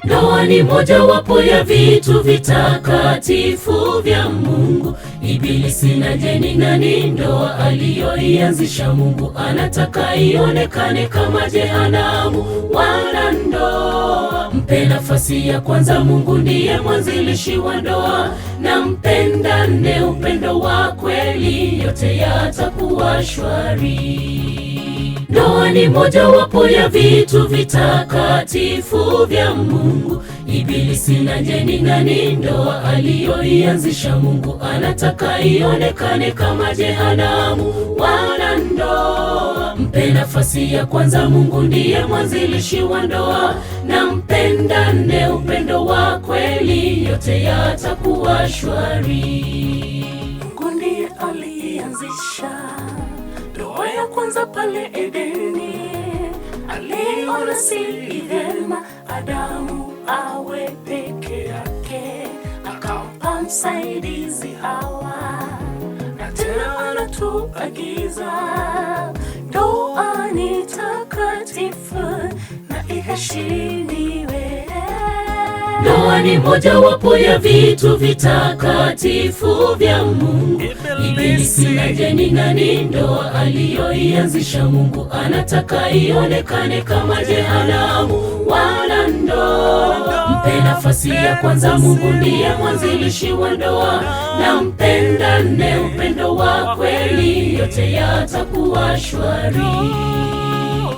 Ndoa ni mojawapo ya vitu vitakatifu vya Mungu. Ibilisi na jeni nani, ndoa aliyoianzisha Mungu anataka ionekane kama jehanamu. Wanandoa, mpe nafasi ya kwanza. Mungu ndiye mwanzilishi wa ndoa, na mpendane upendo wa kweli, yote yatakuwa shwari. Ndoa ni mojawapo ya vitu vitakatifu vya Mungu. Ibilisi na jeni nani, ndoa aliyoianzisha Mungu anataka ionekane kama jehanamu. Wanandoa, mpe nafasi ya kwanza. Mungu ndiye mwanzilishi wa ndoa, na mpendane upendo wa kweli, yote yatakuwa shwari. Mungu ndiye alianzisha ndoa ya kwanza pale Edeni. Aliona si vyema Adamu awe peke yake, akampa msaidizi Hawa. Na tena anatuagiza ndoa ni takatifu na iheshimiwe. Ndoa ni mojawapo ya vitu vitakatifu vya Mungu. Ibilisi na jeni nani, ndoa aliyoianzisha Mungu anataka ionekane kama jehanamu. Wanandoa, mpe nafasi ya kwanza. Mungu ndiye mwanzilishi wa ndoa, na mpendane upendo wa kweli, yote yatakuwa shwari.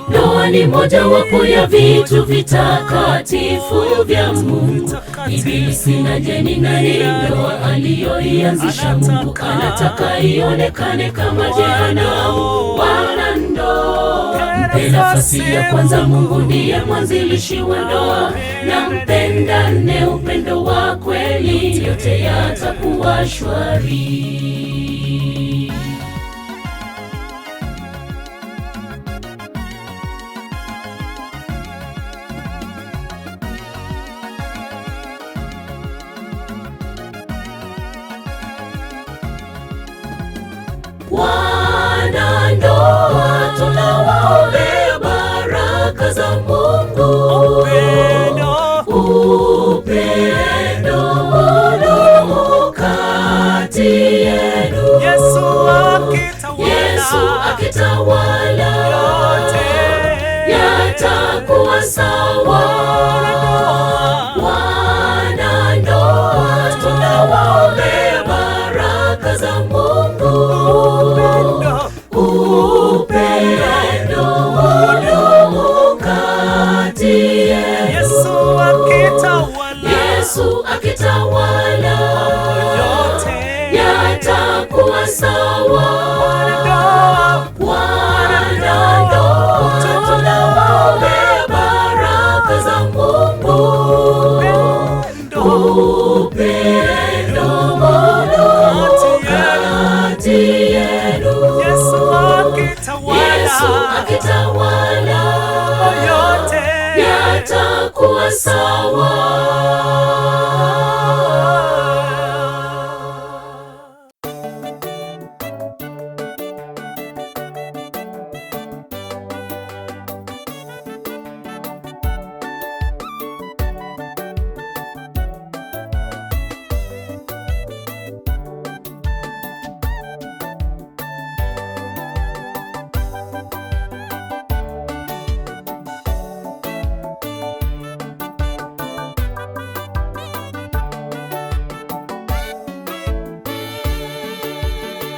Ndoa ni mojawapo ya vitu vitakatifu vya Mungu. Ibilisi na jeni nani, ndoa aliyoianzisha Mungu anataka ionekane kama jehanamu. Wanandoa, mpe nafasi ya kwanza. Mungu ndiye mwanzilishi wa ndoa, na mpendane upendo wa kweli, yote yatakuwa shwari. Wanandoa, tunawaombea baraka za Mungu. Upendo udumu kati yenu. Yesu akitawala, yatakuwa sawa. Wanandoa, tunawaombea baraka za Mungu. Upendo udumu kati yenu. Yesu akitawala, yatakuwa sawa. Wanandoa, tunawaombea baraka za Mungu. Upendo udumu kati yenu. Yesu akitawala, yatakuwa sawa.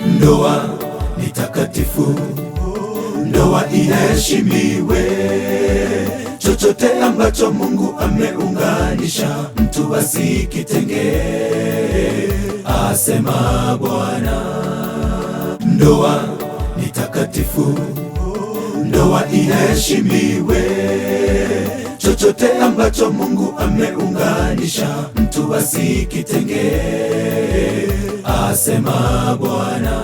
Ndoa ni takatifu, ndoa iheshimiwe. Chochote ambacho Mungu ameunganisha, mtu asikitenge, asema Bwana. Ndoa ni takatifu, ndoa iheshimiwe. Chochote ambacho Mungu ameunganisha, mtu asikitenge, asema Bwana.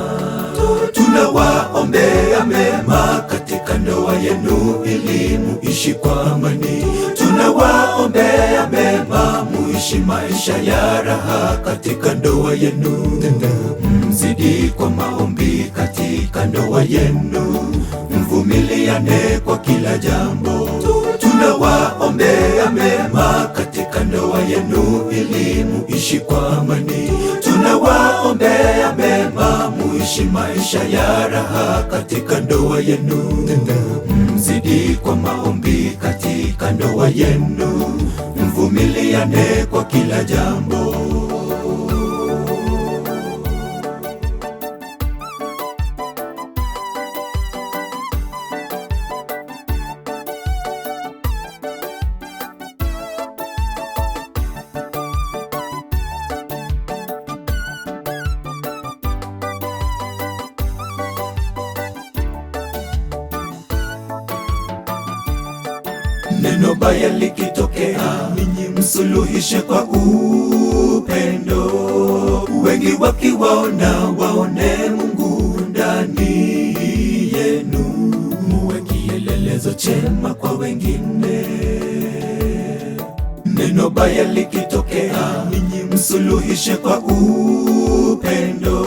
Tunawaombea mema katika ndoa yenu, ili muishi kwa amani. Tunawaombea mema, muishi maisha ya raha katika ndoa yenu. Mzidi kwa maombi katika ndoa yenu, mvumiliane kwa kila jambo. Tunawaombea mema katika katika ndoa yenu ili muishi kwa amani. Tunawaombea mema, muishi maisha ya raha katika ndoa yenu. Mzidi kwa maombi katika ndoa yenu, mvumiliane kwa kila jambo. Neno baya likitokea, ninyi msuluhishe kwa upendo. Wengi wakiwaona waone Mungu ndani yenu, muwe kielelezo chema kwa wengine. Neno baya likitokea, ninyi msuluhishe kwa upendo.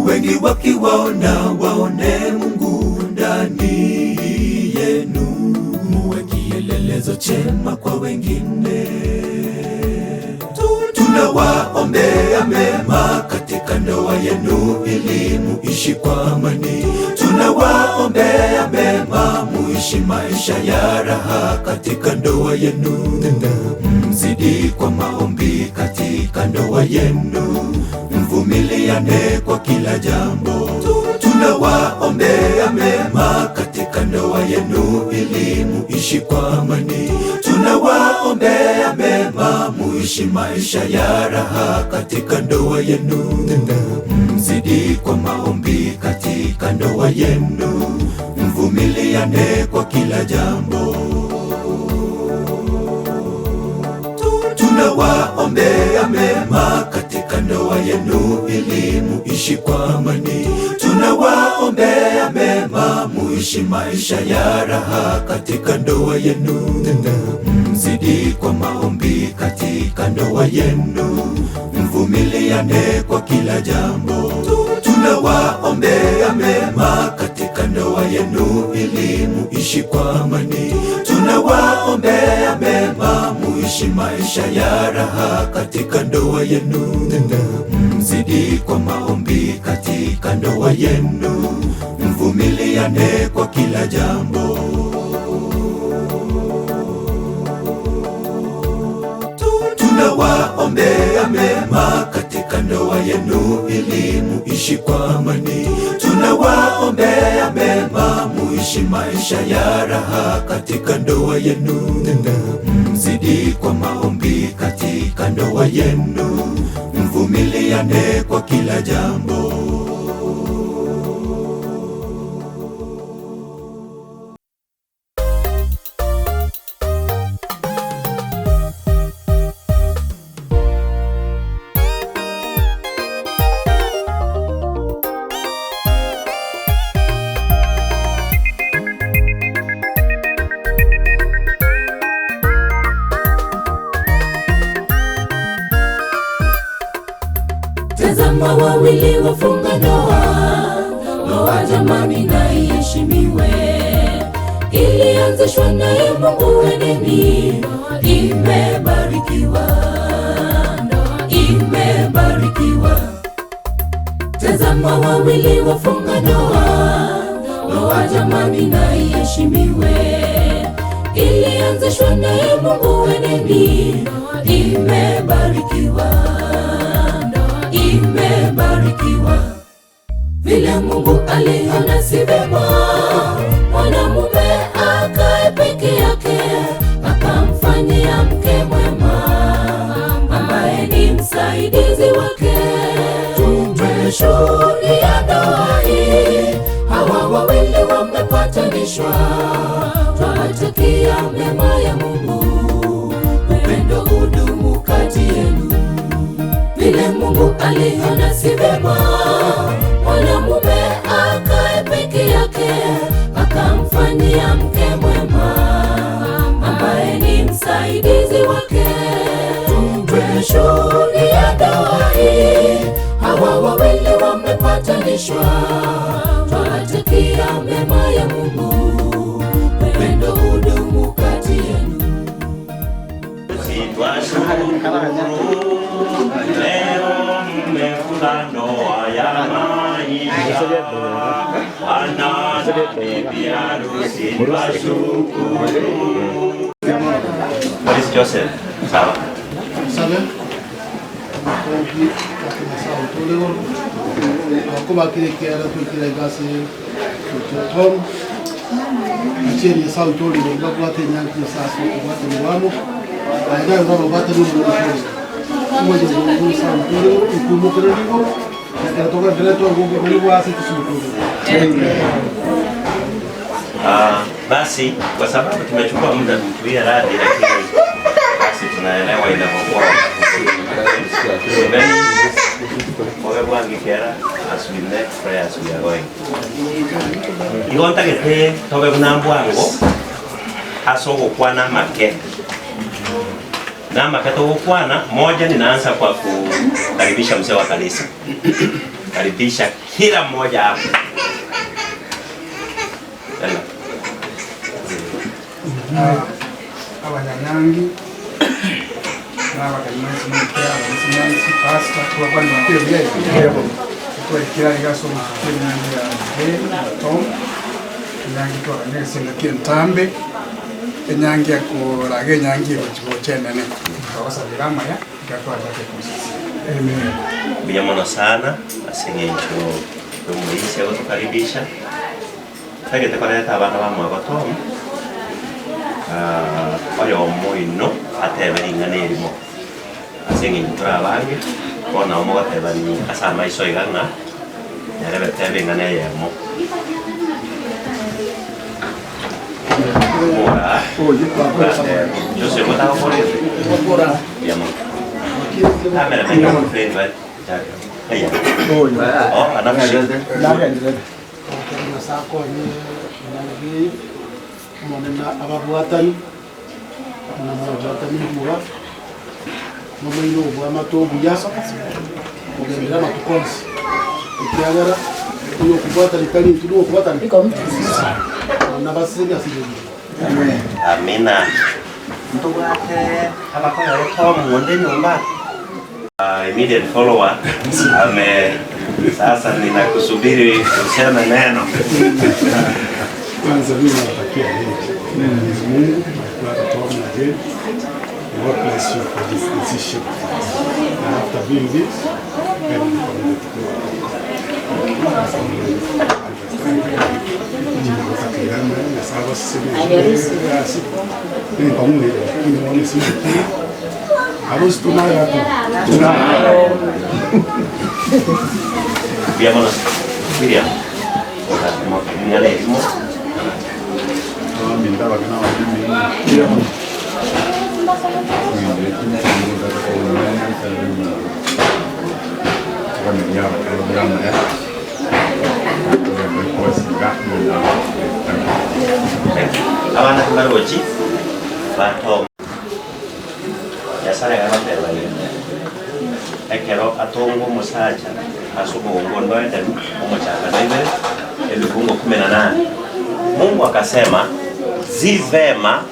Wengi wakiwaona waone Mungu ndani yenu, kielelezo chema kwa wengine. Tunawaombea mema katika ndoa yenu ili muishi kwa amani. Tunawaombea mema, muishi maisha ya raha katika ndoa yenu. Mzidi kwa maombi katika ndoa yenu, mvumiliane kwa kila jambo. Tunawaombea mema katika ndoa yenu ili muishi kwa amani. Tunawaombea mema, muishi maisha ya raha katika ndoa yenu. Mzidi kwa maombi katika ndoa yenu, mvumiliane kwa kila jambo. Tunawaombea mema katika ndoa yenu ili muishi kwa amani. Tunawaombea mema, muishi maisha ya raha katika ndoa yenu. Mzidi kwa maombi katika ndoa yenu, mvumiliane kwa kila jambo. Tunawaombea mema katika ndoa yenu ili muishi kwa amani. Tunawaombea mema, muishi maisha ya raha katika ndoa yenu. Mzidi kwa maombi katika ndoa yenu, mvumiliane kwa kila jambo. Tunawaombea mema katika ndoa yenu ili muishi kwa amani. Tunawaombea mema, muishi maisha ya raha katika ndoa yenu. Mzidi kwa maombi katika ndoa yenu, mvumiliane kwa kila jambo. Tazama wawili wafunga ndoa, ndoa jamani na iheshimiwe. Ilianzishwa naye Mungu Edeni, imebarikiwa, imebarikiwa. Tazama wawili wafunga ndoa, ndoa jamani na iheshimiwe. Ilianzishwa naye Mungu Edeni, imebarikiwa, imebarikiwa. Vile Mungu aliona si vema mwanamume akae peke yake, akamfanyia mke mwema ambaye ni msaidizi wake. Tumeshuhudia ndoa hii, hawa wawili wamepatanishwa. Twawatakia mema ya Mungu, upendo hudumu kati yenu. Vile Mungu aliona si vema mwanamume akae peke yake, akamfanyia mke mwema ambaye ni msaidizi wake. Tumeshuhudia ndoa hii, hawa wawili wamepatanishwa. Twawatakia mema ya Mungu, upendo hudumu kati yenu. biharusi twashukuru. Polisi Joseph, sawa. Sabe? Como aquele que era do que legasse o Tom, tinha de salto ali, não vai bater nem que saço, bate no amo, aí não vai bater no amo. Como eu digo, salto ali, e como que eu digo, era tocar direto ao grupo, mas eu acho que Basi kwa sababu tumechukua muda kutuia radhi, lakini basi tunaelewa inapokuwa as we next prayers we are going. Igonta gete tobe kunambwango hasogo kwana make. Na make to kwana moja ninaanza kwa kukaribisha mzee wa kanisa. Karibisha kila mmoja hapa. Abanyanyangi n'abakalimansi n'omutera abasimansi pasita tubagwana bakire byeko twekira ligaso n'enyangi ya Tom enyangi twala nesenga kentambe enyangi yakolaga enyangi ekibo kyenene abasabira amaya gatwalake kusisi. Amen. Bijamono sana asengencho tumuisha kutukaribisha tagete koleta abana bamwe Tom oyo omuino ateberinga nerimo asengi turabange bona omo atebani asa maiso igana yarebe tebenga neyemo ora yo se bota por eso yamo kamera menga mo friend ba aya oh anashi nasako ni monena ababuatani na mabuatani muwa mama ino bwa mato buyasa ogendera matukonsi ikiagara iyo kubuata likali tudo kubuata na basini asije. Amen. Amina. Mtu wake anakoya Tom mwende nyumba. Immediate follower sasa ninakusubiri useme neno. Kwanza mimi natakia Mwenyezi Mungu kwa Tom na Jane. God bless you for this decision. And after doing this, then we committed to harus tunaya tu. Vámonos. Miriam. Mingalemo. Minta bagaimana ini. Abana baroji batom yasara yarote bali ekero atongo musacha asuko ngondo ende umuchaka naibe elifungo 18. Mungu akasema zivema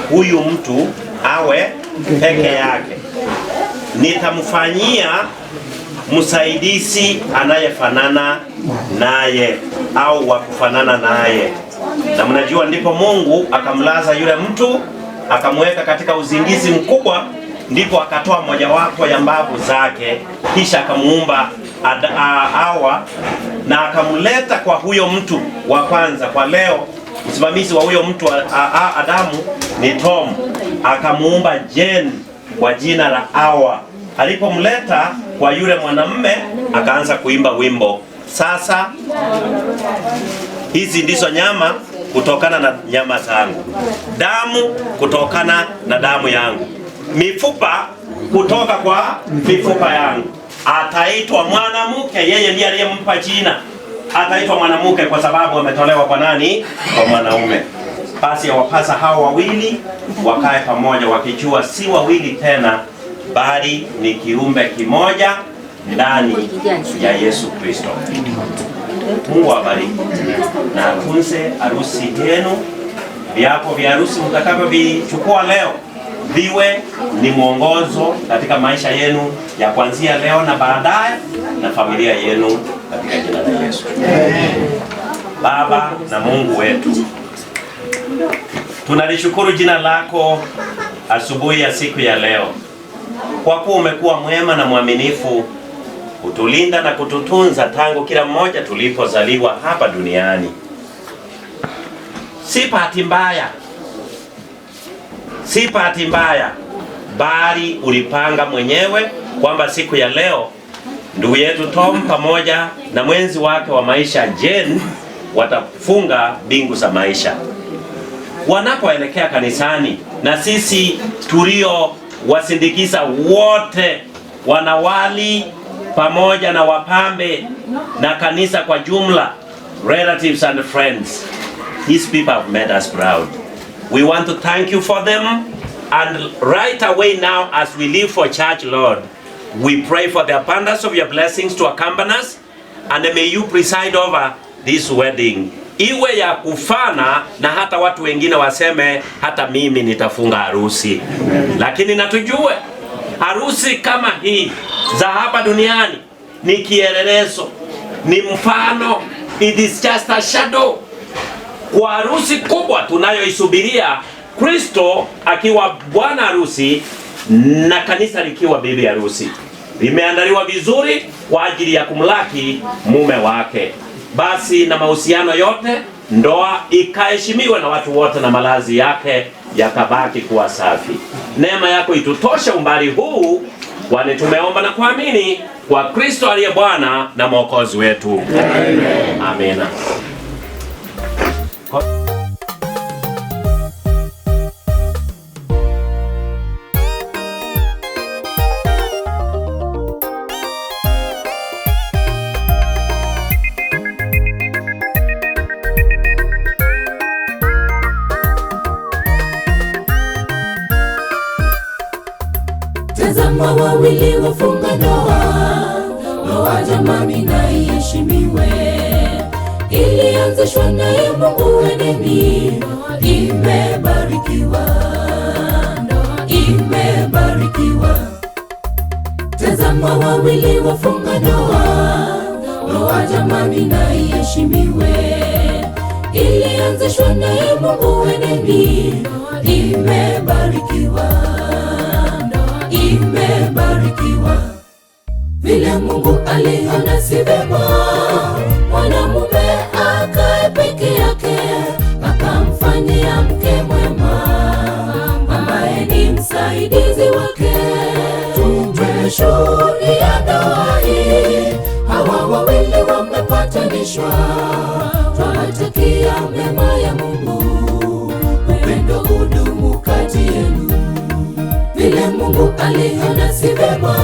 huyu mtu awe peke yake, nitamfanyia msaidizi anayefanana naye au wa kufanana naye. Na mnajua ndipo Mungu akamlaza yule mtu akamweka katika uzingizi mkubwa, ndipo akatoa mojawapo ya mbavu zake, kisha akamuumba Hawa na akamleta kwa huyo mtu wa kwanza. Kwa leo msimamizi wa huyo mtu Adamu ni Tom, akamuumba Jane kwa jina la Hawa. Alipomleta kwa yule mwanamume akaanza kuimba wimbo, sasa hizi ndizo nyama kutokana na nyama zangu, damu kutokana na damu yangu, mifupa kutoka kwa mifupa yangu. Ataitwa mwanamke, yeye ndiye aliyempa jina. Ataitwa mwanamke kwa sababu ametolewa kwa nani? Kwa mwanaume. Basi yawapasa hao wawili wakae pamoja, wakijua si wawili tena, bali ni kiumbe kimoja ndani ya Yesu Kristo. Mungu awabariki na atunze harusi yenu. Viapo vya harusi mtakavyovichukua leo viwe ni mwongozo katika maisha yenu ya kuanzia leo na baadaye, na familia yenu katika jina la Yesu. Baba na Mungu wetu, tunalishukuru jina lako asubuhi ya siku ya leo, kwa kuwa umekuwa mwema na mwaminifu, kutulinda na kututunza tangu kila mmoja tulipozaliwa hapa duniani. Si bahati mbaya, si bahati mbaya, bali ulipanga mwenyewe kwamba siku ya leo ndugu yetu Tom pamoja na mwenzi wake wa maisha Jane watafunga mbingu za maisha wanapoelekea kanisani, na sisi tulio wasindikiza wote, wanawali pamoja na wapambe na kanisa kwa jumla, relatives and friends. These people have made us proud. We want to thank you for them, and right away now as we leave for church, Lord, we pray for the abundance of your blessings to accompany us, and may you preside over this wedding, iwe ya kufana na hata watu wengine waseme hata mimi nitafunga harusi. Lakini natujue harusi kama hii za hapa duniani ni kielelezo, ni mfano, it is just a shadow kwa harusi kubwa tunayoisubiria, Kristo akiwa bwana harusi na kanisa likiwa bibi harusi. Limeandaliwa vizuri kwa ajili ya kumlaki mume wake. Basi na mahusiano yote, ndoa ikaheshimiwe na watu wote, na malazi yake yakabaki kuwa safi. Neema yako itutoshe umbali huu, kwani tumeomba na kuamini kwa Kristo aliye Bwana na Mwokozi wetu. Amen. Amina. Tazama wawili wafunga ndoa, ndoa jamani na iheshimiwe. Ilianzishwa naye Mungu Edeni, imebarikiwa, imebarikiwa. Tazama wawili wafunga ndoa, ndoa jamani na iheshimiwe. Ilianzishwa naye Mungu Edeni, imebarikiwa, imebarikiwa. Vile Mungu aliona si vema mwanamume akae peke yake, akamfanyia mke mwema ambaye ni msaidizi wake. Tumeshuhudia ndoa hii, hawa wawili wamepatanishwa. Twawatakia mema ya Mungu, upendo udumu kati yenu. Vile Mungu aliona si vema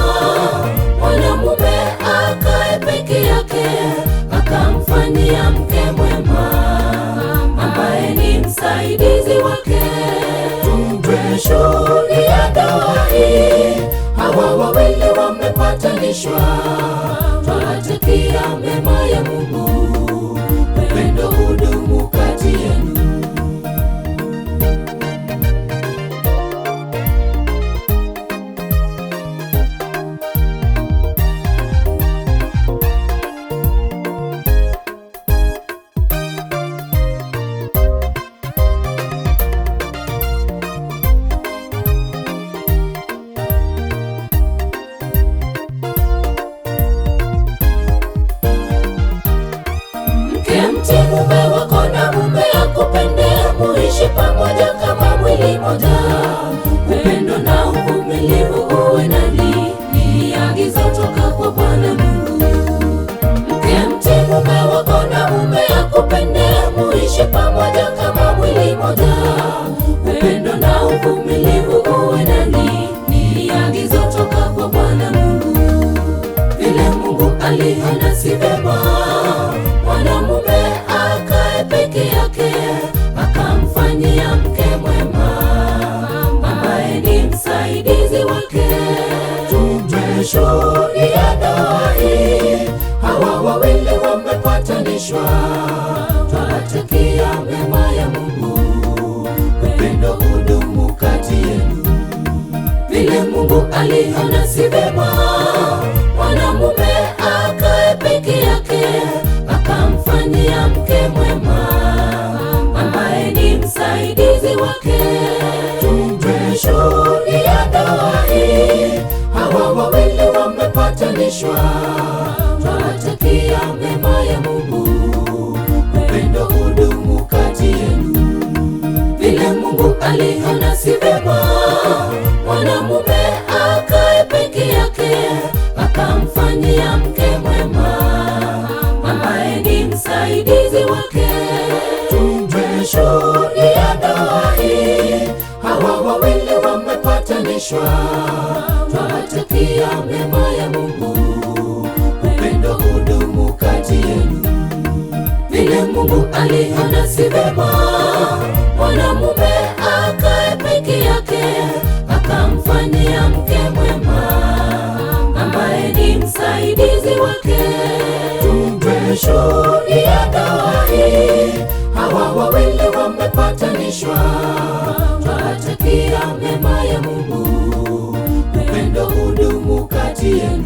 mwanamume akae peke yake, akamfanyia mke mwema ambaye ni msaidizi wake. Tumeshuhudia ndoa hii, hawa wawili wamepatanishwa. Twawatakia mema ya Mungu, upendo udumu kati yenu. Mke mume wako na mume akupende, muishi pamoja kama mwili moja. Upendo na uvumilivu uwe nani, ni agizo toka kwa Bwana Mungu. Mke mume wako na mume akupende, muishi pamoja kama mwili moja. Upendo na uvumilivu uwe nani, ni agizo toka kwa Bwana Mungu. Vile Mungu aliona si vema mwanamume akae peke yake, akamfanyia mke mwema ambaye ni msaidizi wake. Tumeshuhudia ndoa hii, hawa wawili wamepatanishwa. Twawatakia mema ya Mungu, upendo udumu kati yenu. Vile Mungu aliona si vema mwanamume akae peke yake, akamfanyia mke mwema msaidizi wake. Tumeshuhudia ndoa hii, hawa wawili wamepatanishwa. Twawatakia mema ya Mungu, upendo udumu kati yenu. Vile Mungu aliona si vema mwanamume akae peke yake, akamfanyia mke mwema ambaye ni msaidizi wake. Tumeshuhudia ndoa hii, hawa wawili wamepatanishwa. Twawatakia mema ya Mungu, upendo udumu kati yenu. Vile Mungu aliona si vema mwanamume akae peke yake, akamfanyia mke mwema ambaye ni msaidizi wake. Tumeshuhudia ndoa hii, hawa wawili wamepatanishwa. Twawatakia mema ya Mungu, upendo udumu kati yenu.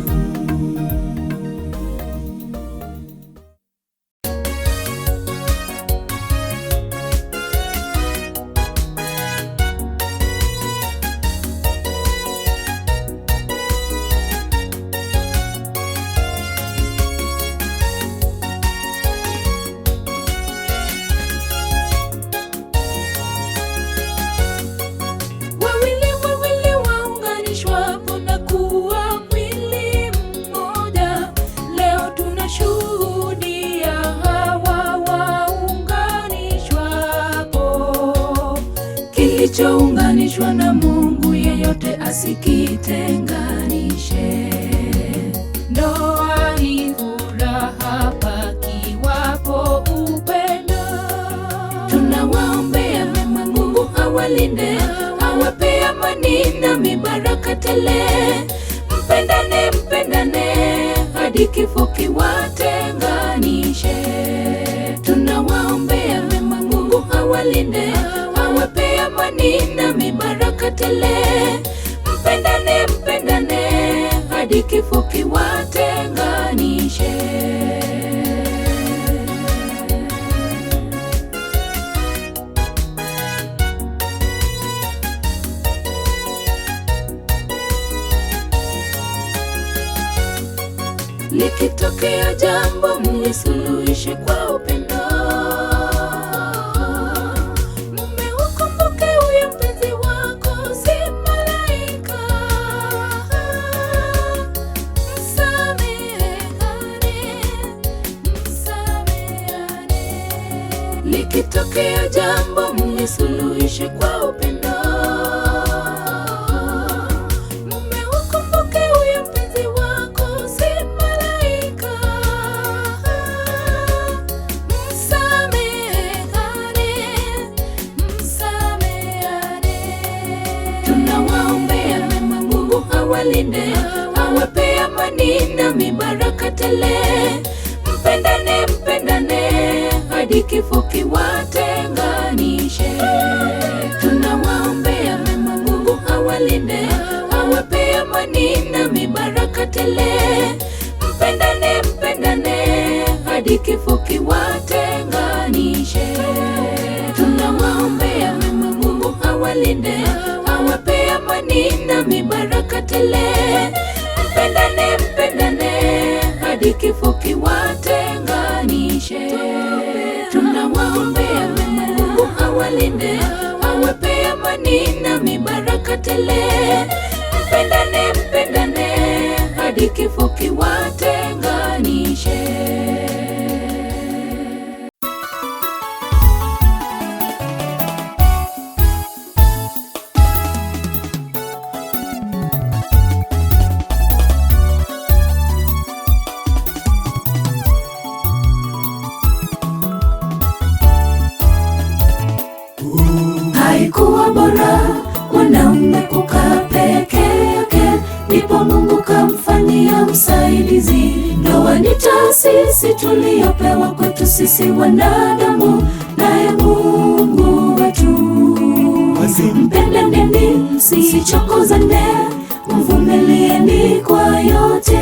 Kilichounganishwa na Mungu, yeyote asikitenganishe. Ndoa ni furaha pakiwapo upendo. Tunawaombea mema, Mungu awalinde, awape amani na mibaraka tele. Mpendane, mpendane hadi kifo kiwatenganishe. Tunawaombea mema, Mungu awalinde, awape amani na mibaraka tele. Mpendane, mpendane hadi kifo kiwatenganishe. Likitokea jambo, mlisuluhishe kwa upendo. Likitokea jambo, mlisuluhishe kwa upendo. Mume ukumbuke huyo mpenzi wako si malaika. Msamehane, msameane. Tunawaombea mema, Mungu awalinde, awape amani na mibaraka tele. Mpendane, mpendane hadi kifo kiwatenganishe. Tunawaombea mema, Mungu awalinde, awape amani na mibaraka tele. Mpendane, mpendane hadi kifo kiwatenganishe. Tunawaombea mema, Mungu awalinde, awape amani na mibaraka tele. Mpendane, mpendane hadi kifo kiwatenganishe. Tunawaombea mema, Mungu awalinde, awape amani na mibaraka tele. Mpendane, mpendane hadi kifo kiwatenganishe. Haikuwa bora mwanaume kukaa peke yake, ndipo Mungu kamfanyia msaidizi. Ndoa ni taasisi tuliyopewa kwetu sisi wanadamu, naye Mungu wetu. Mpendeni, msichokozane, mvumilieni kwa yote.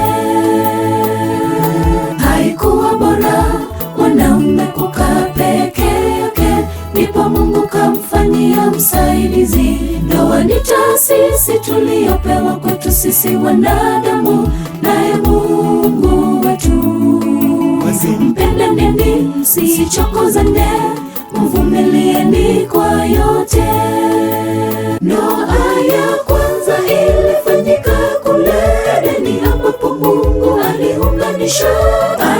Haikuwa mwanaume kukaa peke yake, ndipo Mungu kamfanyia msaidizi. Ndoa ni taasisi tuliyopewa kwetu sisi wanadamu, naye Mungu wetu. Mpendeni, msichokozane, mvumilieni kwa yote. Ndoa ya kwanza ilifanyika kule Edeni, ambapo Mungu aliunganisha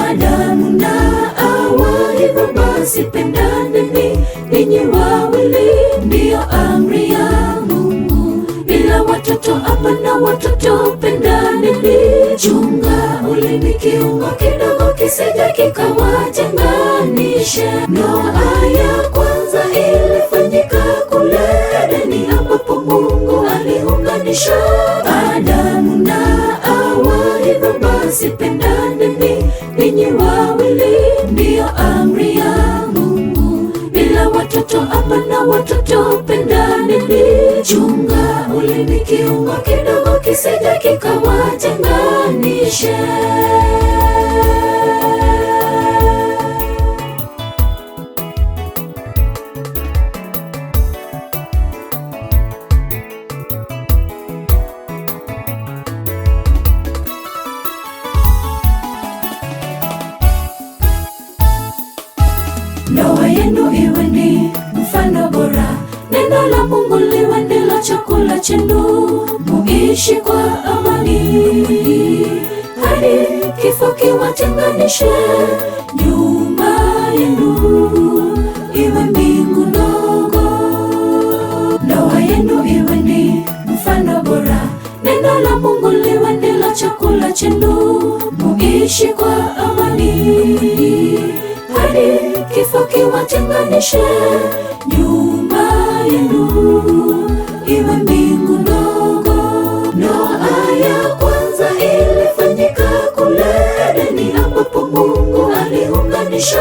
Adamu na Hawa. Hivyo basi pendaneni ninyi wawili, ndiyo amri ya Mungu. Bila watoto hapana watoto, pendaneni. Chunga ulimi, kiungo kidogo kisije kikawatenganisha. Ndoa ya kwanza ilifanyika kule Edeni, ambapo Mungu aliunganisha Adamu na Hawa. Hivyo basi pendaneni ninyi wawili, ndiyo amri ya Mungu. Bila watoto hapana watoto, pendaneni. Chunga ulimi, kiungo kidogo kisije kikawatenganisha. Ndoa yenu iwe ni mfano bora, neno la Mungu liwe ndilo chakula chenu. Muishi kwa amani hadi kifo kiwatenganishe. Nyumba yenu iwe mbingu ndogo. Ndoa yenu iwe ni mfano bora, neno la Mungu liwe ndilo chakula chenu. Muishi kwa amani hadi kifo kiwatenganishe. Nyumba yenu iwe mbingu ndogo. Ndoa ya kwanza ilifanyika kule Edeni, ambapo Mungu aliunganisha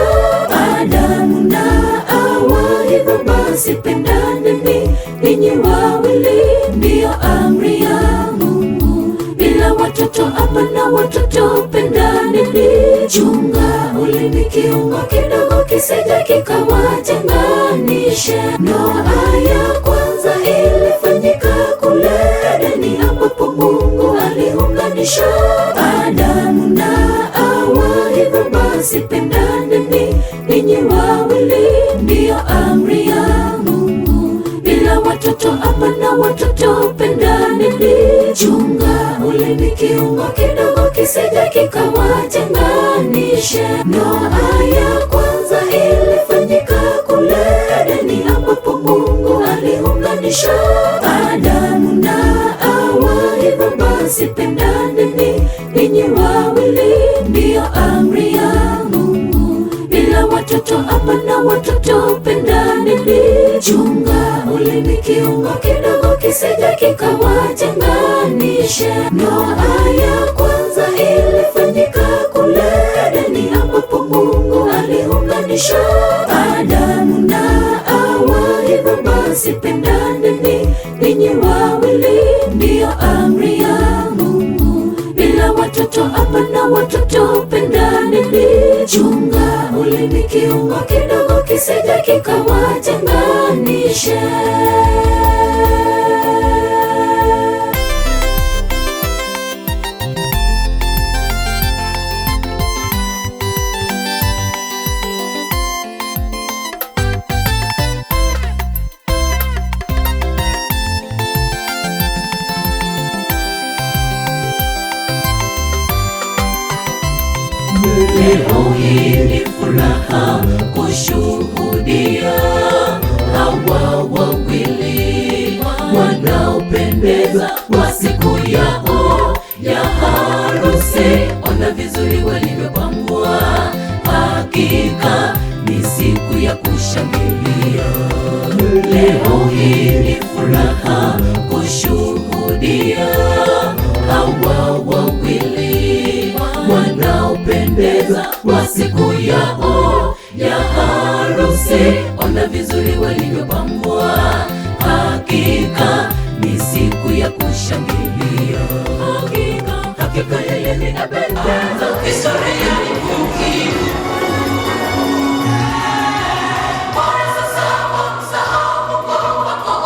Adamu na Hawa. Hivyo basi pendaneni ninyi wawili, ndiyo amri ya Mungu. Bila watoto hapana watoto, pendaneni. Chunga ulimi, kiungo kidogo kisije kikawatenganisha. Ndoa ya kwanza ilifanyika kule Edeni, ambapo Mungu aliunganisha Adamu na Hawa. Hivyo basi pendaneni ninyi wawili, ndiyo amri ya Mungu. Bila watoto hapana watoto, pendaneni. Chunga ulimi, kiungo kidogo kisije kikawatenganisha. Ndoa ya kwanza ilifanyika kule Edeni, ambapo Mungu aliunganisha Adamu na Hawa. Hivyo basi pendaneni ninyi wawili, ndiyo amri ya Mungu. Bila watoto hapana watoto, pendaneni. Chunga ulimi, kiungo kidogo kisije kikawatenganisha. Ndoa ya kwanza ilifanyika kule Edeni, ambapo Mungu aliunganisha Adamu na Hawa. Hivyo basi pendaneni ninyi wawili, ndiyo amri ya Mungu. Bila watoto hapana watoto, pendaneni. Chunga ulimi, kiungo kidogo kisije kikawatenganisha. Leo hii ni furaha kushuhudia hawa wawili wanaopendeza kwa siku yao ya harusi. Ona vizuri walivyopambwa, hakika ni siku ya kushangilia. Leo hii ni furaha kushuhudia hawa wawili wanaopendeza kwa siku yao ya harusi. Ona vizuri walivyopambwa, hakika ni siku ya kushangilia. Hakika yeye ni apendeza, historia ni muhimu. Bora sasa wamsahau Mungu wako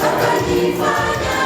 Akanifanya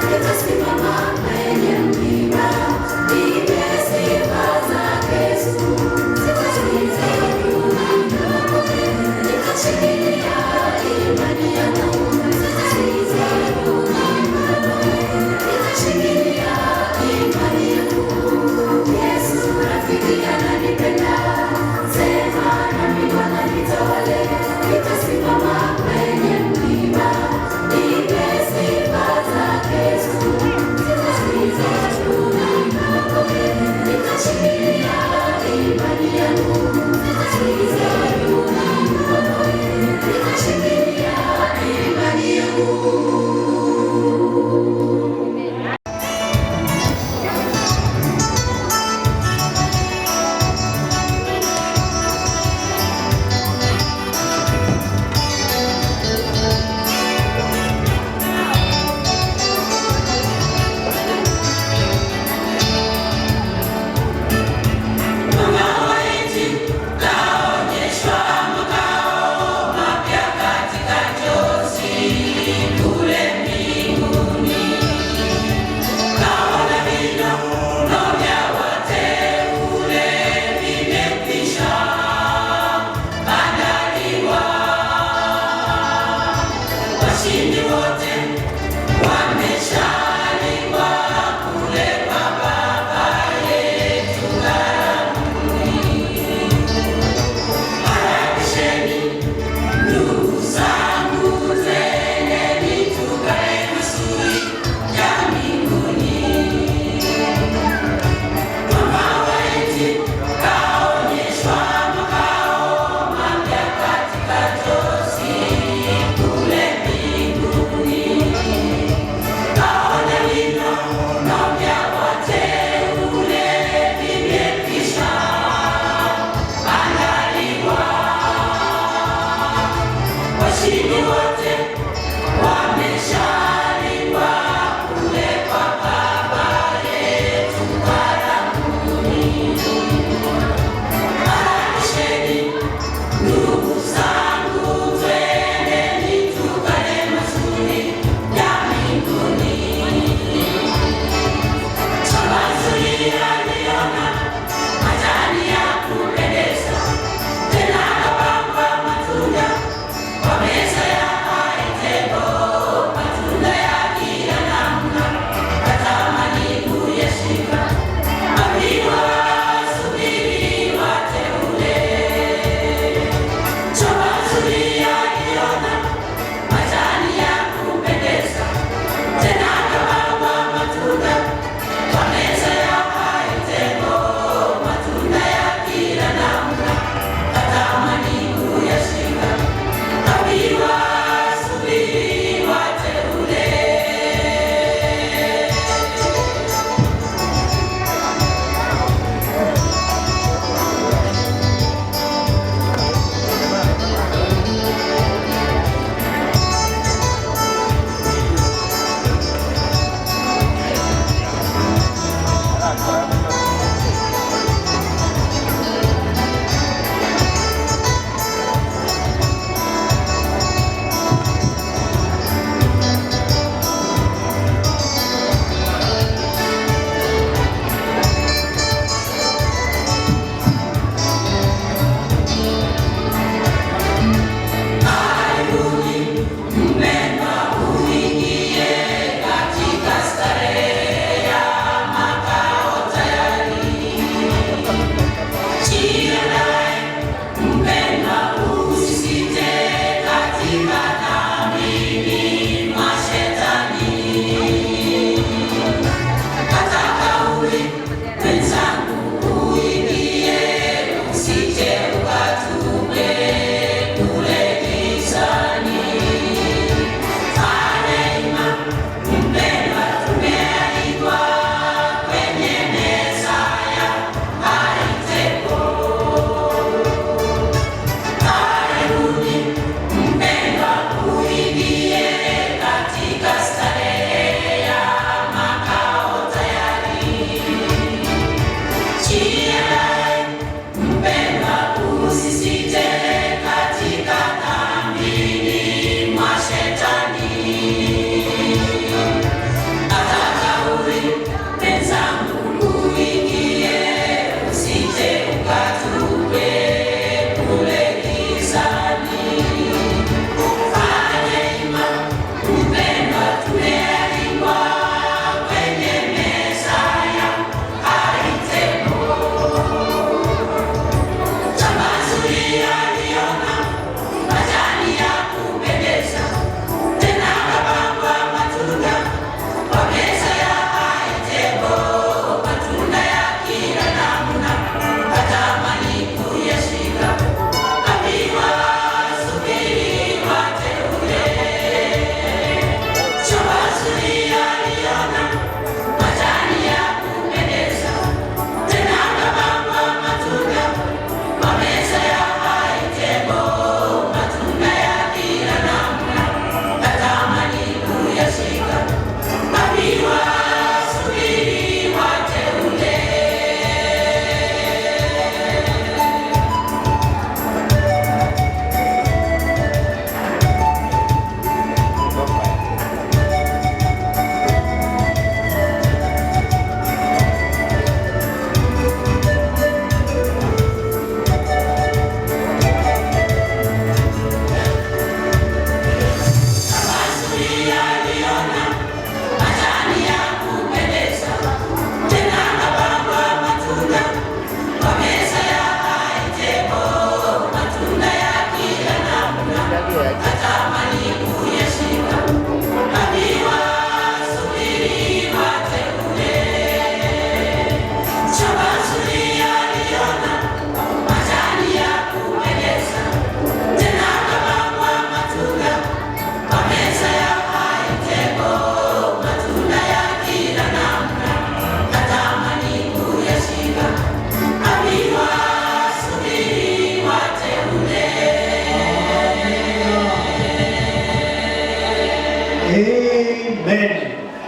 nitasimama kwenye mlima, niimbe sifa zake Yesu. Sitasikiza nitashikilia imani yangu, sitasikiza nitashikilia imani yangu. Yesu rafiki ananipenda, sema nami Bwana nitawale, nitasimama kwenye mlima, niimbe sifa zake Yesu. Sitasikiza nitashikilia imani yangu, sitasikiza nitashikilia imani yangu. Kule mbinguni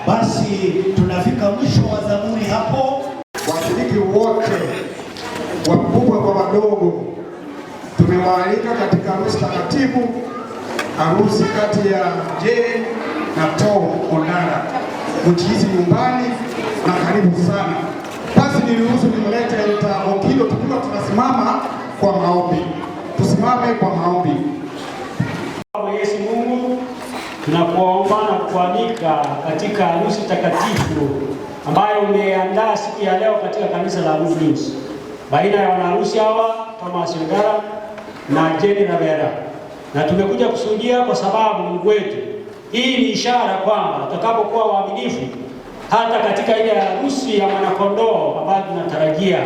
Basi tunafika mwisho wa zaburi hapo. Washiriki wote wakubwa kwa wadogo tumewaalika katika harusi takatifu, harusi kati ya Jane na Tom Ondara. Mjiizi nyumbani na karibu sana. Basi niruhusu nimlete Okilo tukiwa tunasimama kwa maombi. Tusimame kwa maombi. Mwenyezi Mungu, tunakuomba na kukualika katika harusi takatifu ambayo umeandaa siku ya leo katika kanisa la Muslims baina ya wanaharusi hawa Thomas Ondara na Jane Ravera, na tumekuja kusudia kwa sababu Mungu wetu, hii ni ishara kwamba tutakapokuwa waaminifu hata katika ile harusi ya mwanakondoo ambayo tunatarajia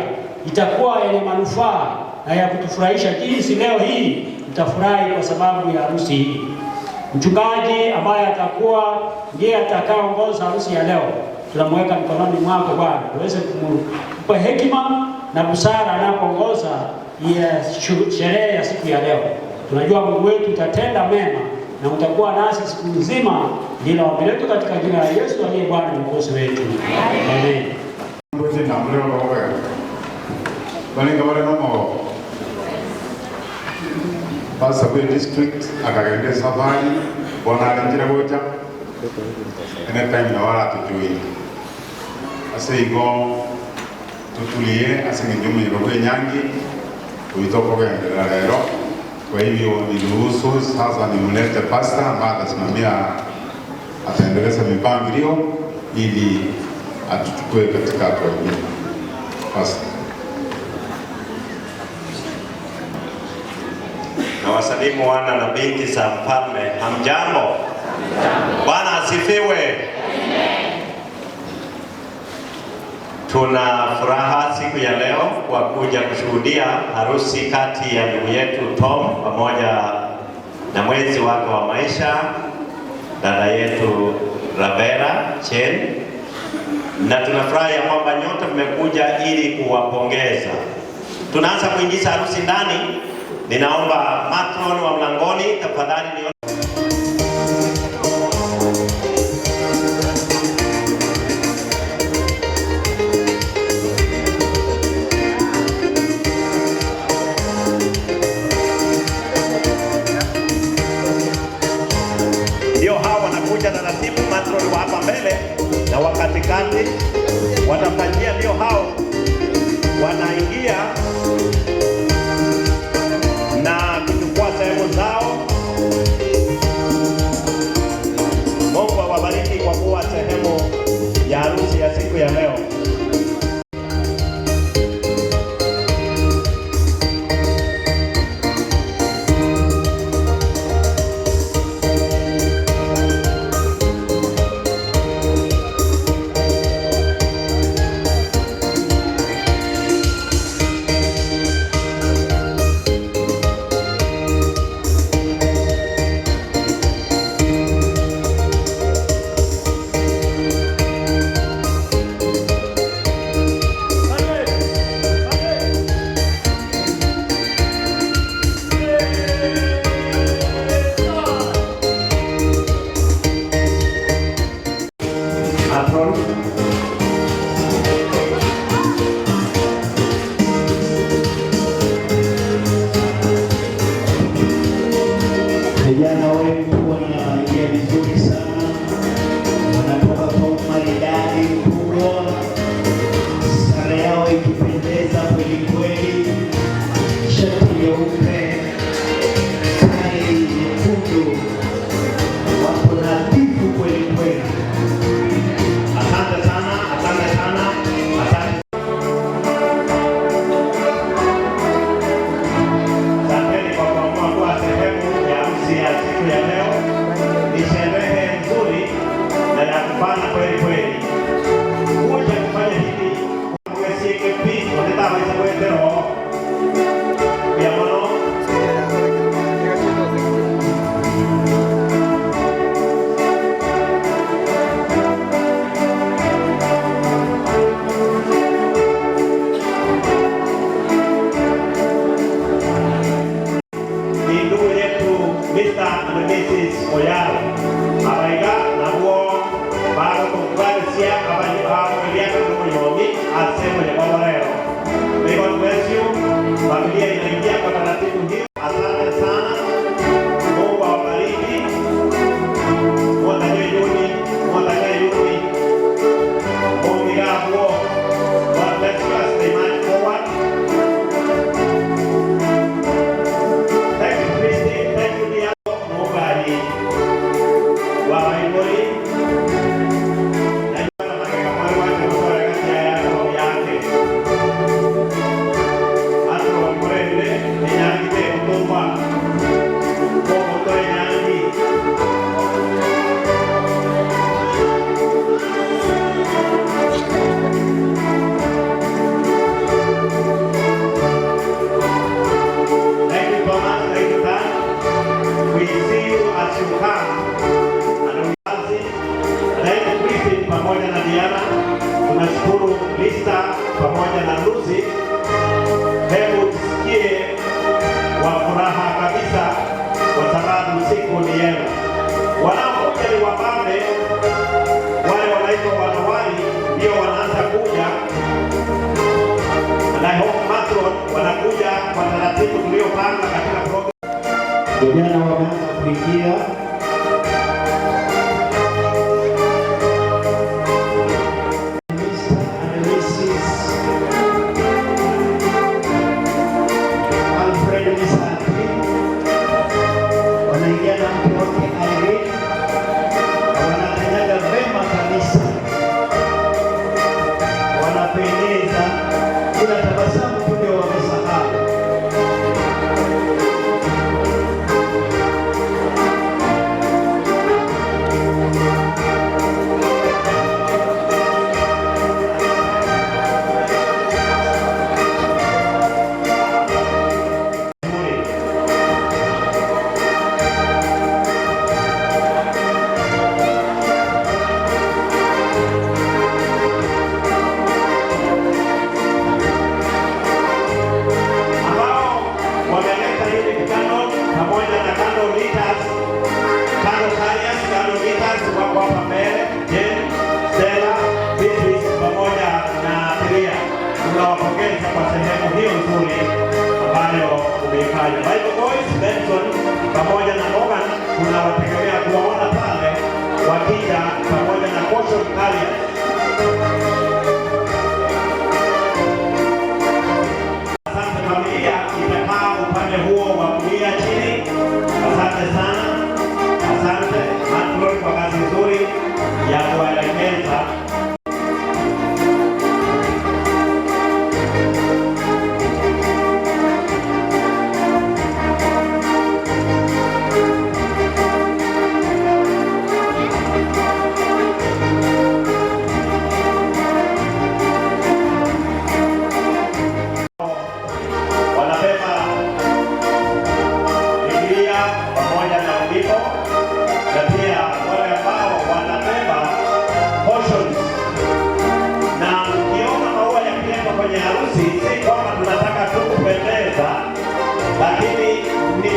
itakuwa yenye manufaa na ya kutufurahisha jinsi leo hii tutafurahi kwa sababu ya harusi hii. Mchungaji ambaye atakuwa ndiye atakayeongoza harusi ya leo, tunamweka mikononi mwako Bwana, uweze kumpa hekima na busara anapoongoza sherehe ya siku ya leo. Tunajua Mungu wetu utatenda mema na utakuwa nasi siku nzima. Ndilo ombi letu katika jina la Yesu aliye Bwana na Mwokozi wetu. Amen. Pasabwe district akagende safari bona alinjira gocha ene time na wala tujui ase igo tutulie ase nginyume roho nyangi kuitoko kuendelea leo. Kwa hivyo niruhusu sasa nimlete pasta ambaye atasimamia ataendeleza mipangilio ili atuchukue katika hatua hii. Pasta. Na wasalimu wana na binti za mfalme. Hamjambo? Bwana asifiwe. Tuna furaha siku ya leo kwa kuja kushuhudia harusi kati ya ndugu yetu Tom pamoja na mwenzi wake wa maisha dada yetu Ravera Chen, na tunafurahi ya kwamba nyote mmekuja ili kuwapongeza. Tunaanza kuingiza harusi ndani. Ninaomba matron wa mlangoni tafadhali ni ndio hawa wanakuja na ratibu. Matron wa hapa mbele na wakatikati watafanyia, ndio hao wanaingia na kuchukua sehemu zao. Mungu awabariki kwa kuwa sehemu ya harusi ya siku ya leo. Vijana wetu wanaingia vizuri sana, wanatoka kwa umaridadi mkubwa, sare yao ikipendeza kweli kweli, shati nyeupe, tai nyekundu, wapo nadhifu kweli kweli. Asante sana. familia inaingia kwa taratibu hii. Asante sana. Mungu awabariki. Mwatanye yuni. Mungu yako. God bless you as they march forward. Thank you, Christy. Thank you, Diego. Mungu ali. Wabariki. Pamoja na Diana, tunashukuru Lista pamoja na Lucy. Hebu tusikie wa furaha kabisa, kwa sababu siku ni yenu. Wanaokuja ni wabambe, wale wanaitwa wanawali ndio wanaanza kuja, na I hope matron wanakuja kwa taratibu tuliopanga katika program. Vijana wameanza kuingia. Tunawapongeza kwa sehemu hiyo nzuri ambayo umeifanya. Bible Boys, Benson pamoja na Morgan tunawategemea kuwaona pale wakija pamoja na Kosho Italia. Asante familia, imekaa upande huo wa kulia chini. Asante sana. Asante Matron kwa kazi nzuri ya kuwaelekeza.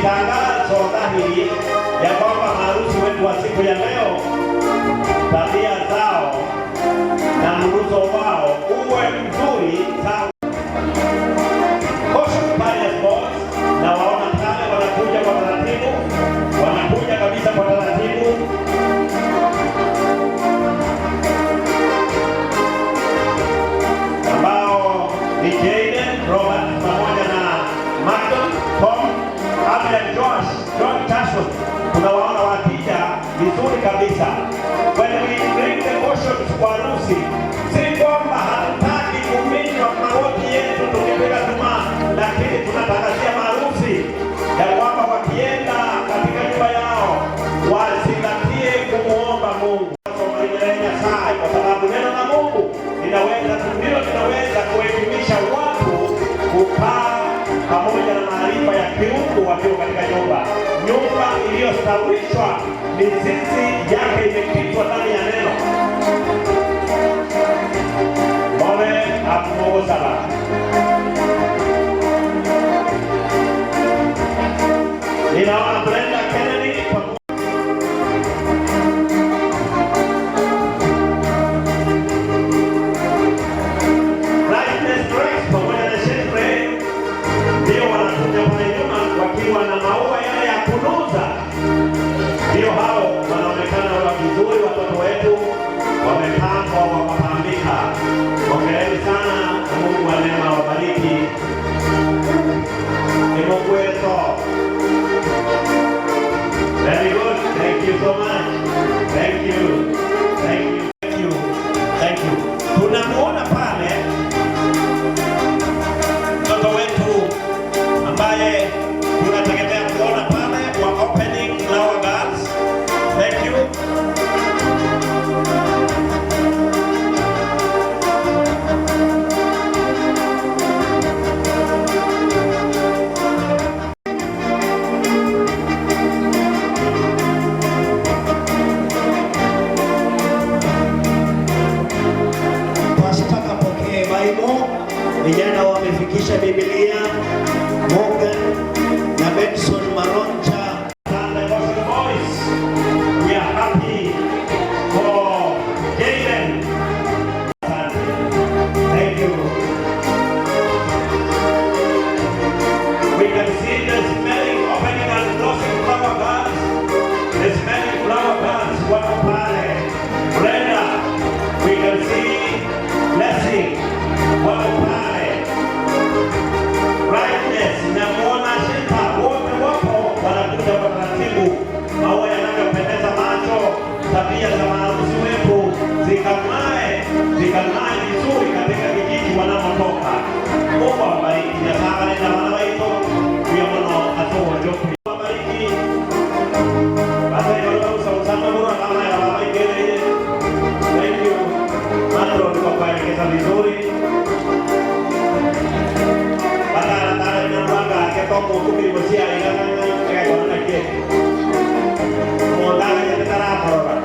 Tangazo dhahiri ya kwamba maharusi wetu wa siku ya leo, tabia zao na mguso wao uwe mzuri sawa. Na waona pale wanakuja kwa taratibu, wanakuja kabisa kwa taratibu. Ambao ni Jaden, Robert pamoja na Martin, Tom, Abel, Josh, John Tasson, tunawaona wakija vizuri kabisa. When we bring the cautions kwa harusi, si kwamba hatutaki kuminywa magoti yetu tukipiga tuma, lakini tunatangazia maharusi ya kwamba wakienda katika nyumba yao wazingatie kumuomba Mungu. Kwa sababu neno la Mungu linaweza kuelimisha watu kukaa pamoja na maarifa ya kiungu wakiwa katika nyumba. Nyumba iliyostawishwa, mizizi yake imekitwa ndani ya neno. Mole apumogo saba. Ninaona Brenda Kennedy pamoja na Sheikh ndio Eden. Thank you. We can see the smelling, opening and closing flower buds. The smelling flower buds wako pale. Brenda, we can see blessing wako pale. Brightness, namuona Shita, wote wapo wanakuja kwa taratibu. Maua yanavyopendeza macho, tabia za maarusi wetu zikang'ae vizuri katika kijiji wanamotoka. Mungu awabariki. Nyasaba nenda wana wetu kuya mwana atoa joku awabariki. Basa yoro sausama mura kama ya baba igele. Thank you. Mandro kwa kuelekeza vizuri. Bada na nyambanga akitoka ukubiri bosia igana kwa kuona kile. Mondana ya tarafa.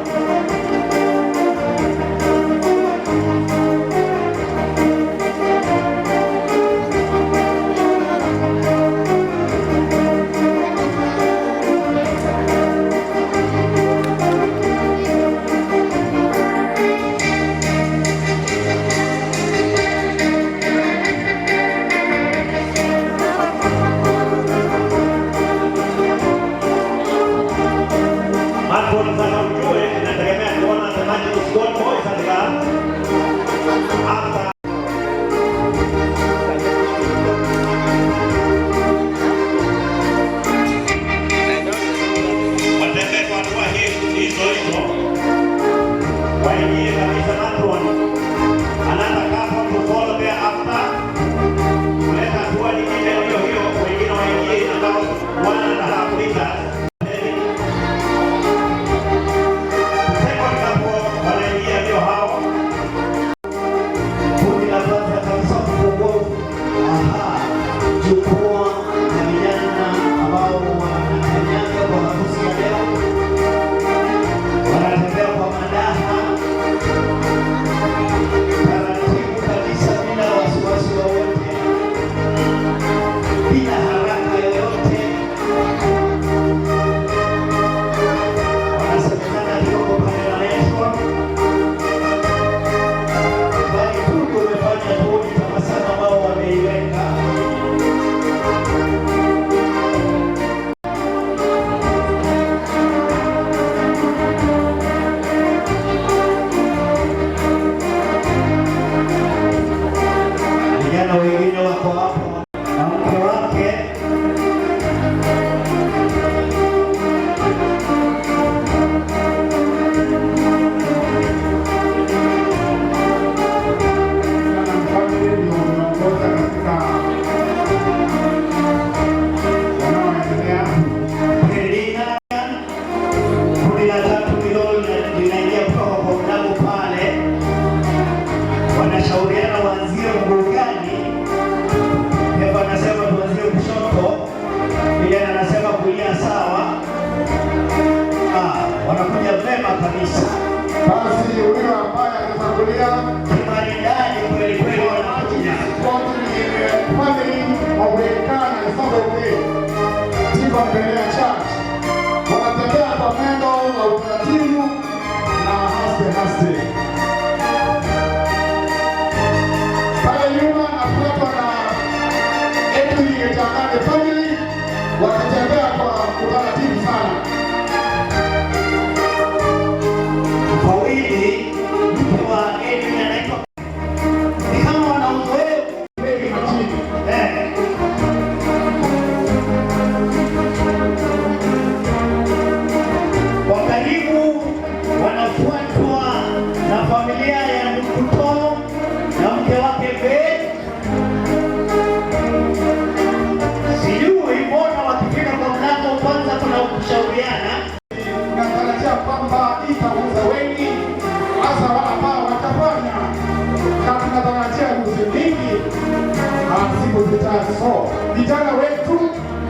Vijana wetu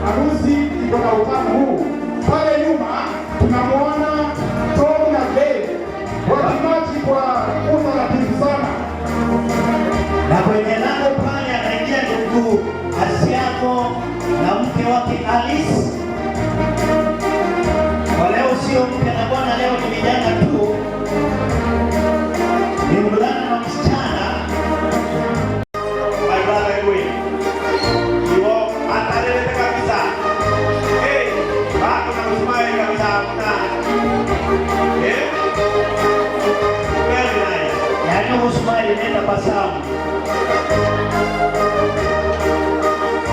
harusi iko na utamu huu. Pale nyuma tunamwona Tom na Dave wakimaji kwa utaratibu sana, na kwenye lango pale anaingia ndugu Asiako na mke wake Alice. Kwa leo sio mke na bwana, leo ni vijana tu. Now smile and tabasamu.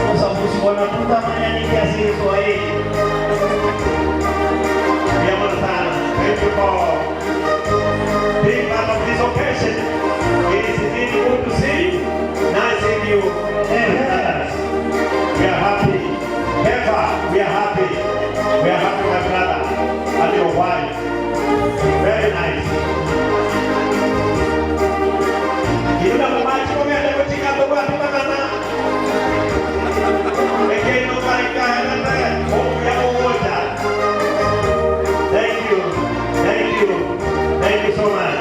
Kwa sababu wanatuta maneno kiasi Kiswahili. Thank you for being part of this occasion. It is indeed good to see you. Nice seeing you. We are happy. Ever, we are happy. We are happy, my brother, and your wife. Very nice. You know how much we are able to get the work done. Again, nobody can understand. Oh, we are over that. Thank you. Thank you. Thank you so much.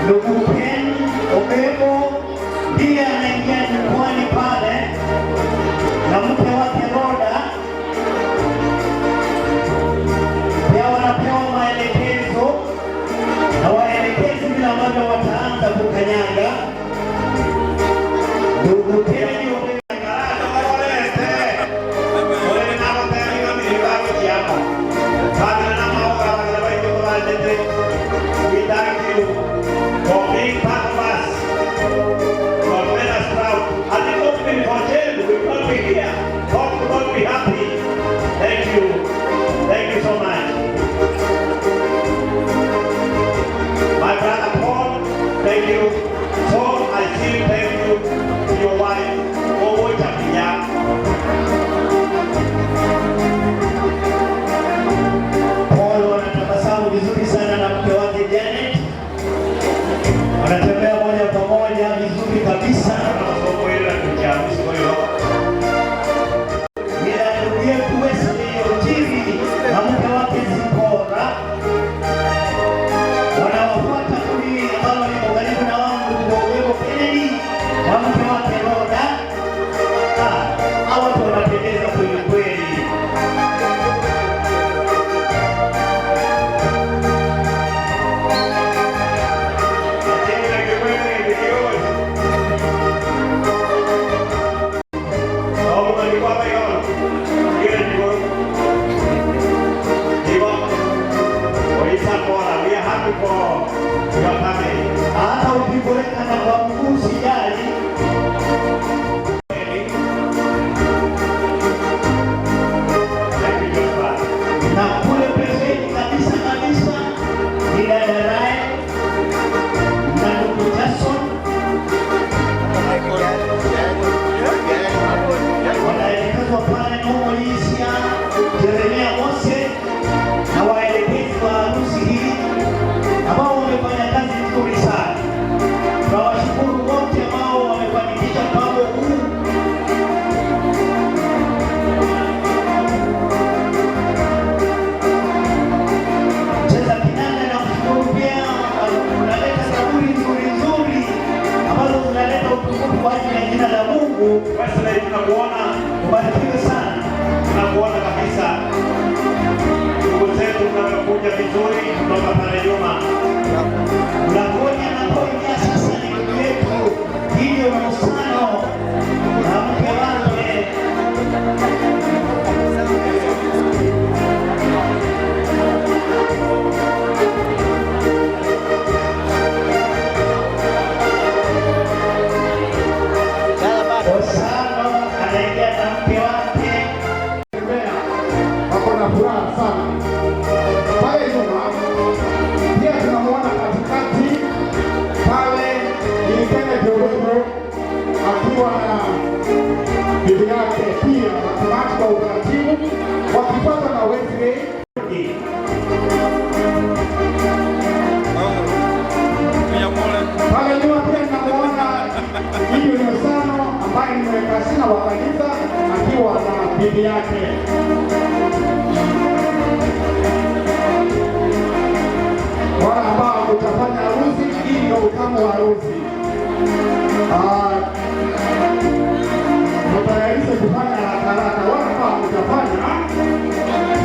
Ndugu Ken Obebo ndiye anaingia jukwani pale na mke wake Roda. Pia wanapewa maelekezo na waelekezi vile ambavyo wataanza kukanyaga. Ndugu Ken we thank you for being part of us, for making us proud. And if not been for jail, we would not be here. God would not be happy. Thank you. Thank you so much. My brother Paul, thank you. Paul, I see you. Thank you to your wife. Oh, Chapinya. vizuri sana na mke wake Janet. Wanatembea moja kwa moja vizuri kabisa. Bila ndugu yetu Wesley Ojiri na mke wake Zipora wanawafuata kundi ambalo liko karibu na wangu ndugu Obebo Kennedy na mke wake Roda. Hawa watu wanapendeza kweli kweli. Hata ukiboreka na kwa mguu sijali. Na kule pembeni kabisa kabisa ni dada Rai na ndugu Jason. Wanaelekezwa pale Nomoisia, Jeremia Mose na waelekezi wa harusi hii ambao wamefanya kazi nzuri sana. Tunawashukuru wote ambao wamefanikisha mpango huu. Cheza kinanda na kushukuru pia, unaleta saburi nzuri nzuri ambazo zinaleta utukufu kwa ajili ya jina la Mungu. Wesley, tunakuona, ubarikiwe sana. Tunakuona kabisa. Ndugu zetu tunakuja vizuri kutoka pale nyuma. Mlangoni anapoingia sasa ni ndugu yetu Gideon Musano na mke wake. Musano anaingia na mke wake. Wako na furaha sana. Pale nyuma pia tunamwona katikati pale Ilekene Jorogo akiwa na bibi yake pia wakimachi kwa utaratibu wakipata na Wesley. Pale nyuma pia tunamwona Gideon Musano ambaye ni mwekasina wa kanisa akiwa na bibi yake. Wale ambao utafanya harusi, hii ndio utamu wa harusi. Mtayarishe kufanya haraka. Wale ambao utafanya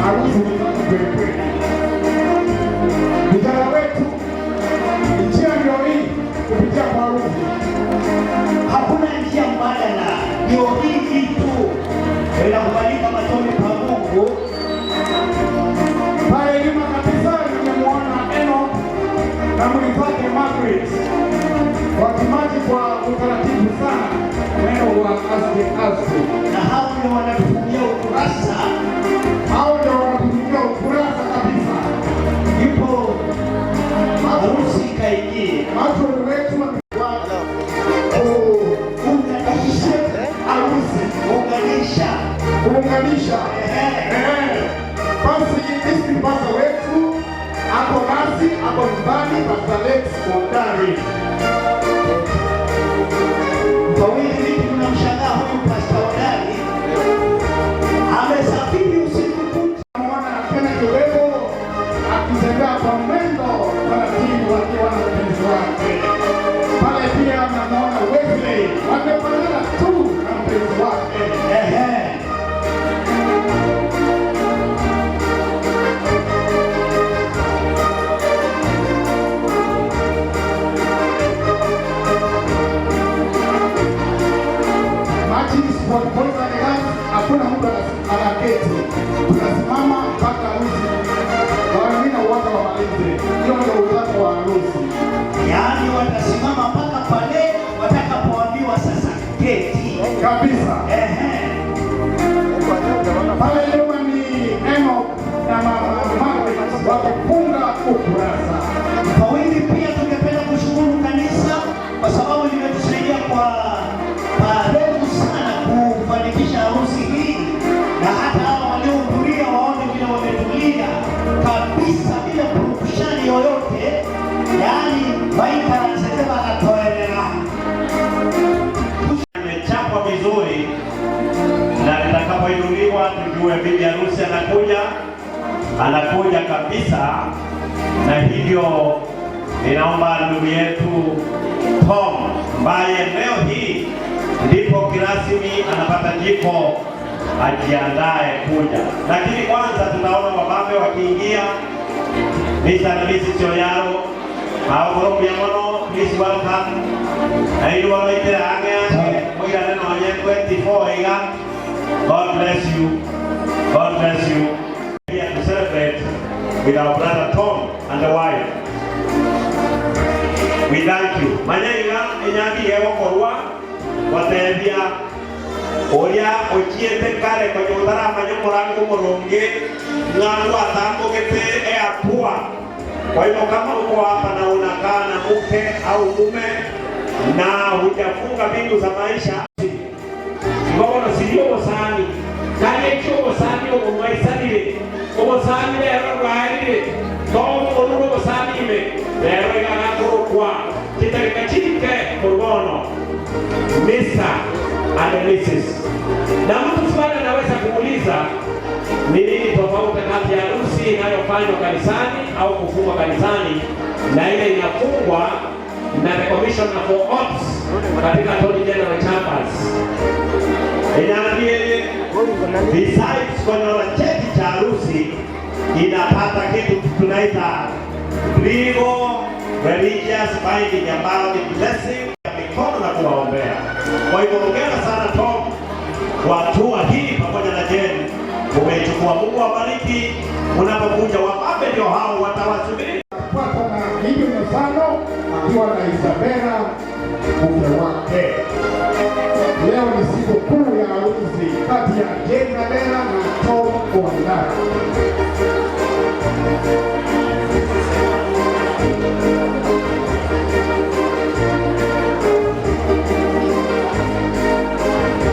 harusi ni kweli kweli. Vijana wetu, njia ndio hii kupitia kwa harusi. Hakuna njia mbadala, ndio hii tu inakubalika machoni pa Mungu. Pastor Lex Mondari. Mfawidhi, vipi tunamshangaa huyu Pastor Mondari amesafiri usiku kucha. Mwana Kenneth Kiwebo akitembea kwa mwendo taratibu akiwa na mpenzi wake. Pale pia namuona Wesley wamefanana tu na mpenzi wake. Hakuna mtu anaketi, tunasimama mpaka harusi. Wengine wote wamalize. Hiyo ndio utako wa harusi. Yaani watasimama mpaka pale watakapoambiwa sasa keti. Kabisa. Pale nyuma ni Enoch na Mama Margaret wakifunga ukurasa. Mfawidhi, pia tungependa kushukuru kanisa kwa sababu limetusaidia kwa parefu sana kufanikisha harusi hii, na hata hao waliohudhuria waone vile wametulia kabisa bila purukushani yoyote, yaani maika anasema anatoelea. Imechapwa vizuri na litakapoinuliwa tujue bibi harusi anakuja kabisa, na hivyo ninaomba ndugu yetu Tom ambaye leo hii ndipo kirasmi anapata jiko ajiandae kuja. Lakini kwanza tunaona wabambe wakiingia. Mr. and Mrs. Oyaro, hao Colombia mono, please welcome. Na ili waloite angea, mwira neno wanye 24 iga. God bless you. God bless you. Here to celebrate with our brother Tom and the wife. We thank you. Manyaiga inyaki ewo korwa watebia oria ochiete kare kwa nyotara manyomorangu moronge ng'andu atambogete apua. Kwa hivyo kama uko hapa na unakaa na mke au mume na hujafunga mbingu za maisha, ngono sio osani kale cho osani omwaisanire osani lero rwaire tomo orugo osani me lero igana kwa kitarikachike ngono Mr. and Mrs. Na mtu fulani anaweza kuuliza ni nini tofauti kati ya harusi inayofanywa kanisani au kufungwa kanisani na ile inafungwa na the Commissioner for Ops katika Attorney General Chambers. Inaambia besides kwenye cheti cha harusi inapata kitu tunaita legal religious binding ambayo ni blessing ya mikono na kuwaombea. Kwa hivyo hongera sana Tom kwa hatua hii pamoja na Jane. Umechukua, Mungu awabariki. Unapokuja wabambe ndio hao watawasubiri. Pata na hiyo mfano akiwa na Isabella mume wake. Leo ni siku kuu ya harusi kati ya Jane Isabella na Tom Ondara.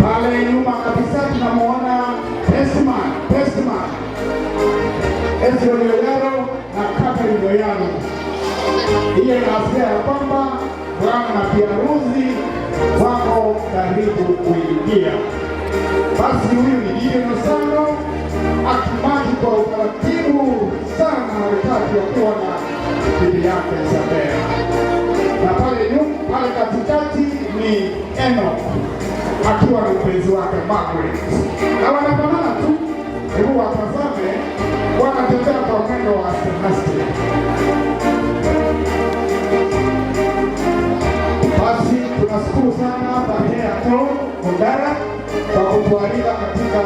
Pale nyuma kabisa tunamuona Pesman Ezio Oyaro na Catherine Oyaro. Hiyo inaashiria ya kwamba bwana na biharusi wako karibu kuingia. Basi huyu ni Gideon Osano akimaji kwa utaratibu sana na wakati wakiwa na bibi yake Isabella. Na pale nyuma, pale katikati ni Enoch akiwa na mpenzi wake Margaret. Na wanafanana tu, hebu watazame, wanatembea kwa mwendo wa aste. Basi tunashukuru sana familia ya Tom Ondara kwa kutualika katika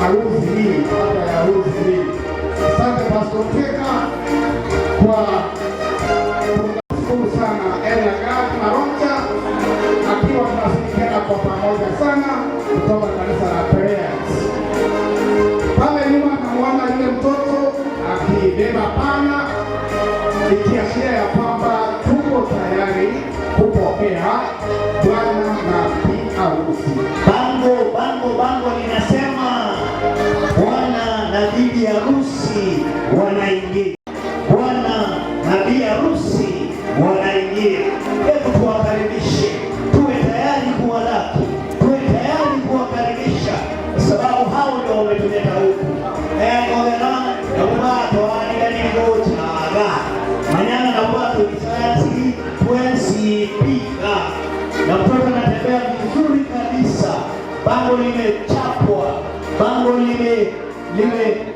harusi hii, baada ya harusi hii. Asante Pastor Teka kwa tunashukuru sana Ella Gati Maronja akiwa tunashirikiana kwa pamoja sana kutoka kanisa la Prayers. Pale nyuma namuona yule mtoto akibeba pana ikiashiria ya kwamba tuko tayari kupokea bwana na bi harusi. Bango linasema bwana na bibi harusi wanaingia. Bwana bango limechapwa, bango lime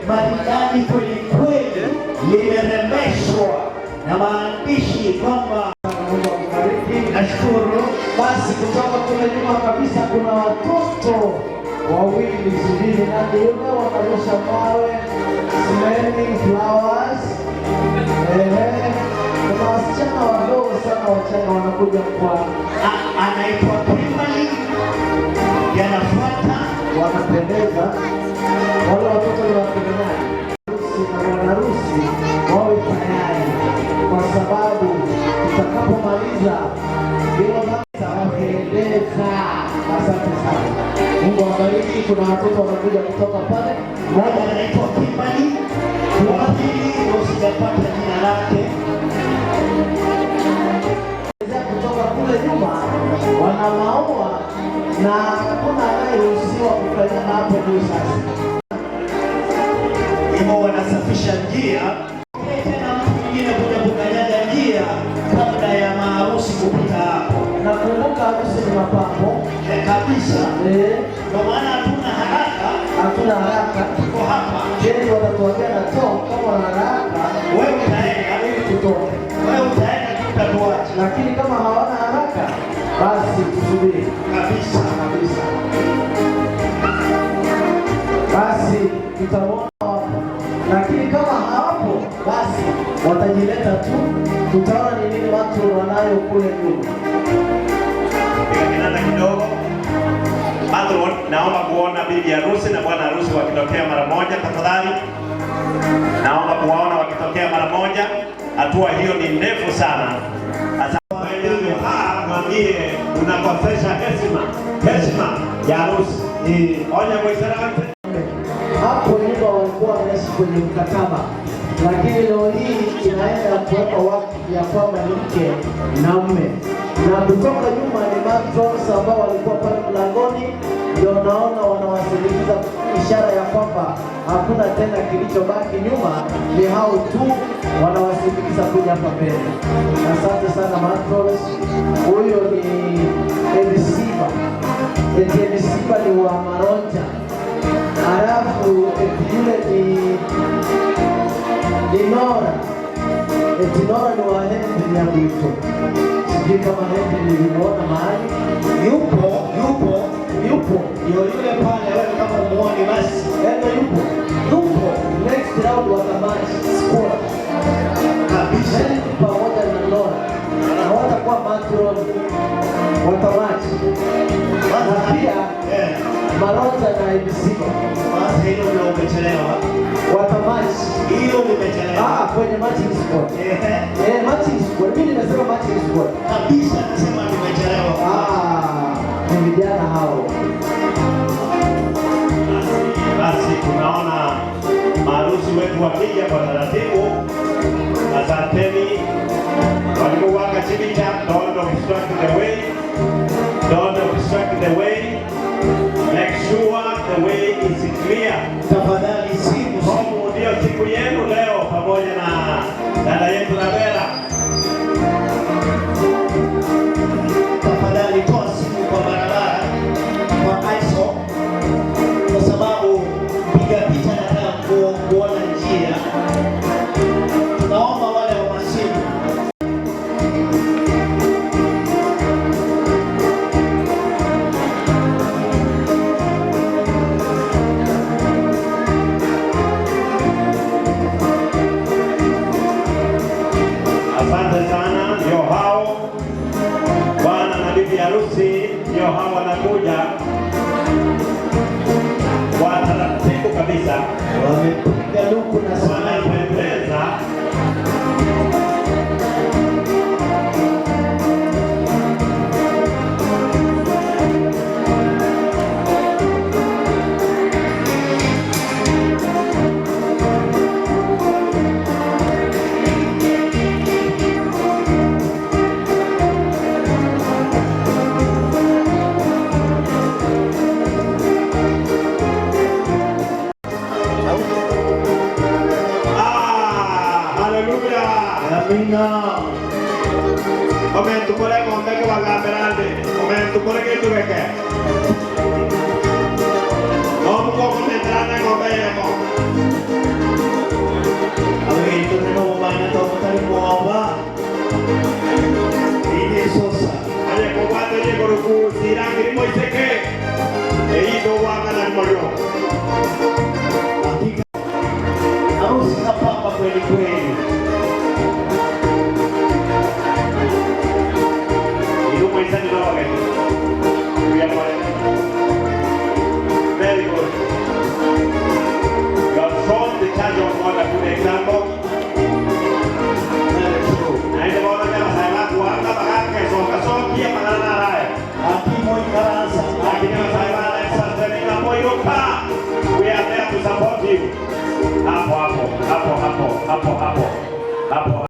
maridadi kweli kweli, limerembeshwa na maandishi kwamba Mungu akubariki. Nashukuru. Basi kutoka kule nyuma kabisa kuna watoto wawili subiri na ndio wanarusha mawe, smelling flowers. Kuna wasichana wadogo sana wachanga wanakuja kwa anaitwa Kimberly, yanafuata wanapendeza. Wale watoto ni wapendanaji, na harusi wawe tayari, kwa sababu tutakapomaliza hilo wapendeza. Asante sana, Mungu awabariki. Kuna watoto wanakuja kutoka pale, mmoja anaitwa Kimberly, wa pili usijapata jina lake, kutoka kule nyuma wana maua na hakuna anayeruhusiwa kufanya hapo juu. Sasa hivyo wanasafisha njia, tena mtu mwingine kuja kukanyaga njia kabla ya maharusi kupita hapo. Nakumbuka harusi ni mapambo kabisa, kwa maana hatuna haraka, tuko hapa. Je, watatuambia na toa kama wana haraka, wewe utaenda ili tutoke, wewe utaenda tutatuacha, lakini kama hawana haraka basi tusubiri kabisa kabisa. Basi tutaona hapo, lakini kama hawapo basi watajileta tu, tutaona ni nini watu wanayo kule nyuma. Kinanda kidogo. Patron, naomba kuona bibi harusi na bwana harusi wakitokea mara moja tafadhali. Naomba kuwaona wakitokea mara moja. Hatua hiyo ni ndefu sana. Mwambie unakosesha heshima ya harusi. Onya Mwislamu. Hapo nyuma walikuwa wanaishi kwenye mkataba, lakini leo hii inaenda kuweka wakati ya kwamba ni mke na mume, na kutoka nyuma ni matrons ambao walikuwa pale mlangoni, ndio naona wanawasindikiza, ishara ya kwamba hakuna tena kilichobaki nyuma, ni hao tu wanawasindikiza kuja hapa mbele. Asante sana matrons. Huyo ni Elisiba, Elisiba ni wa Maronja, halafu yule ni Nora, Nora ni wa Henry ya Bwito. Sijui kama Henry nilimuona mahali. Yupo ndio yule pale, wewe kama umuone basi yupo next round wa Tamati squad kabisa, pamoja na Nora na watakuwa matron wa Tamati na pia Maronja na Elisiba. Basi hilo ndio umechelewa. Watamati hiyo umechelewa. Kwenye matching squad. Matching squad. Mimi nimesema matching squad. Kabisa nasema nimechelewa. Ni vijana hao. Basi tunaona maharusi wetu wakija kwa taratibu. Asanteni. Walikuwaka chini cha don't obstruct the way. Don't obstruct the way. Make sure the way is clear. Tafadhali simu ndio siku yenu leo pamoja na dada yetu Nabera. Tafadhali toa simu kwa barabara kwa ISO, kwa sababu piga picha na kuona njia. Tunaomba wale wa masimu. Asante sana, ndio hao bwana na bibi harusi, ndio hao wanakuja kwa taratibu kabisa, wamepiga luku na wanapendeza. Amina. Momento por ahí, momento que va a cambiar. Momento por ahí que tú ves que Bwana ng'ombe yamo. Awito na bana to patay mo ba? Ini sosa. Ale ko watu ni kuruku sirang ni mo iseke. Ei do wanga na moyo. Hakika harusi kapamba kweli kweli. Ilu mo isa ni do wanga. Very good. You have shown the church of God a good example. Na ile bora kama sema kuanga bakaka soka sokia manana raya. Hakimo ikaransa. Lakini sema sasa ni na moyo pa. We are there to support you. Hapo hapo, hapo hapo, hapo hapo. Hapo.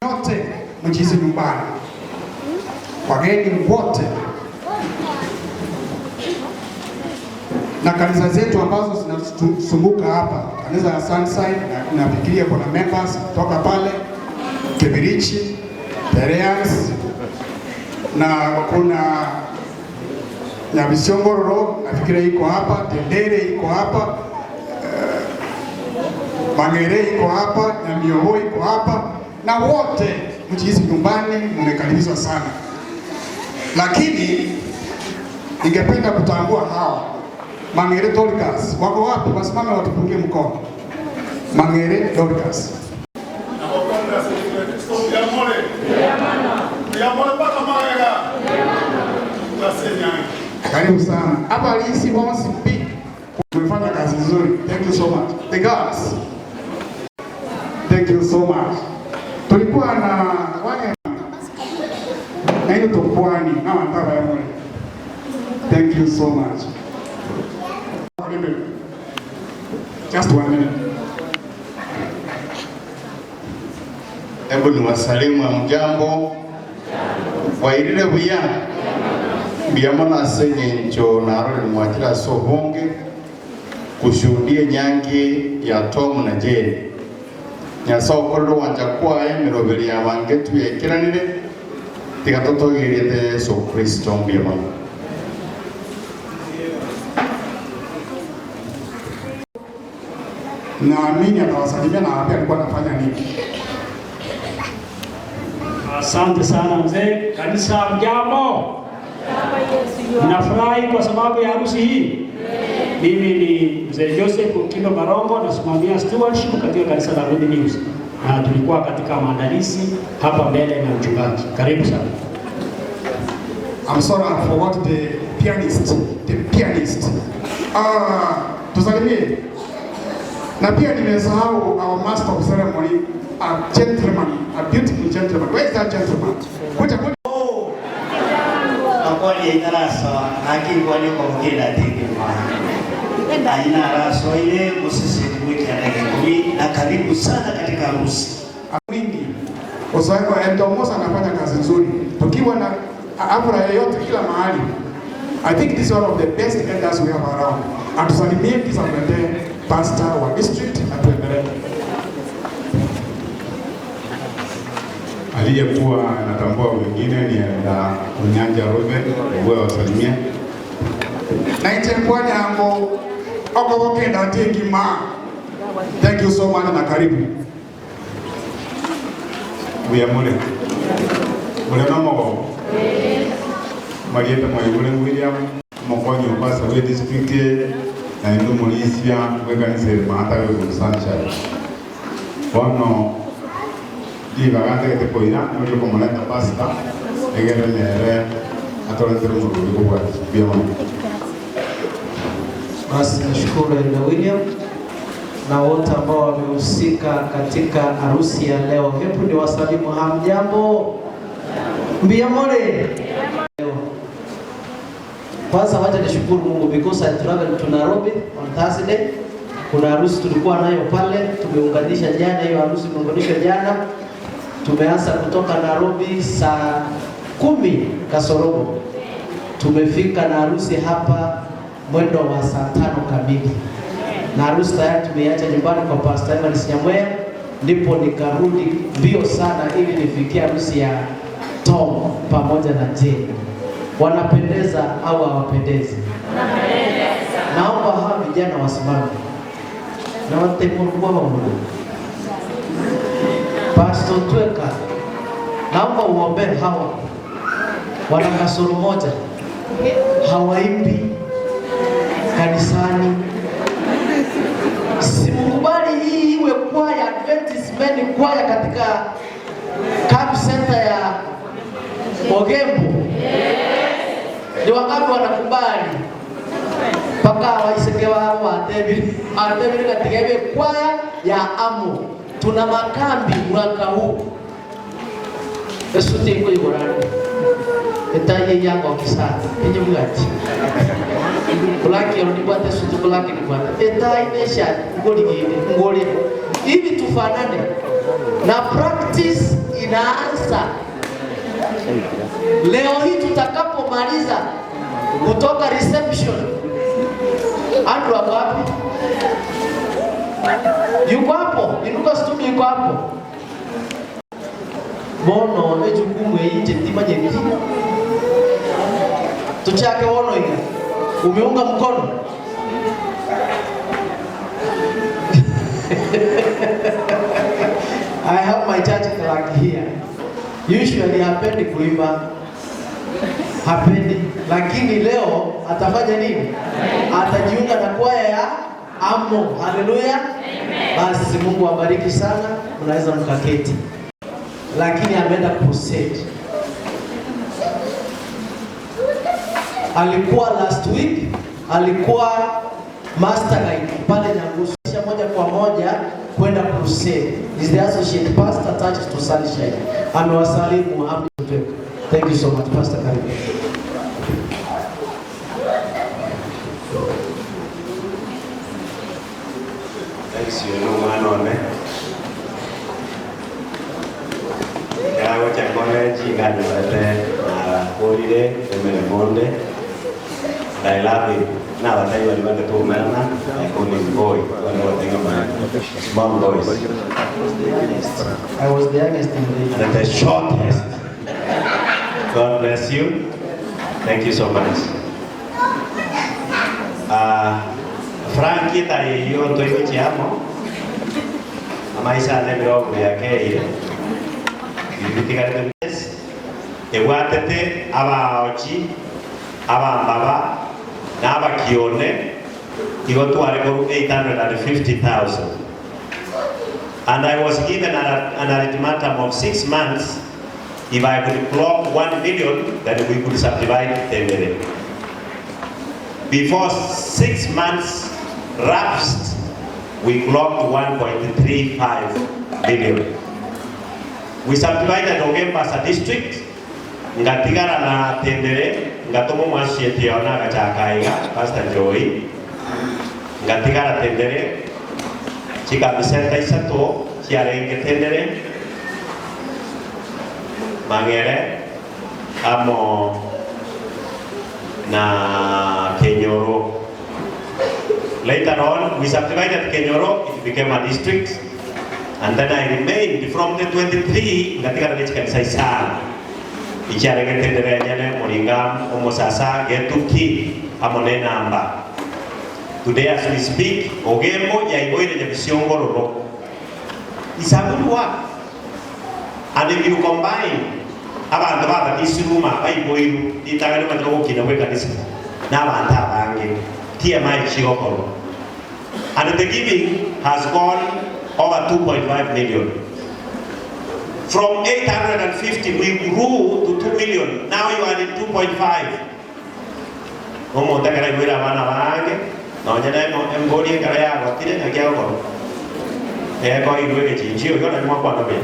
Yote mjisi nyumbani, wageni wote na kanisa zetu ambazo zinasumbuka hapa, kanisa ya Sunside na nafikiria kuna members kutoka pale Kibirichi, Tereans na kuna Nyabisiongororo nafikiria iko hapa, Tendere iko hapa, Mangere iko hapa, Nyamioho iko hapa, na wote mjihisi nyumbani, mmekaribishwa sana. Lakini ningependa kutambua hawa Mangere Dorcas wako wapi? Wasimame watupungie mkono. Mangere Dorcas. Karibu sana. Hapa Alisi wants to speak. Umefanya kazi nzuri. Thank you so much. The girls. Thank you so much. Tulikuwa na wale na hiyo topwani na wantaba ya mwele. Thank you so much. Just 1 minute. Hebu ni wasalimu wa mjambo. Wairire buya. Biyamana senye ncho narole mwakila sohonge. Kushuhudie nyangi ya Tom na Jane. Nyasa okoro wanjakwa mirobeli ya wangetu ya kiranire. Tikatoto girete Yesu Kristo biyamana. Naamini atawasalimia na hapa alikuwa anafanya nini. Asante sana mzee. Kanisa mjambo. Ninafurahi kwa sababu ya harusi hii. Mimi ni mzee Joseph Okindo Marongo, nasimamia stewardship katika kanisa la Good News. Na tulikuwa katika maandalizi hapa mbele na mchungaji. Karibu sana. I'm sorry I forgot the pianist. Tusalimie. Na pia nimesahau our master of ceremony, a gentleman, a beautiful gentleman. Where is that gentleman? Kuja. Akwali itarasa haki kwali kwa mkila tiki mwana. Aina raso ile musisi wiki anakikumi na karibu sana katika harusi. Wingi. Usaiko Eldomosa anafanya kazi nzuri. Tukiwa na afra yoyote kila mahali. I think this is one of the best elders we have around. Atusalimie kisa mbele pastor wa district atuendelee. Aliyekuwa anatambua wengine ni Unyanja Ruben, wewe wasalimie. Na itakuwa yango okobokenda tingima. Thank you so much na karibu. Buyamule. Mulema mogo. Marieta Mwayibule William, Mokonyo Pasa we district na ndo mulisia wekanise mahata we kusancha. Bono diga gante ke poira no ko moneta pasta egere nere atolete mzuri kwa biamo. Basi nashukuru Elda William na wote ambao wamehusika katika harusi ya leo. Hebu ni wasalimu hamjambo. Mbiamole. Kwanza wacha nishukuru Mungu because I traveled to Nairobi on Thursday. Kuna harusi tulikuwa nayo pale, tumeunganisha jana, hiyo harusi imeunganishwa jana. Tumeanza kutoka Nairobi saa 10 kasorobo. Tumefika na harusi hapa mwendo wa saa 5 kamili. Na harusi tayari tumeiacha nyumbani kwa Pastor Evarist Nyamwea, ndipo nikarudi mbio sana ili nifikie harusi ya Tom pamoja na Jane. Wanapendeza au hawapendezi? Wanapendeza. Naomba hawa vijana wasimame. Na watemurukua Mungu. Pastor Tweka, naomba uombe hawa. Wana kasoro moja. Hawaimbi kanisani. Simukubali hii iwe kwaya advertisement kwaya katika camp center ya Ogembo. Ni wangapi wanakubali? Paka waisekewa hapo atebili katika iwe kwaya ya Amo. Tuna makambi mwaka huu. Esuti iko igorani. Etaye yango kisasa. Enye mugati. Kulaki onibate suti kulaki nibate. Etaye nesha ngoli. Ili tufanane. Na practice inaanza. Leo hii tutakapomaliza kutoka reception. Andrew ako wapi? Yuko hapo, inuka stumi yuko hapo. Bono ejukumu eje tima jengi. Tuchake wono ina. Umeunga mkono. I have my church clerk here. Usually hapendi kuimba. Hapendi. Lakini leo atafanya nini? Atajiunga na kwaya ya Amo. Haleluya. Basi Mungu awabariki sana. Mnaweza mkaketi. Lakini ameenda crusade. Alikuwa last week, alikuwa master guide pale Nyangusu. Moja kwa moja kwenda crusade. Is the associate pastor attached to Sunshine. Amewasalimu hapo. Thank you so much Pastor Karibu. Thanks you no man on me. Ya wacha college ngani wate holiday the Monday. I love it. Now I tell you what to do man. I call him boy. One more thing about small boys. I was the youngest in the and the shortest. God bless you. Thank you so much. Frankie tari yo to yo chiamo. Amaisa ne bro ya ke. Ikitika ewatete abaochi abambaba nabakione igotware koru 850,000. And I was given an ultimatum of 6 months. If I could clock 1 million, then we could subdivide 10 million. Before 6 months lapsed, we clocked 1.35 billion. We subdivided November as a district. Ngatigara na tendere, ngatomo mwashieti yaona gachakaiga, Pastor Joey. Ngatigara tendere, chika bisenta isato, chiarenge tendere. Mangere, amo na Kenyoro. Later on, we subdivided Kenyoro, it became a district. And then I remained from the 23, ngatigara nechika isa. Ichiarenge tendere nyane moringam omosasa getuki amone namba. Today as we speak, ogembo ya iboire ya visiongororo. It's a good work. And if you combine abantu baba isiruma bayiboiru itagano matoko kinawe kanisa na abantu abange TMI chigokoro. And the giving has gone over 2.5 million. From 850 we grew to 2 million. Now you are in 2.5. Omo takara ibira bana bange no nyana embodi kara ya gotire na kya ko. Ko iruwe chinchio yo na mwa kwa be.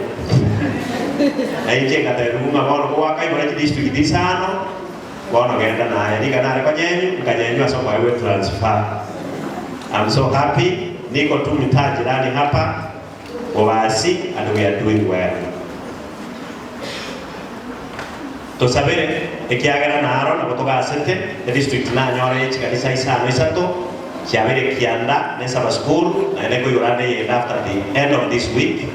Ai jenga ta runga bono kwa kai bora district disano. Bono genda na ni kana re kanyenyu aso kwa we transfer. I'm so happy niko tu mitaa jirani hapa Wabasi and we are doing well. To sabere ekiagera na aro na kutoka asente the district na nyore chikadisa isano isato chiavere kianda nesa school na eleko yurande after the end of this week.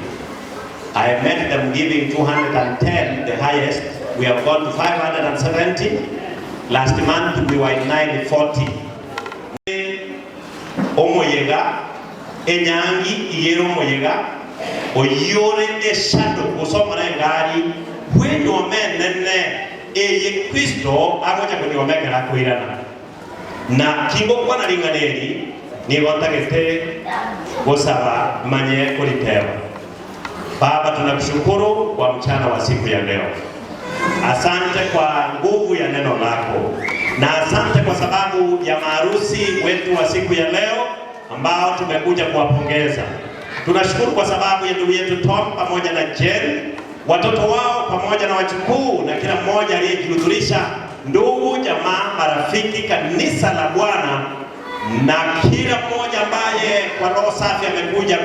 I met them giving 210, the highest. We have gone to 570. Last month we were in 940. Omoyega, enyangi iyero moyega, oyore eshado usomana ngari when men nene eye Kristo agocha kunyomekera kuirana. Na kingo kwa naringaneri ni wotakete gosaba manye kulitewa. Baba, tunakushukuru kwa mchana wa siku ya leo. Asante kwa nguvu ya neno lako. Na asante kwa sababu ya maharusi wetu wa siku ya leo ambao tumekuja kuwapongeza. Tunashukuru kwa sababu ya ndugu yetu Tom pamoja na Jen, watoto wao pamoja na wajukuu na kila mmoja aliyejihudhurisha, ndugu, jamaa, marafiki, kanisa la Bwana na kila mmoja ambaye kwa roho safi amekuja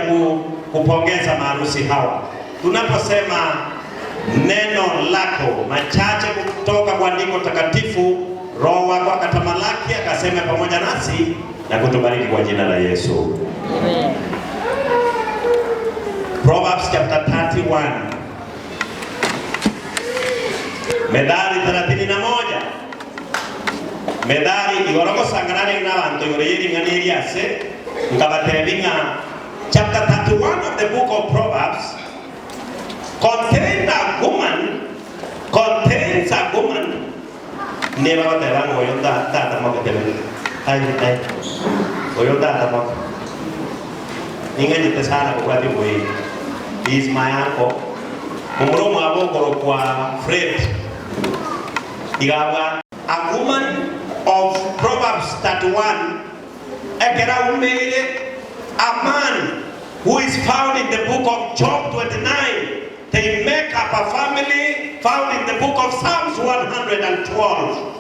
kupongeza maharusi hawa. Tunaposema neno lako machache kutoka kwa andiko takatifu, Roho wako akatamalaki akaseme pamoja nasi na kutubariki kwa jina la Yesu. Amen. Proverbs chapter 31. Medali 31. Medali igoroko sanganane na bantu yoreyeri ngani yase ngabaterebinga. Chapter 31 of the book of Proverbs contains a woman. Never got the wrong way on that among them. I Oyota. England is Hana way. He is my uncle. Mumroma Bogoro kwa Fred. Igawa, a woman of Proverbs 31, Ekera made a man who is found in the book of Job 29. They make up a family found in the book of Psalms 112.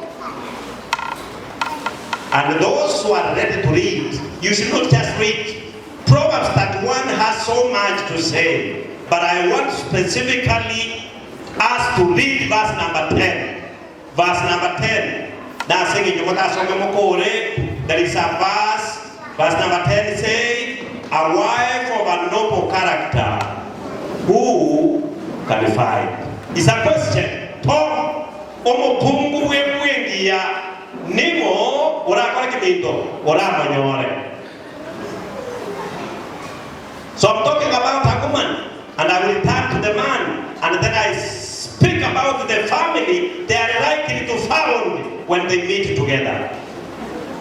And those who are ready to read, you should not just read. Proverbs 31 has so much to say, but I want specifically us to read verse number 10. Verse number 10. There is a verse number 10 says, a wife of a noble character, who can find? It's a question. Tom, omopungu wewengia nimo orakora kimito oramanyore. So I'm talking about a woman, and I will turn to the man, and then I speak about the family, they are likely to found when they meet together.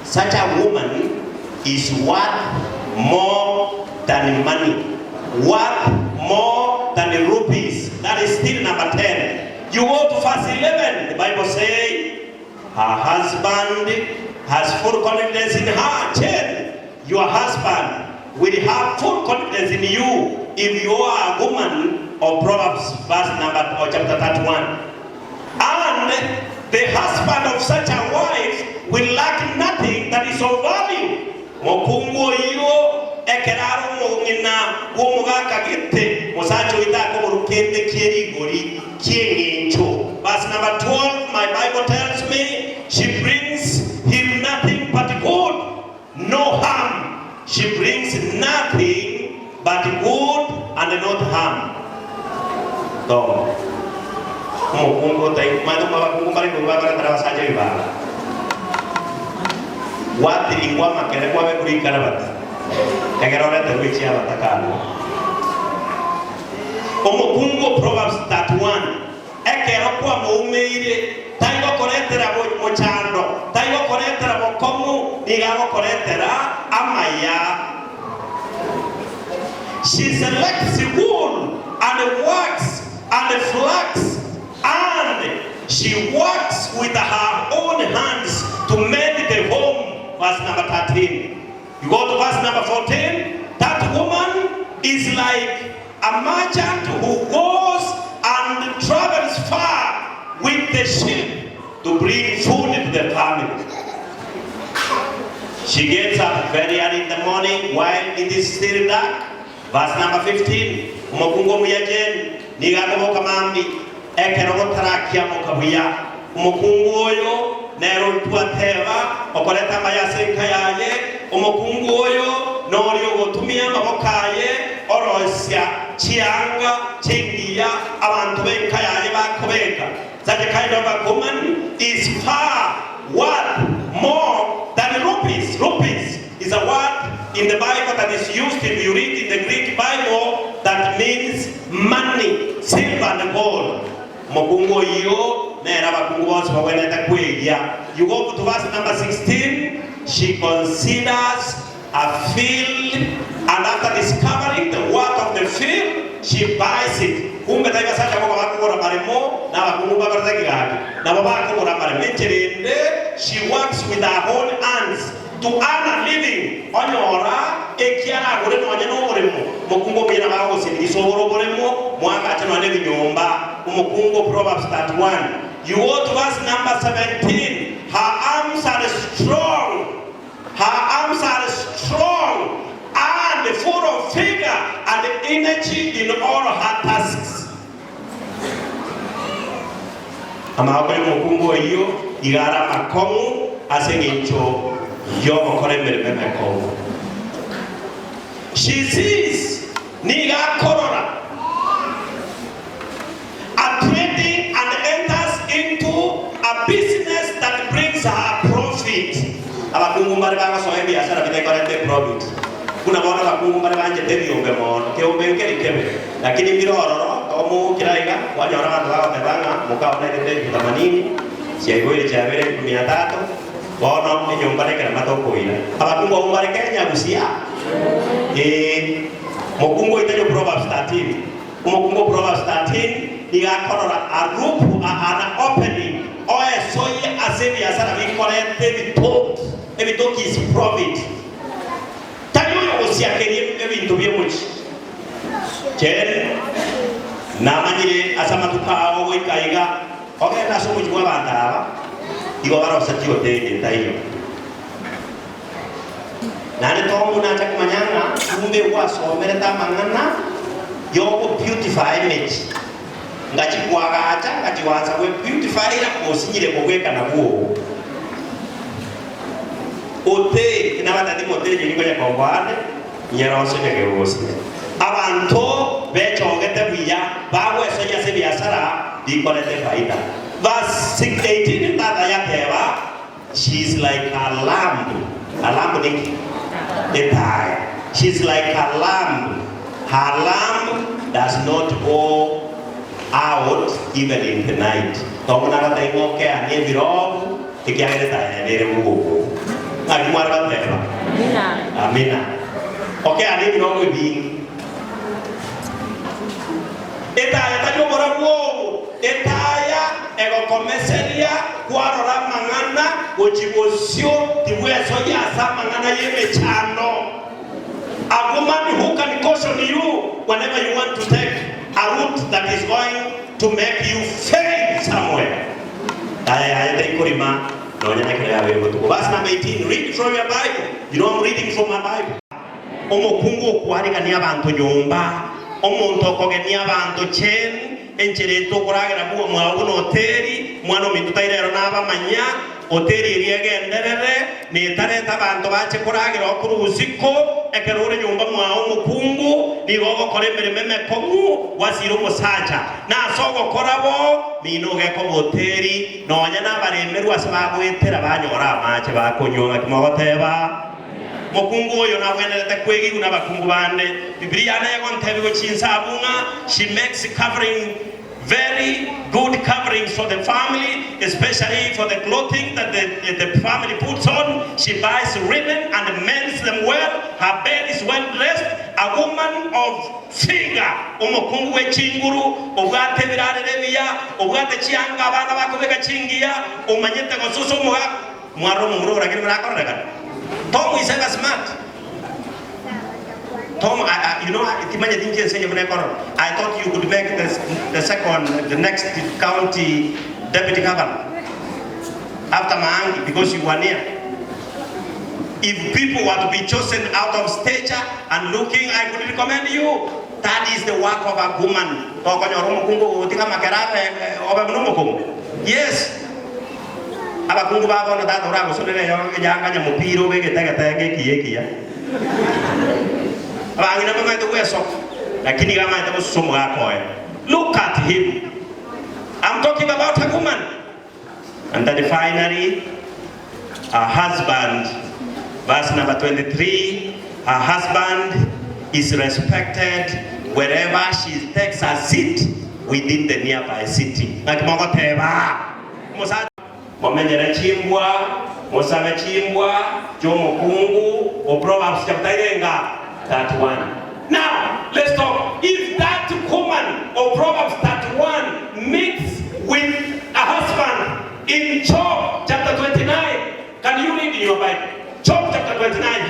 Such a woman is worth more than money, worth more than the rupees. That is still number 10. You go to verse 11, the Bible says, her husband has full confidence in her. 10. Your husband will have full confidence in you if you are a woman of Proverbs chapter 31. And the husband of such a wife will lack nothing that is of value. Mokungo iyo ekeraro mungina womugaka gite musacho itako murukende kierigori kiengencho. Verse number 12, my Bible tells me, she brings him nothing but good, no harm. She brings nothing but good and not harm. So, mukungo tai madu makungo mari gubara tarawasaje ibara. Wati lingua makere kwa kuri karabata. Kagerora teruichi abatakalo. Omukungo Proverbs 31. Ekero kwa muumeire taigo koretera mochando, taigo koretera mokomu, nigago koretera amaya. She selects wool and wax and flax, and she works with her own hands to mend the home. Verse number 13. You go to verse number 14. That woman is like a merchant who goes and travels far with the ship to bring food into the family. She gets up very early in the morning while it is still dark. Verse number 15. Umukungo muyajen nigago kamambi ekero tarakia mokabuya. Umukungo oyo nero tuateva okoleta mayasenka yaye. Umukungo oyo norio gotumia mabokaye orosya chianga chingia abantu benka yaye bakobeka. That kind of a woman is far worth more than rupees. Rupees is a word in the Bible that is used, if you read in the Greek Bible, that means money, silver and gold. Mokungo iyo nera bakungo bose baweneta kweya. You go to verse number 16. She considers a field, and after discovering the worth of the field, she buys it. Kumbe taiga sacha kwa bakura maremo na bakungu babaragiragi na babakura maremo cherende. She works with her own hands to earn a living. Onyora ekiara gore no nyano moremo mokungo bina bawo sibisoboro boremo mwaka atano ne binyomba. Umukungo Proverbs 31. You go to verse number 17. Her arms are strong. Her arms are strong and full of vigor and energy in all her tasks. Amabwe mukungo iyo igara makomu asengincho yomo kore mereme komu. She sees niga korora a trading and enters into a business that brings her profit. Abakungu mbali banga soe biashara bitekorete profit. Kuna bona bakungu mbali banje tebiombe mono keombe kebe lakini mbiro hororo tomu kiraiga wanyora bantu bakotebanga mukaona ende 80 siaigwire chabere 300 bono enyomba nekera matokoira abakungu ombare Kenya gusia mukungu itejo Proverbs 13. Mukungu Proverbs 13 igakorora a roof an opening oe soye asebi asara bikorete bitoki is profit. Tayo osia kerie ebintu byemuchi chen namanyire asama tukao wikaiga ogenda somuchi kwa bandaba igo baro satio tege tayo nane tomu na takumanyanga kumbe wasomere tamangana yoko beautify image ngachi kwagacha ngachi waza we beautify ira osinyire kogweka na buo ote inabatati moteje niko ya kongwane nyeronso nyegerosi abantu bechogete bwiya bawe soya se biashara bikolete faida. Verse 18 tata yakeba, she's like a lamb ni etai. She's like a lamb. Her lamb does not go out even in the night. Tongna kata ngoke ane birobu tikiagere tayo nere mugo. Agi marga teba. Amina. Okay ane birobu bing. Etaya tajo morabu. Etaya ego komeseria kuarora mangana ojibosio tiweso ya sa mangana yeme chano. A woman who can caution you whenever you want to take a route that is going to make you fail somewhere. Verse number 18, read from your Bible. You know I'm reading from my Bible. Omo kungo kuarika ni abantu nyumba, omo ntoko ni abantu chen, enchere to kuragera buwa mwabuno hoteli, mwano mitutairero naba manya, hoteli iriege nderere, ni tareta abantu bache kuragera okuru uziko, ekerore nyumba mwao mukungu, ni gogo kore mirememe kongu, wasiro musacha. Na sogo korabo, minoge ko hoteli, no nyana baremeru asababu etera banyora mache bakonyo akimogoteba. Mokungu yo na wenelete kwegi una bakungu bande. Biblia na yagontebe go chinsabunga, she makes covering, very good coverings for the family, especially for the clothing that the family puts on. She buys ribbon and mends them well. Her bed is well dressed. A woman of figure. Omokungu we chinguru, ogate birare rebiya, ogate chianga bana bakobeka chingia, omanyete gosuso muga, mwaro mumuro rakiri mrakora. Tom is ever smart. Tom, you know, I thought you could make the next county deputy governor after Maangi because you were near. If people were to be chosen out of stature and looking, I could recommend you. That is the work of a woman. Yes. Abakungu baba na dada urago sunene yanga nyamupiro wege tege kiyekia. Abangina mama ito weso, lakini kama ito sumu yako. Look at him. I'm talking about a woman. And then finally, her husband, verse number 23, her husband is respected wherever she takes a seat within the nearby city. Momenyere chimbwa, mosabe chimbwa, jomo kungu, o Proverbs chapter 31. Now, let's talk. If that woman of Proverbs 31 meets with a husband in Job chapter 29, can you read in your Bible? Job chapter 29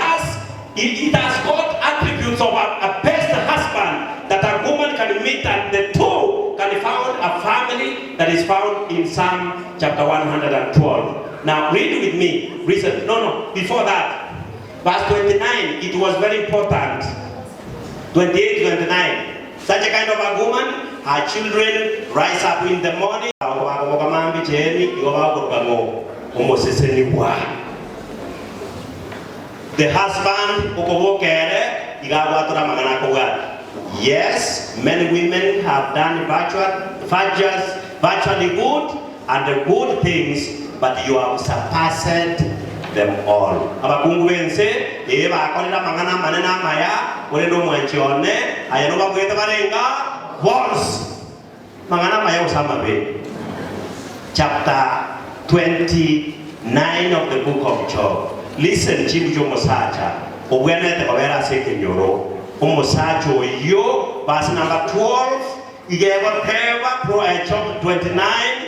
it has got attributes of a best husband that a woman can meet, and the two can found a family that is found in Psalm chapter 112. Now read with me. Reason. No, before that. Verse 29, it was very important. 28, 29. Such a kind of a woman, her children rise up in the morning. The husband, yes, many women have done virtually good and the good things, but you have surpassed them all. Abakungu bense, eba akolera mangana manena maya, urendo mwanchione, ayano bagweta barenga, walls. Mangana maya usama be. Chapter 29 of the book of Job. Listen, Chibujo Mosacha. Ogwenete babera seke nyoro. Omosacho yo, verse number 12. Chapter 29.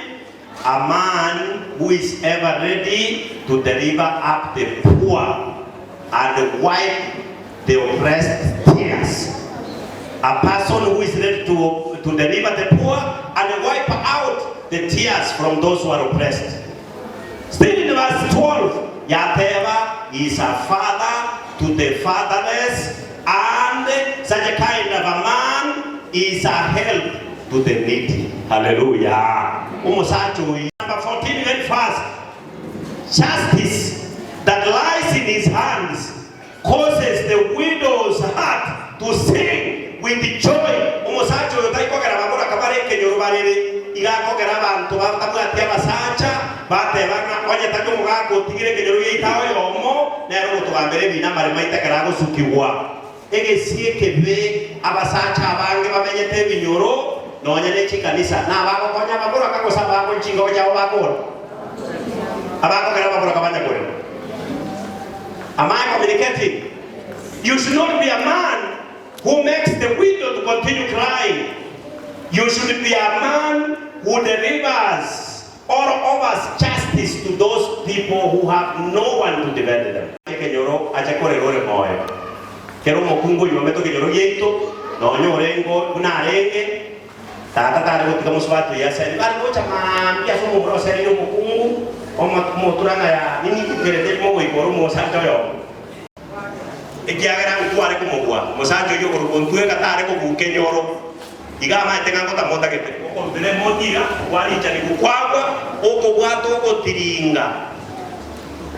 A man who is ever ready to deliver up the poor and wipe the oppressed tears. A person who is ready to deliver the poor and wipe out the tears from those who are oppressed. Still in verse 12. Yateva is a father to the fatherless, and such a kind of a man is a help to the needy. Hallelujah. Number 14, very fast. Justice that lies in his hands causes the widow's heart to sing with joy. no nyane kanisa na bako konya bakora kako sabako chingo chao bakora abako kera bakora kabanya kore. Am I communicating? You should not be a man who makes the widow to continue crying. You should be a man who delivers or offers justice to those people who have no one to defend them. Kenyoro acha kore lore moyo. Kero mokungu yumeto kenyoro yeito no nyorengo kuna renge tata tare kutika muswatu ya seni bali kocha mambia somo bro seni no mokungu o moturanga ya nini kigerede mo wikoro mo santo yo. Ekiagera mtuare ko mobwa mosanjo yo ko kontue katare ko bukenyoro igama tenga ko tamota kete ko tele motiga wali chani kukwagwa oko bwato ko tiringa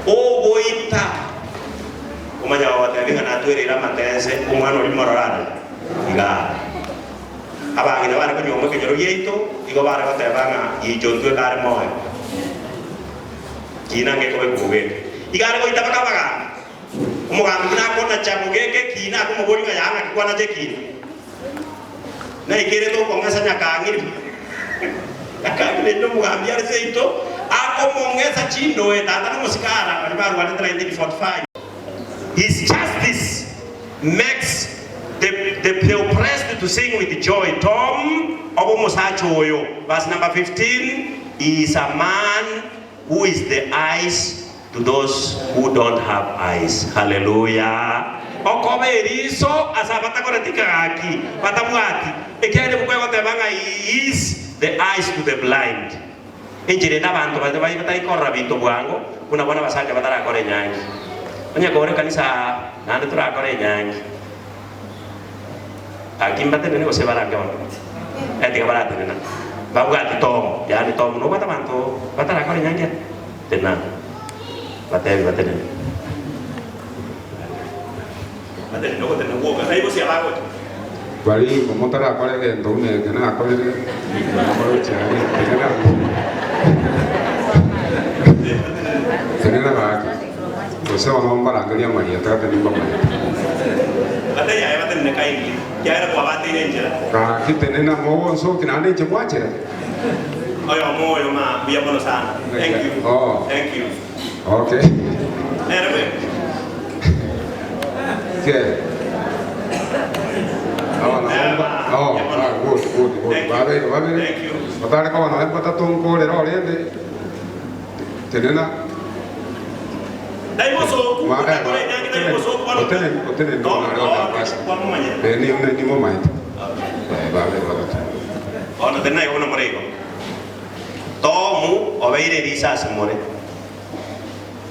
o boita umanya watenga na tuerera matense umwana oli mororana iga abangi na bana ko nyomo ke joro yeito igo bara ko tebanga yijontwe kare moyo kina nge ko bekuge igara ko itaba kabaga umugambi na ko na chamugeke kina ko mugoringa yanga kwana je kina na ikere to ko ngasa nyakangiri akangire ndo mugambi ari seito ako mongeza chindo tata no musikara bali baru wa 1945. His justice makes the oppressed to sing with joy. Tom Obo Musachoyo, verse number 15, is a man who is the eyes to those who don't have eyes. Hallelujah. Okobe eriso asabata koretika aki patamwati ekere bukwe batebanga is the eyes to the blind. Injire nabantu batebaye batayikorra bintu bwango kuna bona basanga batara kore nyangi. Onya kore kanisa nande tura kore nyangi. Akimbate nene ose baranga ono. Etiga barate nena. Babugati tom, yani tom no batamanto batara kore nyangi. Tena. Bateri batene. Batene no tene woga. Sai bosi abago. Bari como tara kore ke ndone kana kore ke. Kore chani tena. Tena ba. Ose ono mbarangalia Maria tata ni mama. Bateri ya batene kai. Ya era kwa bateri njera. Ka kitenena mo so kinande chkwachera. Oyo moyo ma bia bono sana. Thank you. Oh. Thank you. Okay. Anyway. Okay. Good. Thank you. Batare ko na pata ton ko le ro le tenena. Dai moso ku ta ko nyangi dai moso ko Otene no na ro da bas. Ni mo mai. Ba le ba. Ona tena yo na morego. Tomu obeire risa semore.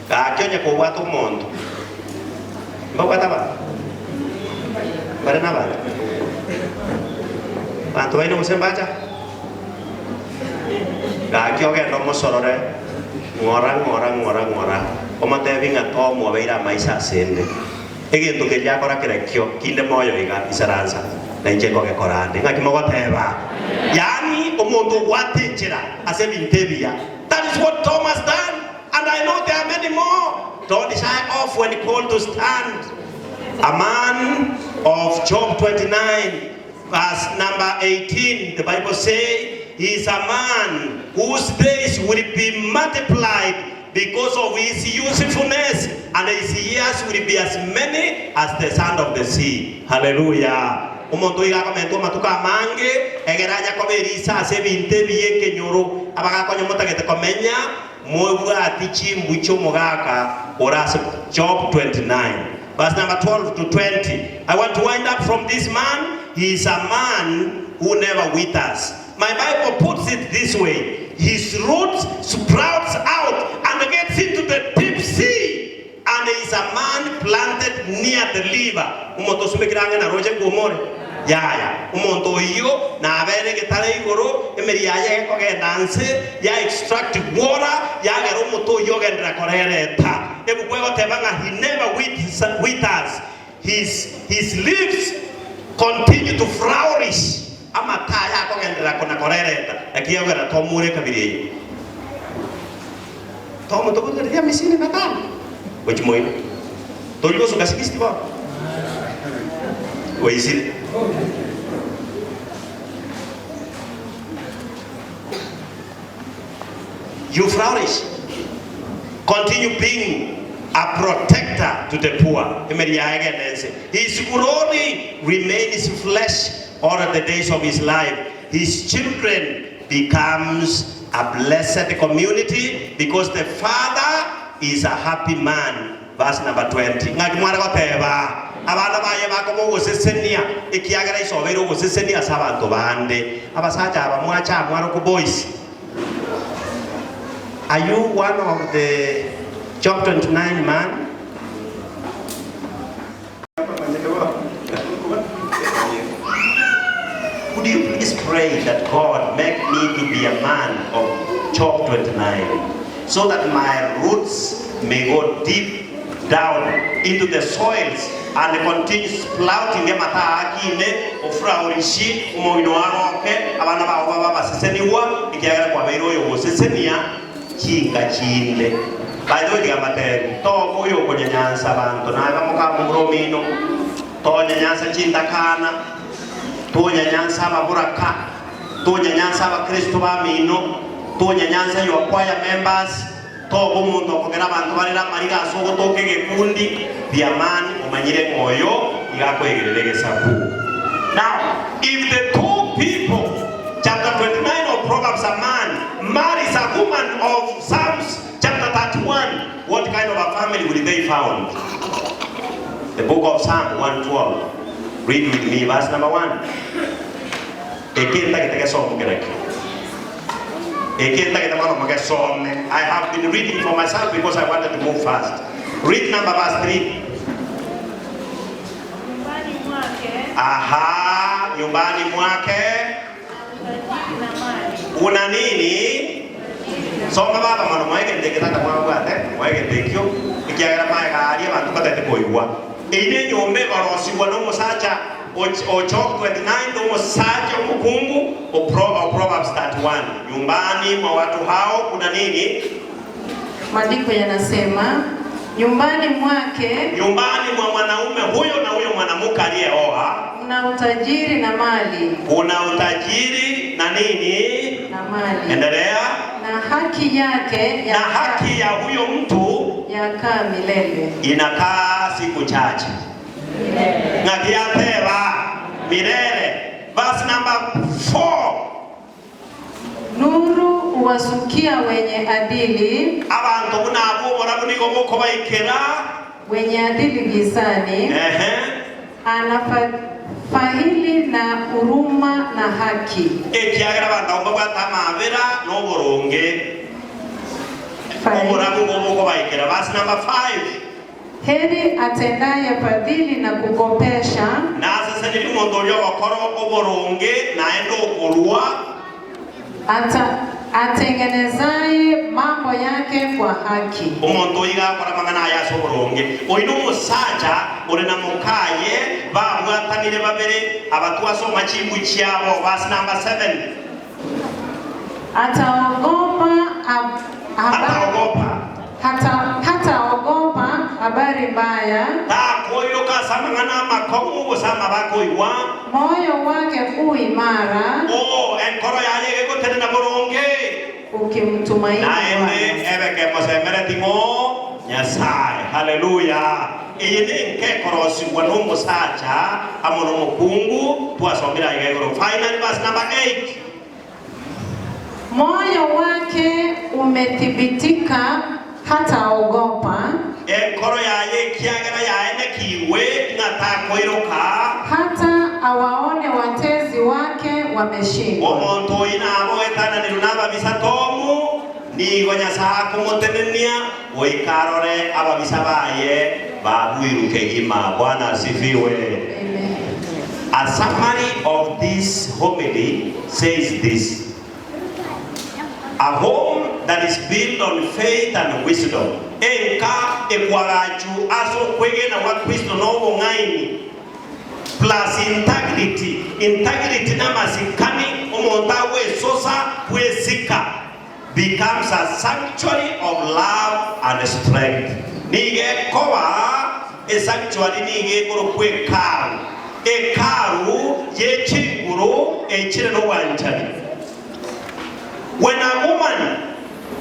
Ka kyonya ko watu mondo. Mbaka taba. Bara na ba. Bantu baino musembacha. Ka kyo ke no mosorore. Ngora. Como te vinga tomu obeira maisa sende. Ege to ke yakora kerekyo kinde moyo iga isaranza. Na injeko ke korande. Ngaki mogo teba. Yani omuntu watenjera ase bintebia. That is what Thomas done, and I know there are many more. Don't shy off when called to stand. A man of Job 29 verse number 18, the Bible says he is a man whose days will be multiplied because of his usefulness, and his years will be as many as the sand of the sea. Hallelujah. Umuntu igakomento matuka mange egeranya koberisa ase binte biye kenyoro abaga konyo mutagete komenya mobwa atichi mbucho mogaka orase Job 29 verse number 12 to 20. I want to wind up from this man. He is a man who never withers. My Bible puts it this way: his roots sprouts out and gets into the deep sea, and he is a man planted near the river. Umuntu sumekiranga na roje gomore yaya umuntu iyo na abere getare igoro emeri yaye ko ge dance ya extract water ya gero umuto yo gendra korereta ebukwego tebanga. He never withers. His leaves continue to flourish. Amata ya ko gendra kona korereta akiyo gera tomure kabiri tomo to ko ya misini natal which moy to yo so kasikisti ba oisile you flourish. Continue being a protector to the poor. His glory remains flesh all the days of his life. His children becomes a blessed community because the father is a happy man. Verse number 20. Abana baye bakobo gusesenia ikiagara isobero gusesenia sabantu bande abasaja abamwacha amwaro ku boys. Are you one of the Job 29 man? Would you please pray that God make me to be a man of Job 29 so that my roots may go deep down into the soils and continue sprouting them ataakine ofraurishi umoinoaroke abana bawo baba baseseniwa ikiagara kwa beiro yo gusesenia kinga chinde bayo digamateri to koyo konyanyansa abantu nagamuka muromino to nyanyansa chindakana to nyanyansa ababuraka to nyanyansa abakristo bamino to nyanyansa yo choir members todo mundo okogera abantu barira mariga asogo toke gekundi biamani umanyire moyo igakwegerereza ku. Now if the two people, chapter 29 of Proverbs, a man marries a woman of Psalms chapter 31, what kind of a family will they found? The book of Psalm 112. Read with me verse number 1. I have been reading for myself because I wanted to move fast. Read number verse 3. Aha, nyumbani mwake una nini? Soma baba mwana mweke ndeke tata mwabwate, mweke ndekyo ikiagara maega aria bantu batete koigwa. Ine nyombe barosibwa no musacha o Job 29 no musacha mukungu o Proverbs 31. Nyumbani mwa watu hao kuna nini? Maandiko yanasema nyumbani mwake, nyumbani mwa mwanaume huyo na huyo mwanamke aliyeoa, kuna utajiri na mali. Kuna utajiri na nini? Na mali. Endelea. Na haki yake na haki ya huyo mtu yakaa milele. Inakaa siku chache. Milele. Ngakiateba milele. Verse number 4. Nuru uwasukia wenye adili. Abantu bunabo borabunigo boko baikera. Wenye adili gizani. Anafahili na huruma na haki. Ekiagara bantu batamabera no boronge. Oborabu boko baikera. Verse number 5. Heri atendaye fadhili na kukopesha. Na sasa ni mondolyo wakoro oboronge naendo okorua. Atengenezaye mambo yake kwa haki. Umuntu yiga akora mangana yaso boronge. Oino musacha uri na mukaye babwatanire babere abatu asoma chimbu cyabo. Verse number 7. Hataogopa habari mbaya. Moyo wake u imara. Ukimtumaini Nyasaye. Hallelujah. Iyini nkekorosi wano musacha amono mukungu tuasomira igegoro. Final verse number 8. Moyo wake umethibitika hataogopa. Enkoro yaye kiagara yaene kiwe ngatakoiroka. Hata awaone watezi wake wameshindwa. Omonto inabo etana nirunaba bisatomu ni gonyasa kumutenenia oikarore ababisabaye babuiruke gima. Bwana asifiwe. Amen. A summary of this homily says this: a home that is built on faith and wisdom. Enka ekwarachu aso kwege na wa Kristo no bongaini plus integrity. Integrity na masikani omontawe sosa kwesika becomes a sanctuary of love and strength. Nige kowa a sanctuary nige koro kwe karu. E karu ye chinguru e chire no wanchani. When a woman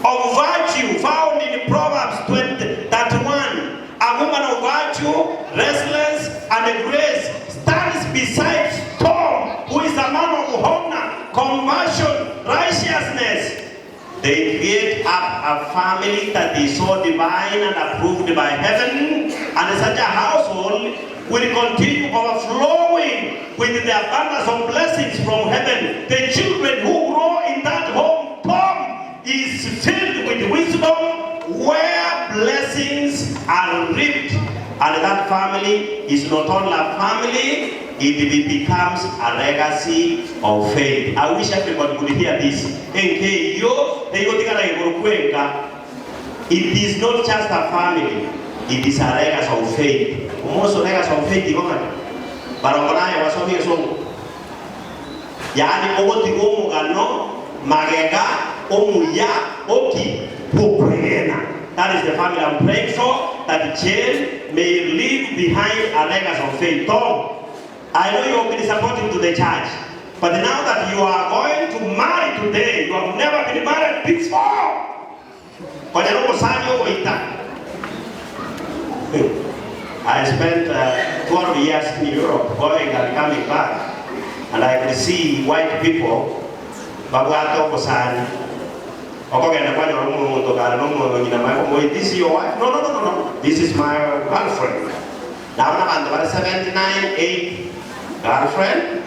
of virtue found in Proverbs 20:31. A woman of virtue, restless, and grace stands beside Tom, who is a man of honor, compassion, righteousness. They create up a family that is so divine and approved by heaven, and such a household will continue overflowing with the abundance of blessings from heaven. The children who grow in that home, Tom, is filled with wisdom, where blessings are reaped. And that family is not only a family, it becomes a legacy of faith. I wish everybody could hear this. It is not just a family, it is a legacy of faith. Most legacy of faith is not. Barangana was something so. Yani ogoti omugano magega omuya oki pupena. That is the family I'm praying for, that Jane may leave behind a legacy of faith. Tom, I know you have been supporting to the church, but now that you are going to marry today, you have never been married before. I spent 12 years in Europe, going and coming back, and I could see white people, this is your wife? No. This is my girlfriend. Now I'm 79, 8 girlfriend.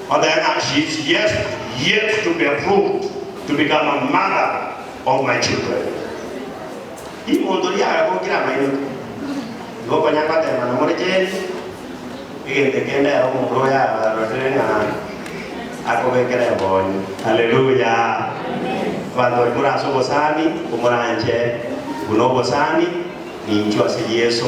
Or then she's yet to be approved to become a mother of my children. Hallelujah. Quando cura sobosani, umuranje, unobosani, ni njua si Yesu,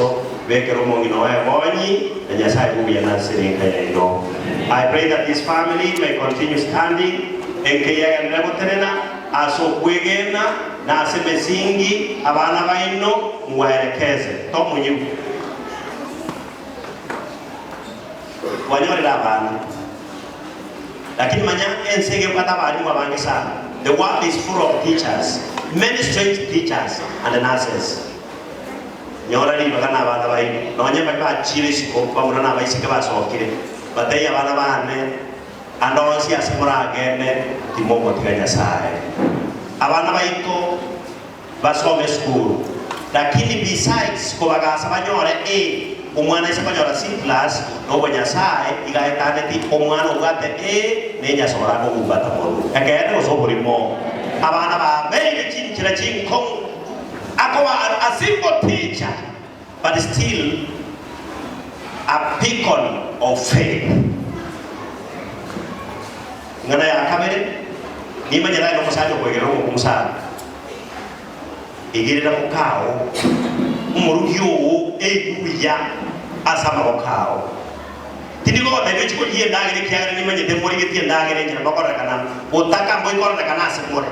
vekero mongino e boni, na nyasai ubi na sirinka ya ino. I pray that this family may continue standing, enkeya nreboterena, aso kwegena, na asemesingi, abana baino, mwaerekeze. Tomu nyimu. Wanyori la bana. Lakini manya ensege kata bani wabange sana. The world is full of teachers, many strange teachers and nurses. Nyora ni bagana bana bai, nonya ba chiri siko pamuna bai sikaba sokire. Bataya bana bane andonsi asimura agene timomo tiganya sae. Abana bai to basome school. Lakini besides ko bagasa banyore umwana isabanyora C+ no banyasae igaetane ti umwana ugate nenya sobora ko ugata mo ekene osobori mo abana ba bene chinchira chinkong akwa a simple teacher but still a beacon of faith ngana ya kamere ni manyara no musajo ko gero ko musana igirira mukao umurugyo kuya asama okao tiniko bebe chiko yie ndagere kyagere ni manye de mori geti ndagere njira bakora kana otaka mboy kora kana asimore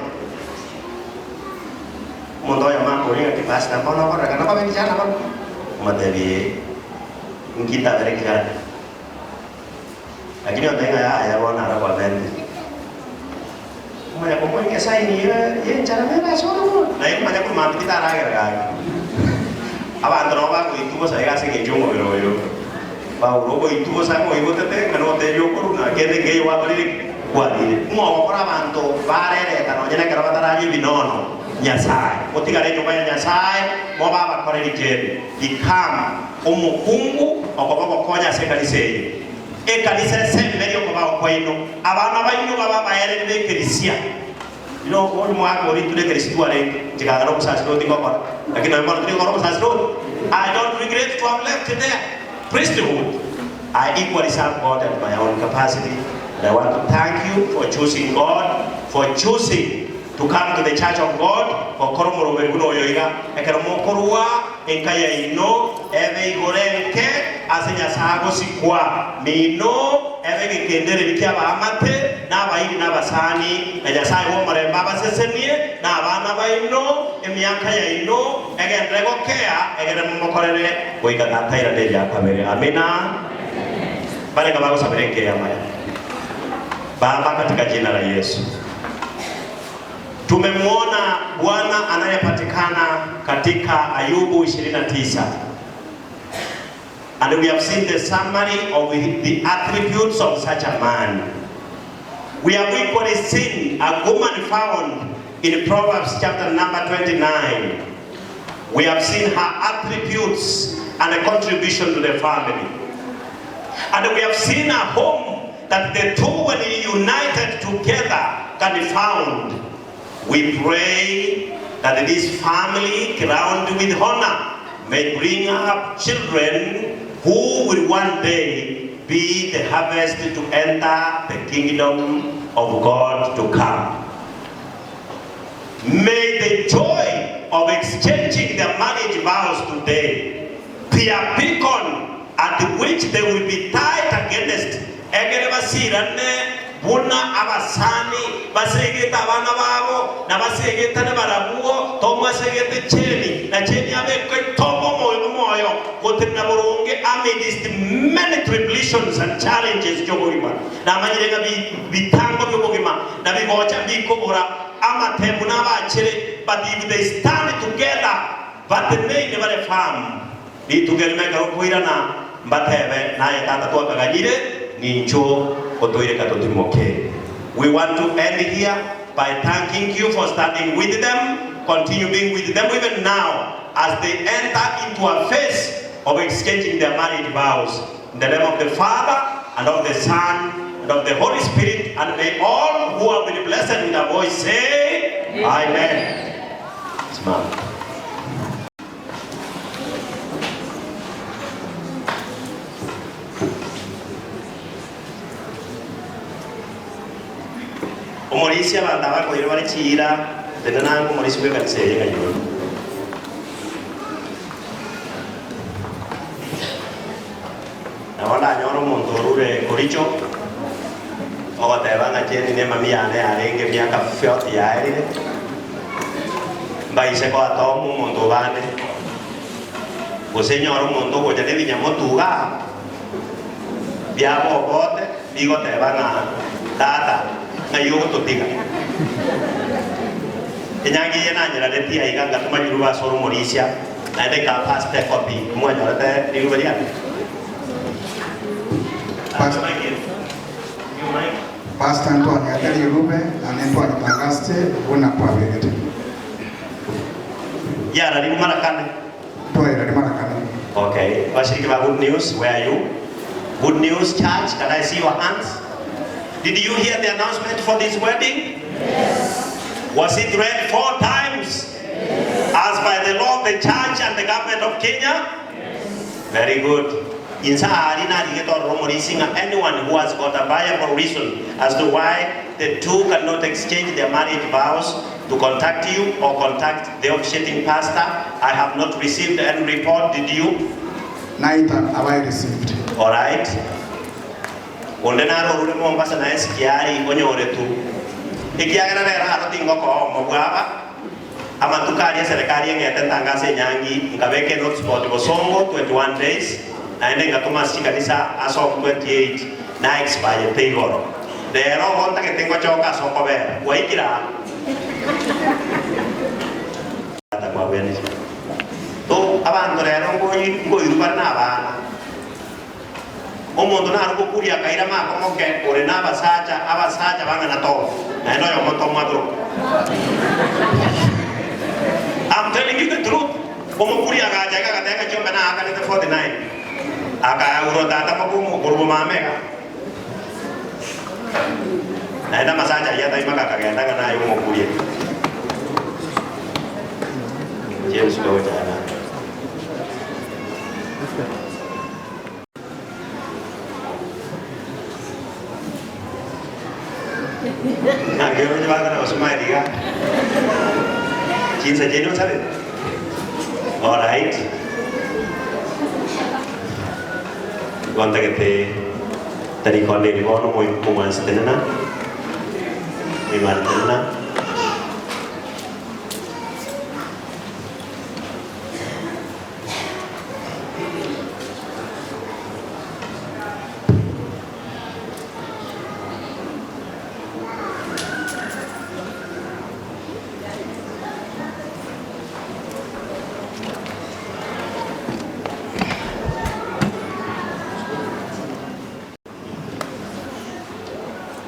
mondo ya mambo ringa kipasta mbona kora kana kwa beni jana baba madebi ngita bere kigana lakini otenga ya wana ara kwa beni maya kwa ngeke saini ye njara mera solo na ye manya kwa mambi kita ara gara abantu roba ko itubo sa ega se ke jongo yo ba robo itubo sa mo ibo tete ngano te yo koruna ke de ge wa bari kwa dire mo ko abantu bare ta no nyene ke roba tara yi binono nyasai otigare nyoba ya nyasai mo baba kore dikere ikama umukungu okobobo konya se kalise kalise sembere ko ba ko ino abana ba ino baba bayere de kerisia ino ko mo akori tude kerisia ale jika ro sa sro tingo ko lakini mo tuli ko ro sa sro I don't regret to have left there priesthood. I equally serve God at my own capacity, and I want to thank you for choosing God, for choosing to come to the Church of God. For koromoro beguno yoiga ekeromo korua enkaya ino eve igorenke asenya sago sikwa mino eve kendere likiaba amate na baini na basani eja sai wo mare baba sesenie na bana baino emiaka ya ino egendrego kea egeremo mokorere oiga nataira de ya kamere amina bale kama sabereke ya maya baba katika jina la Yesu Tumemwona Bwana anayepatikana katika Ayubu 29. And we have seen the summary of the attributes of such a man. We have equally seen a woman found in Proverbs chapter number 29. We have seen her attributes and a contribution to the family. And we have seen a home that the two, when united together, can be found. We pray that this family, crowned with honor, may bring up children who will one day be the harvest to enter the kingdom of God to come. May the joy of exchanging their marriage vows today be a beacon at which they will be tied against Buna abasani basegeta abana babo na basegeta ne barabuo tomwa segete cheni na cheni abe ko tomo moyo gotenna boronge amidst many tribulations and challenges jogoriba na manyirenga bitango byobogima na bigocha bikobora amatembu na bachere, but if they stand together but the name never farm ni tugelme ka kuirana mbatebe na yatata to kaganyire nincho. We want to end here by thanking you for standing with them, continue being with them even now as they enter into a phase of exchanging their marriage vows. In the name of the Father, and of the Son, and of the Holy Spirit, and may all who have been blessed with a voice say, Amen. Smile. Umorisi abandaba ko bari chira denana ko umorisi we kanseye ngayo na wala nyoro mondorure koricho o teba na cheni ne mami ane arenge miaka fioti yaire mbai se ko atomu mondobane go señor mondo go ya devi nyamotuga biabo bote digo teba na data ngayo to tiga enyangi yena nyara de tia iga ngatuma nyuba soro morisia na de ka paste copy mo nyara de digo beria Pastor Antoine Ateli Rube anaitwa Tangaste una kwa vegete yara ni marakane toera ni marakane. Okay, washiriki wa Good News, where are you? Good News Church, can I see your hands? Did you hear the announcement for this wedding? Yes. Was it read 4 times? Yes. As by the law of the church and the government of Kenya? Yes. Very good. Anyone who has got a viable reason as to why the two cannot exchange their marriage vows to contact you or contact the officiating pastor. I have not received any report. Did you? Neither have I received. All right. Ondenaro rule Mombasa na eskiari onyore tu. Ikiagera na haro tingo ko mobwaba. Ama tukari serikali ngete tangaze nyangi ngabeke not spot Bosongo 21 days. Na ende ngatuma kanisa as of 28 na expire tegoro. Dero honta que tengo choka soko be. Waikira. Ata kwa bene. To abando rero ngo irubar na bana. Omuntu naruko kuria kaira ma como que ore na abasacha banga na to na no yo moto madro. I'm telling you the truth. Como kuria ga jaga ga teka chombe na aka ni 49 aka uro data mo kurbo mamega na enda masacha ya dai maka kagenda na yo mo kuria James go jana na gero ni bana osmai diga chin sa jeno sabe. All right. Gonta que te tadi konde di bono muy kuman setenana muy martenana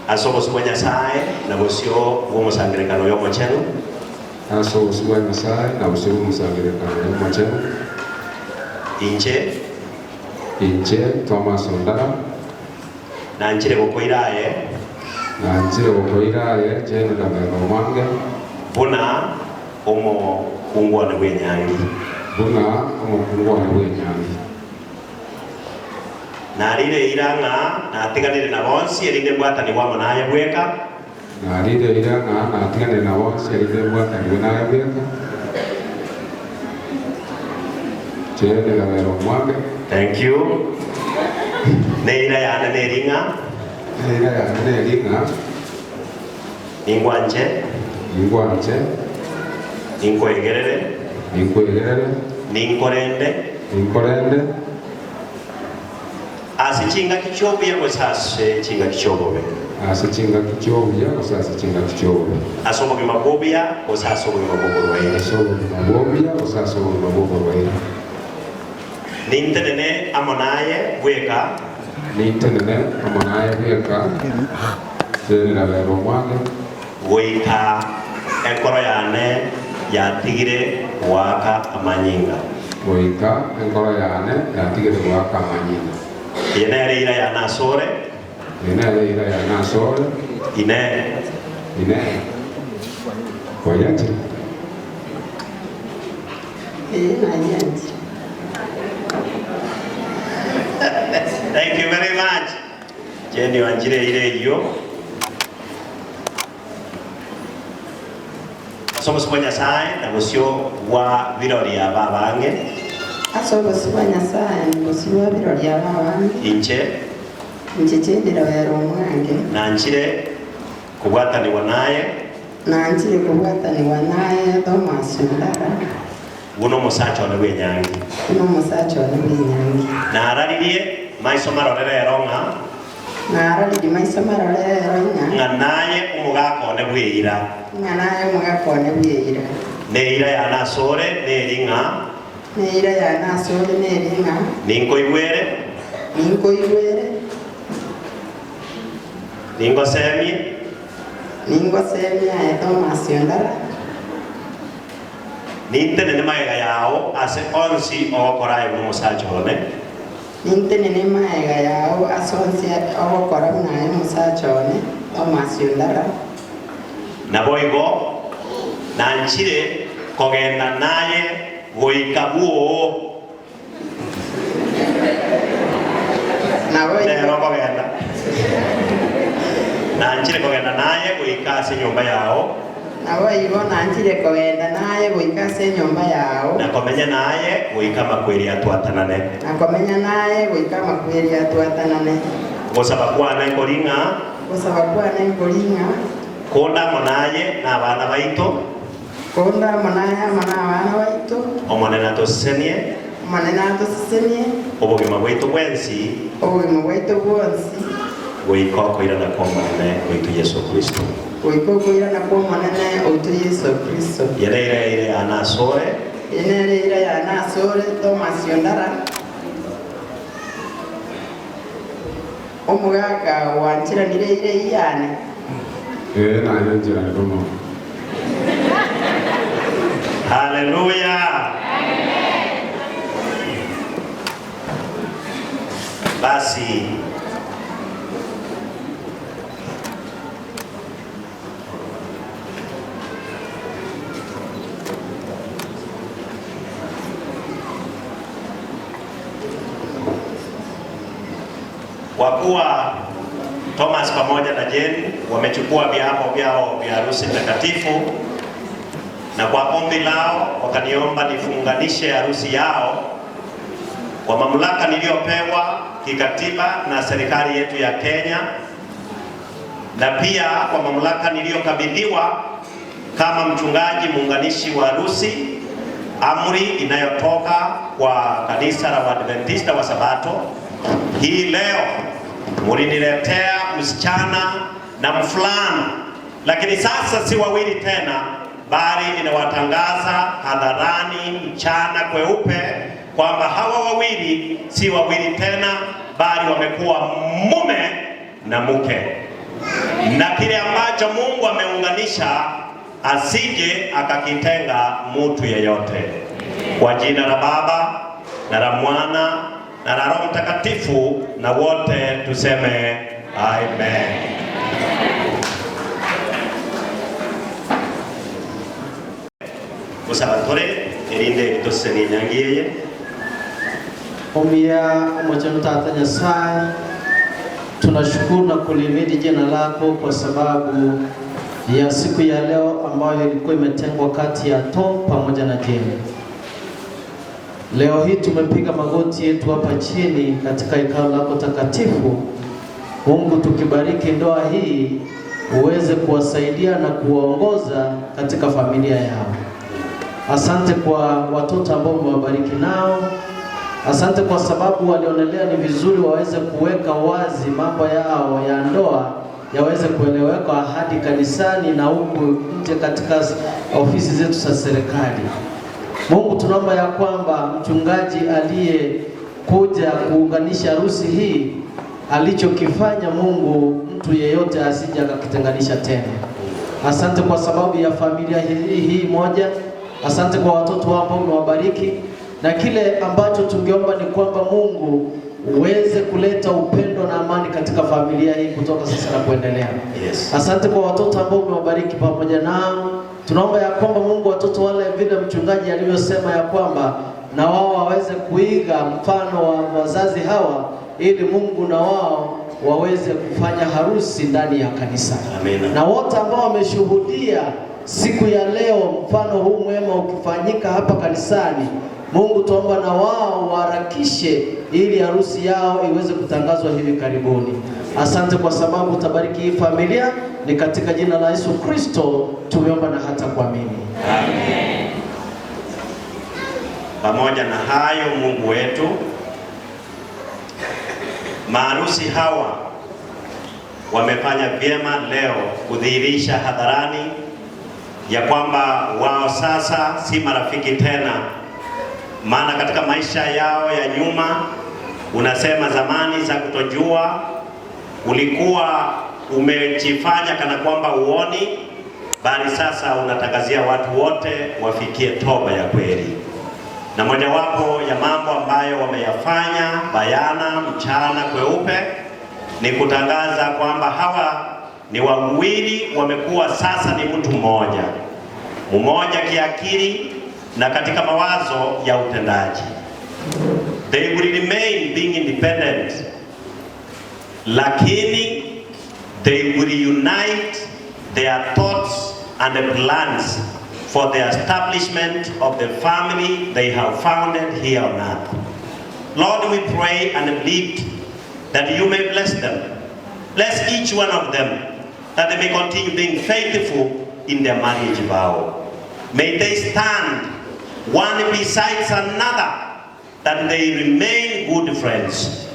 asobo suwa Nyasaye na busio bw'omusangirikano y'omucheno. Asobo suwa Nyasaye na busio bw'omusangirikano y'omucheno. Inche Thomas Ondara. Nanchire bukoiraye. Jene Kabero Mwange. Buna omo kungwane bw'enyangi. Narire iranga natiganire na bonsi erinde bwatani wamo naye bweka. Jene Kabero Mwange. Thank you. Neira yana neringa. Ingwanje. Inkoegerere. Ninkorende. Asichinga kichobo yako sase chinga kichobo be. Asobo kimabobia osasobo kimaboboro waile. Nintenene amonaye weka. Jene Kabero Mwange. Weka enkoro yane yatigire waka amanyinga. Yenere ira ya nasore. Ine. Koyati. Thank you very much. Jeni wanjire ile hiyo. Asobo suwa Nyasaye na busio wa birori ya babange. Asobo suwa Nyasaye na busio wa birori ya babange. Inche Jene Kabero Mwange. Nanchire kubwataniwa naye. Thomas Ondara. Buno musacha wa bw'enyangi. Nararirie maiso marorere eronga. Nganaye umugako ne bwira. Neira ya nasore neringa. Ninkoiwere. Ningosemie Thomas Ondara. Nintenene maega yao ase onsi ogokorayo n'omusacha one. Thomas Ondara. Naboigo nanchire kogenda naye goika buo. Lero kogenda. Nanchire kogenda naye goika ase nyumba yao. Nakomenya naye goika makweri atwatanane. Gosaba kwana enkoringa. Konda monaye na abana baito. Omonena tosenie. Obogima bwaitu bwensi. Goika okoirana kwa mwanene oitu Yesu Kristo. Yereire ya nasore. Thomas Ondara. Omugaga wanchiranire ire iyane. Hallelujah. Basi wakuwa Thomas pamoja na Jane wamechukua viapo vyao vya harusi takatifu, na kwa ombi lao wakaniomba nifunganishe harusi yao kwa mamlaka niliyopewa kikatiba na serikali yetu ya Kenya, na pia kwa mamlaka niliyokabidhiwa kama mchungaji muunganishi wa harusi, amri inayotoka kwa kanisa la Waadventista wa Sabato. Hii leo muliniletea msichana na mfulana, lakini sasa si wawili tena, bali ninawatangaza hadharani mchana kweupe kwamba hawa wawili si wawili tena, bali wamekuwa mume na mke. na kile ambacho Mungu ameunganisha asije akakitenga mtu yeyote. Kwa jina la Baba na la Mwana na la Roho Mtakatifu, na wote tuseme amen. Kusabatore erinde toseni nyangiye Omia mwachamu tata Nyasaye, tunashukuru na kulimidi jina lako kwa sababu ya siku ya leo ambayo ilikuwa imetengwa kati ya Tom pamoja na Jane. Leo hii tumepiga magoti yetu hapa chini katika hekalu lako takatifu. Mungu, tukibariki ndoa hii uweze kuwasaidia na kuwaongoza katika familia yao. Asante kwa watoto ambao umewabariki nao. Asante kwa sababu walionelea ni vizuri waweze kuweka wazi mambo yao ya ndoa yaweze kueleweka hadi kanisani na huku nje katika ofisi zetu za serikali. Mungu, tunaomba ya kwamba mchungaji aliyekuja kuunganisha harusi hii alichokifanya, Mungu, mtu yeyote asije akakitenganisha tena. Asante kwa sababu ya familia hii moja. Asante kwa watoto wako umewabariki, na kile ambacho tungeomba ni kwamba Mungu uweze kuleta upendo na amani katika familia hii kutoka sasa na kuendelea. Yes. Asante kwa watoto ambao umewabariki pamoja nao. Tunaomba ya kwamba Mungu, watoto wale vile mchungaji alivyosema ya kwamba na wao waweze kuiga mfano wa wazazi hawa, ili Mungu na wao waweze kufanya harusi ndani ya kanisa. Amen. Na wote ambao wameshuhudia siku ya leo mfano huu mwema ukifanyika hapa kanisani, Mungu, tuomba na wao waharakishe ili harusi yao iweze kutangazwa hivi karibuni. Asante kwa sababu utabariki hii familia, ni katika jina la Yesu Kristo tumeomba na hata kuamini. Amen. Pamoja na hayo, Mungu wetu, maharusi hawa wamefanya vyema leo kudhihirisha hadharani ya kwamba wao sasa si marafiki tena. Maana katika maisha yao ya nyuma, unasema zamani za kutojua, ulikuwa umejifanya kana kwamba uoni, bali sasa unatangazia watu wote wafikie toba ya kweli. Na mojawapo ya mambo ambayo wameyafanya bayana mchana kweupe ni kutangaza kwamba hawa ni wawili wamekuwa sasa ni mtu mmoja. Mmoja kiakili na katika mawazo ya utendaji. They will remain being independent, lakini they will unite their thoughts and plans for the establishment of the family they have founded here on earth. Lord, we pray and believe that you may bless them. Bless each one of them, that they may continue being faithful in their marriage vow. May they stand one besides another, that they remain good friends,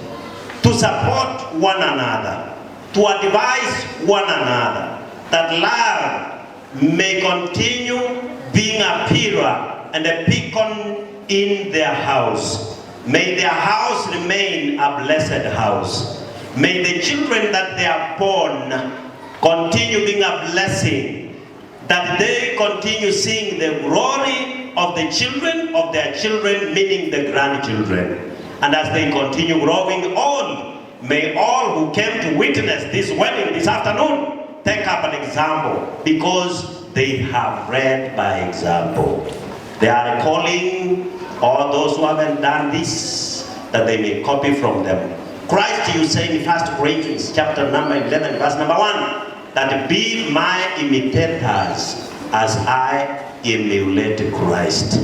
to support one another, to advise one another, that love may continue being a pillar and a beacon in their house. May their house remain a blessed house. May the children that they are born continue being a blessing, that they continue seeing the glory of the children of their children, meaning the grandchildren. And as they continue growing old, may all who came to witness this wedding this afternoon take up an example, because they have read by example. They are calling all those who haven't done this, that they may copy from them. Christ, you say in 1 Corinthians chapter number 11 verse number 1, that be my imitators as I emulate Christ.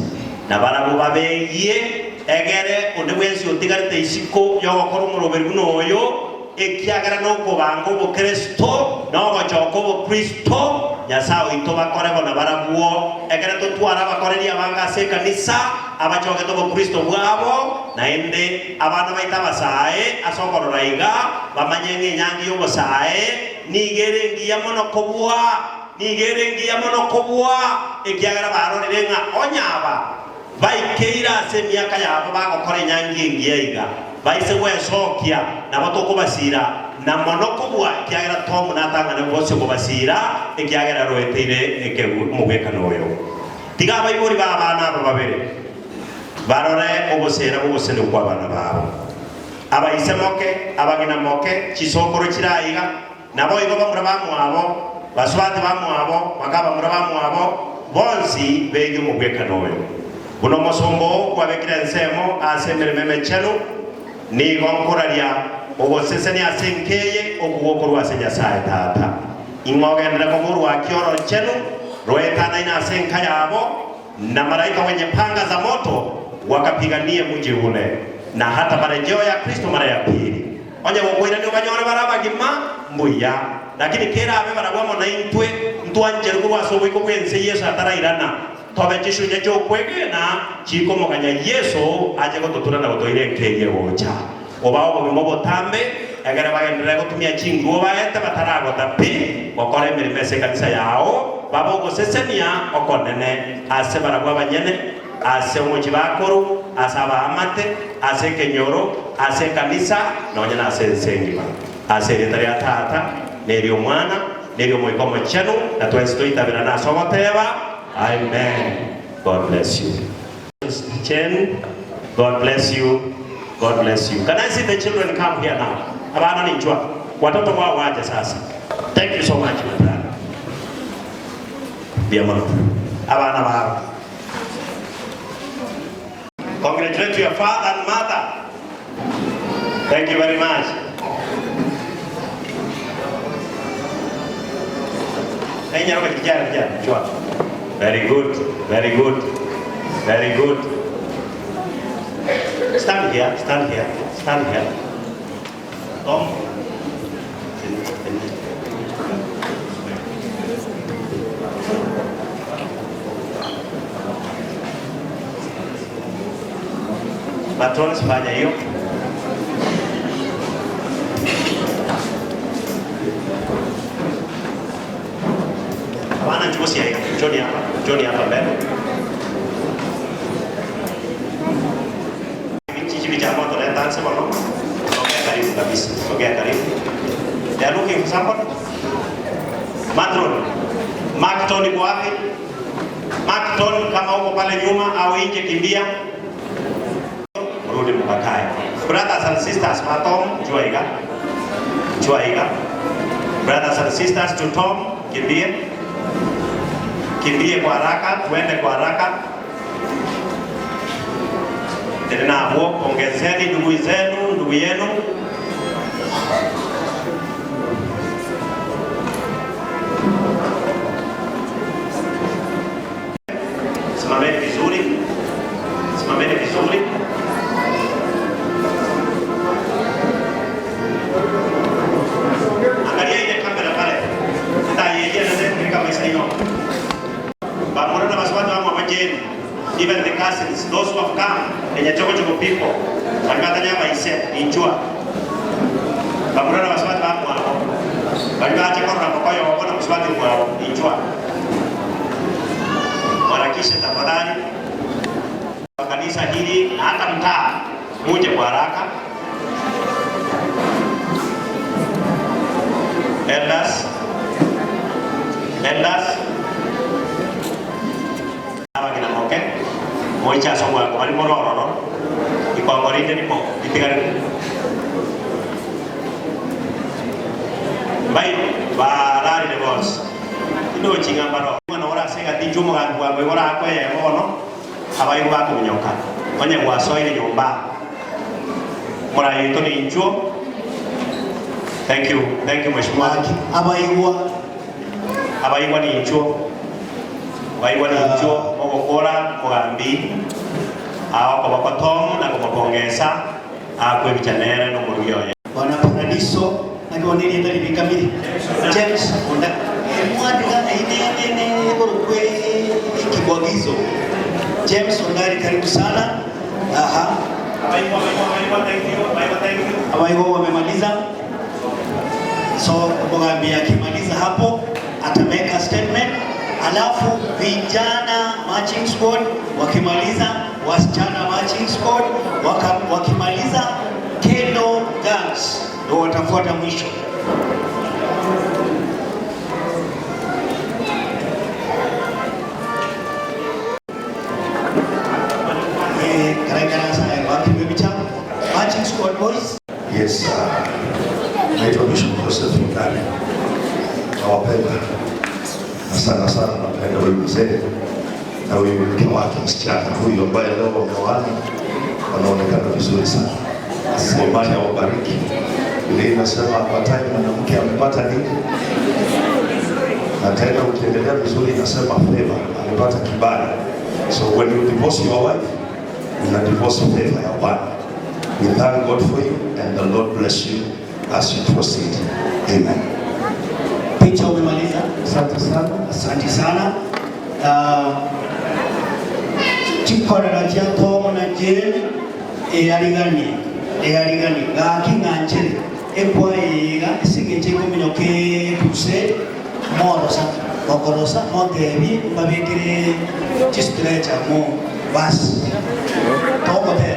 Na barabu babeye egere ondewezi otigarite isiko yogokora umuroberi guno oyo ekiagara no kubango bo Kristo no gochoko bo Kristo Nyasao ito bakorego na barabuo egere to twara bakoreria banga se kanisa abachoke to bo Kristo bwabo na ende abana baita basae asokorora iga bamanyenge nyangi yo basae nigere ngiya mono kobwa ekiagara barorerenga onyaba baikeira se miaka yabo bagokora nyangi ngiya iga baise gwecokia na batukubasira na monokubwa kiagera tomu natangana bose kubasira ikiagera rweteire ekegu mugekano uyo tiga baiburi ba bana abo babere barore obosera bogosene kwa bana babo abaise moke abagina moke kisokoro kiraiga nabo igo bamura bamwabo baswati bamwabo bakaba mura bamwabo bonsi bege mugekano uyo buno mosombo kwa bekira nsemo asemere meme chenu ni gonkuraria oboseseni asenkeye okugokorwa asenya sae tata ingogendera komuru wa kioro chenu roetana ina asenka yabo na malaika wenye panga za moto wakapiganie mji ule na hata marejeo ya Kristo mara ya pili onye gokwira ni banyore baraba gima mbuya lakini kera abe baragwamo na intwe ntwanjere ko wasobo iko kwense Yesu atarairana tobe chishuja cyo kwegena chiko muganya Yesu aje gotutura na gotoire nkeye gocha obao bimobo tambe agara bagendera gutumia chinguo baete batarago tapi bakore miremese kanisa yao babo gosesenia okonene ase baragwa banyene ase umuji bakuru asaba amate ase kenyoro ase kanisa nonyana ase nsengiba ase ritari atata nerio mwana nerio moikomo chenu na twese itabira na somoteba. Amen. God bless you. Chen, God bless you. God bless you. Can I see the children come here now? Abana ninjua. Watoto wao waje sasa. Thank you so much, my brother. Dear mother. Abana wao. Congratulate your father and mother. Thank you very much. Very good. Very good. Very good. Stand here, stand here, stand here. Tom. Patrones fanya hiyo. Bana njusi ya Johnny hapa mbele. Dansa malam, okay karibu kabisa, okay karibu. They are looking for somebody. Matron, Markton iko wapi? Markton kama uko pale nyuma au nje kimbia. Rudi mkakae. Brothers and sisters, Matom, Joiga. Brothers and sisters to Tom, kimbie. Kimbie kwa haraka, tuende kwa haraka. Tena ongezeni ndugu yenu. Simameni vizuri. Angalia ile kamera pale. Ndio yeye anataka kama hiyo. Bamura na maswali wangu wamejeni. Even the cousins, those who have come, and Choko people, Bakatanya by Set, Injua. Bamura was what I'm one. Bakata Koyo, one of Swati, Injua. Marakisha Tapadani, Kanisa Hili, Atamta, Muje Baraka, Elders. Moicha somwa kwa mororo iko ngorinde nipo itigari bai barari de boss ino chinga baro mwana ora sega tinjumo gangu wa ora ko ye mono abai ba ko nyoka onye wa so ile nyumba mora yito ni nchuo. Thank you mheshimiwa. Abaiwa ni nchuo. Baiwa ni nchuo okokora mugambi aho kwa Tom na kumupongeza akwe bichanere no muryo Bwana Paradiso nagoniri ndari bikamiri James onda mwadika ine borokwe kibwagizo James ondari karibu sana. Abaiwa wamemaliza, so mugambi akimaliza hapo atameka statement, alafu vijana marching squad wakimaliza, wasichana marching squad wakimaliza, Kendo Girls ndio watafuata mwisho. Yes, naitwa Bishop Joseph Mkali. Nawapenda na sana sana, napenda huyu mzee na huyu mke wake msichana huyu ambaye leo wameoana, wanaonekana vizuri sana. Asante, awabariki. Ile inasema kwa time mwanamke amepata nini? Na tena ukiendelea vizuri inasema favor, amepata kibali. So when you divorce your wife, una divorce favor ya Bwana. We thank God for you and the Lord bless you as you proceed. Amen. Picha umemaliza? Asante sana. Asante sana. Chikorera cha Tom na Jane eyaligani gakinganjire ekwayiga singeche kominyoke kuse morosa okorosa motebi babikire chistrecha mo bas tomote.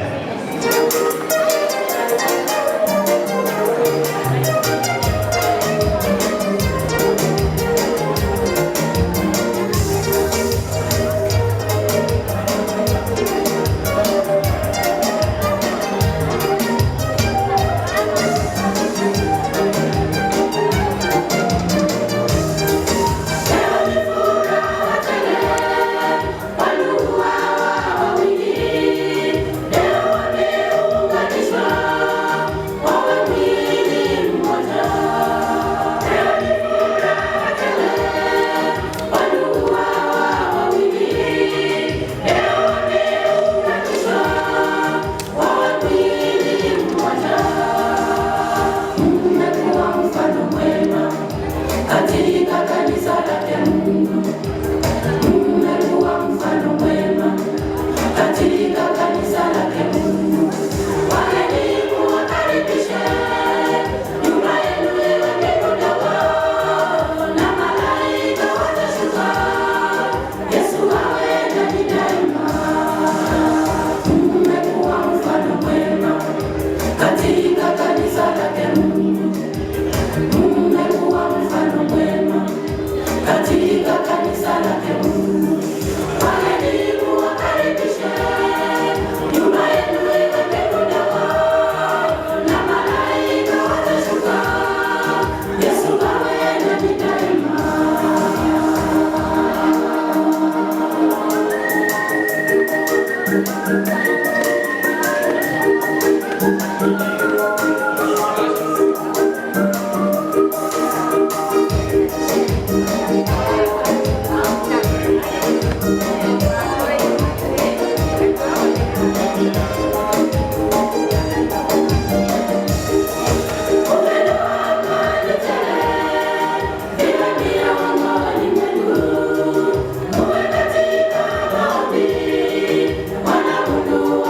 Mungu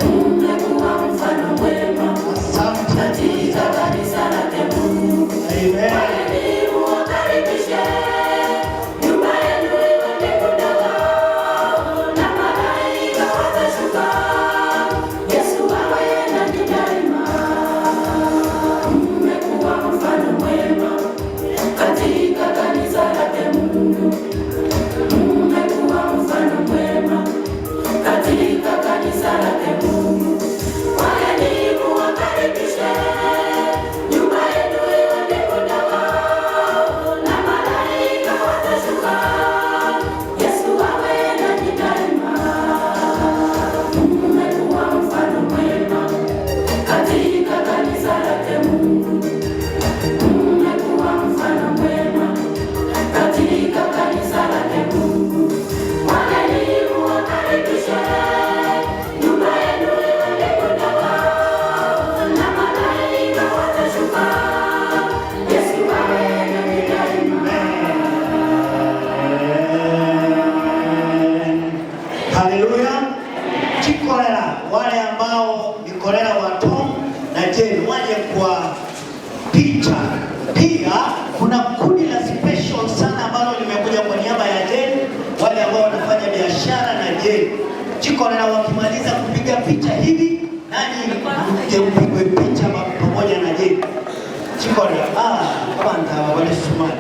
umekuwa mfano mwema katika kanisa lake Mungu. Wageni muwakaribishe, nyumba yenu iwe mbingu ndogo na malaika watashuka. Yesu awe nanyi daima. Mmekuwa mfano mwema katika kanisa lake Mungu. Mmekuwa mfano mwema katika kanisa lake Mungu. Wageni muwakaribishe, nyumba yenu iwe mbingu ndogo na malaika watashuka. Yesu awe nanyi daima. Mmekuwa mfano mwema katika kanisa lake Mungu. Mmekuwa mfano mwema katika kanisa lake Mungu. Wageni muwakaribishe, nyumba yenu iwe mbingu ndogo na malaika watashuka. Yesu awe nanyi daima. Haleluya. Chikolera, wale ambao ni kolera wa Tom na Jane waje kwa picha. Pia kuna kundi la special sana ambalo limekuja kwa niaba ya Jane, wale ambao wanafanya biashara na Jane. Chikolera, wakimaliza kupiga picha hivi, nani mje upigwe picha pamoja na Jane. Chikolera, kama wale Sumani.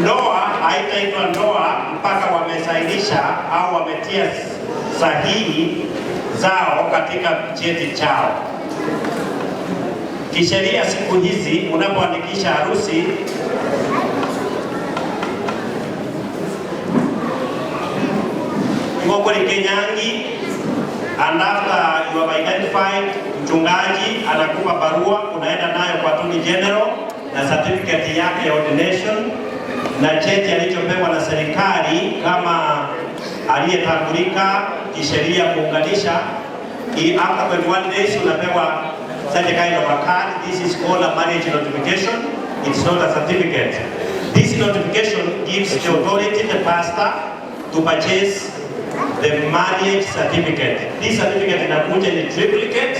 Ndoa haitaitwa ndoa mpaka wamesainisha au wametia sahihi zao katika cheti chao. Kisheria siku hizi unapoandikisha harusi ngokoli Kenyangi, and after you have identified, mchungaji anakupa barua, unaenda nayo kwa Attorney General na certificate yake ya ordination na cheti alichopewa na serikali kama aliyetambulika kisheria kuunganisha. After 21 days unapewa such a kind of a card. This is called a marriage notification. It's not a certificate. This notification gives the authority, the pastor, to purchase the marriage certificate. This certificate inakuja ni triplicate.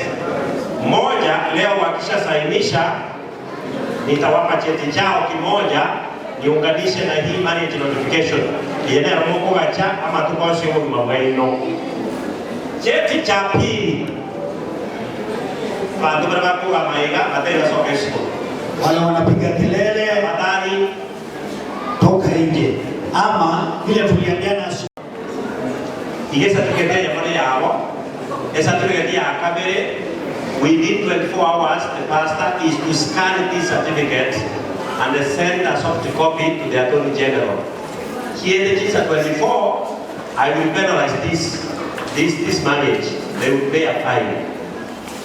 Moja leo wakisha sainisha, nitawapa cheti chao kimoja niunganishe na hii marriage notification. Yene moko gacha ama tukoshe mu mabwaino. Cheti cha pili bantu barakuwa maiga atenda sokesko. Wale wanapiga kelele madhani toka nje ama vile tuliambiana igesa tukete ya mwana yao esa tukete ya kabere. Within 24 hours the pastor is to scan this certificate and send a soft copy to the Attorney General. Here it is at 24, I will penalize this marriage. They will pay a fine.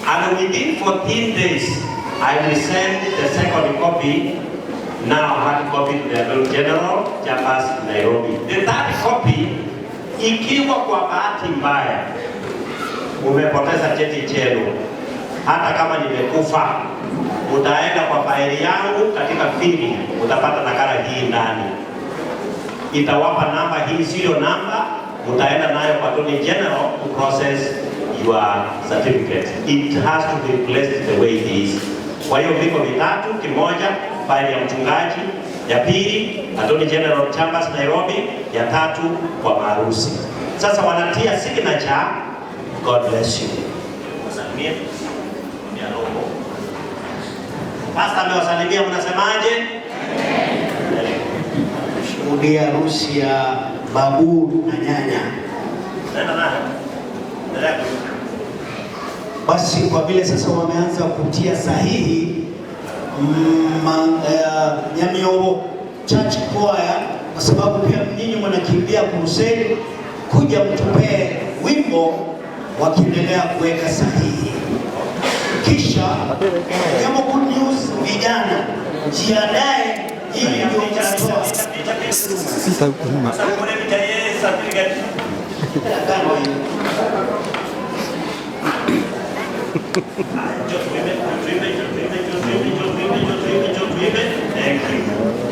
And within 14 days, I will send the second copy, now hard copy to the Attorney General, Jambas, Nairobi. The third copy, ikiwa kwa bahati mbaya umepoteza cheti chenu, hata kama nimekufa, utaenda kwa faili yangu katika fili, utapata nakala hii ndani. Itawapa namba hii, serial number, utaenda nayo kwa Attorney General to process your certificate. It has to be placed the way it is. Kwa hiyo viko vitatu, kimoja faili ya mchungaji, ya pili Attorney General Chambers Nairobi, ya tatu kwa maharusi. Sasa wanatia signature. God bless you. Wasalimie. Pastor amewasalimia, mnasemaje? Shuhudia harusi ya babu na nyanya. Nenda na. Basi kwa vile sasa wameanza kutia sahihi Nyamiobo Church Choir, kwa sababu pia nyinyi mnakimbia crusade, kuja mtupee wimbo wakiendelea kuweka sahihi. Kisha kama good news, vijana jiandae, hii ndio mtatoa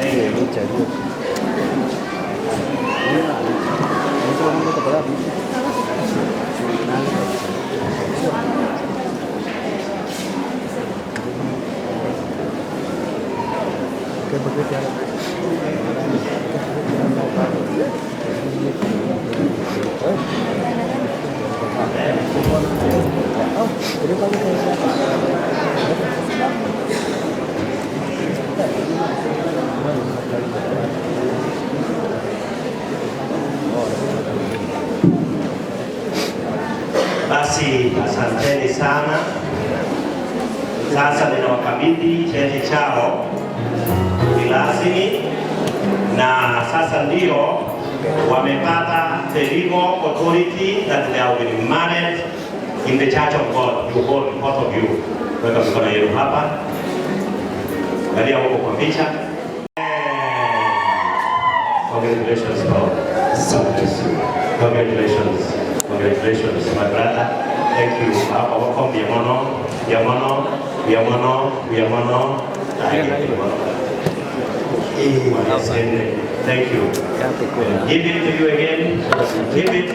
Thank you. Basi asanteni sana. Sasa ninawakabidhi cheti chao rasmi, na sasa ndio wamepata the legal authority that they have been married in the church of God. You hold, both of you. Weka mikono yenu hapa. Angalia huko kwa picha. Congratulations, Paul. Congratulations. Congratulations, my brother. Thank you. Welcome, Yamono. Thank you. Give it to you again. Give it.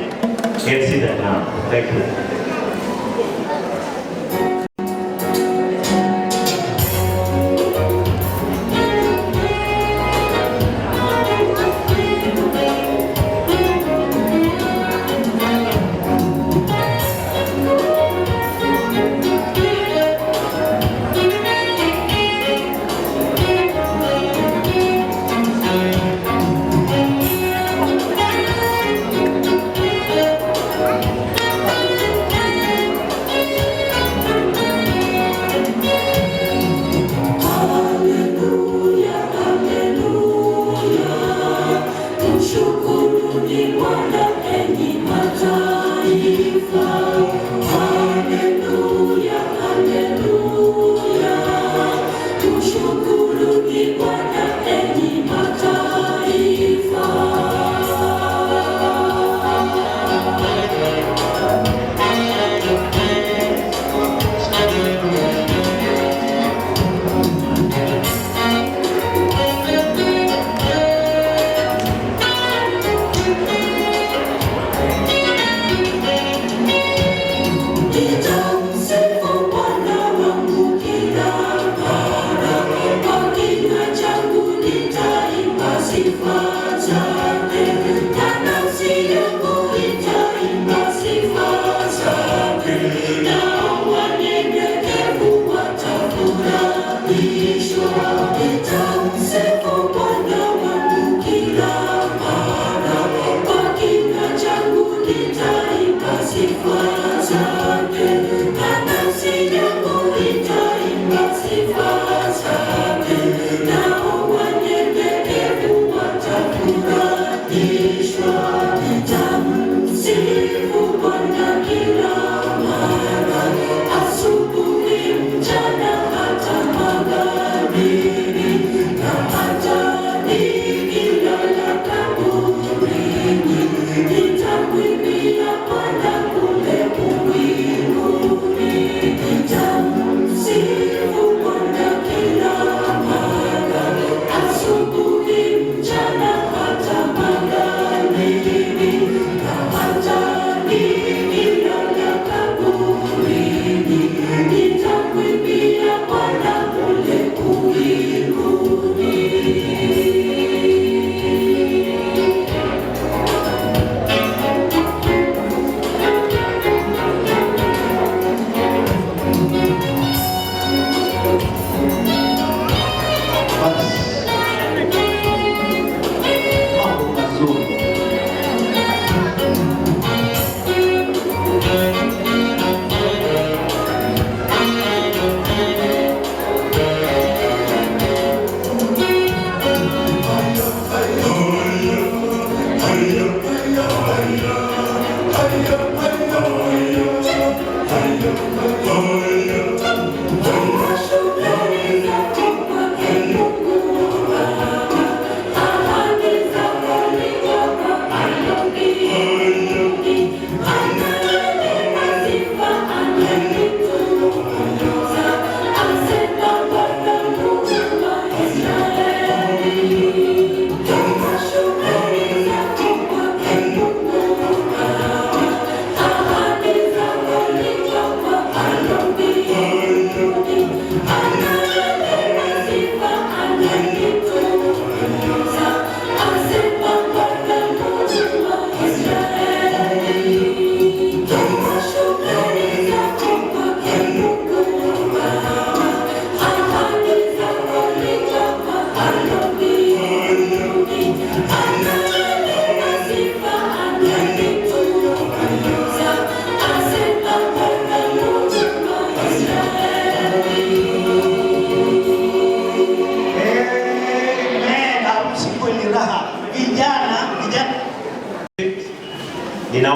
Get seated now. Thank you.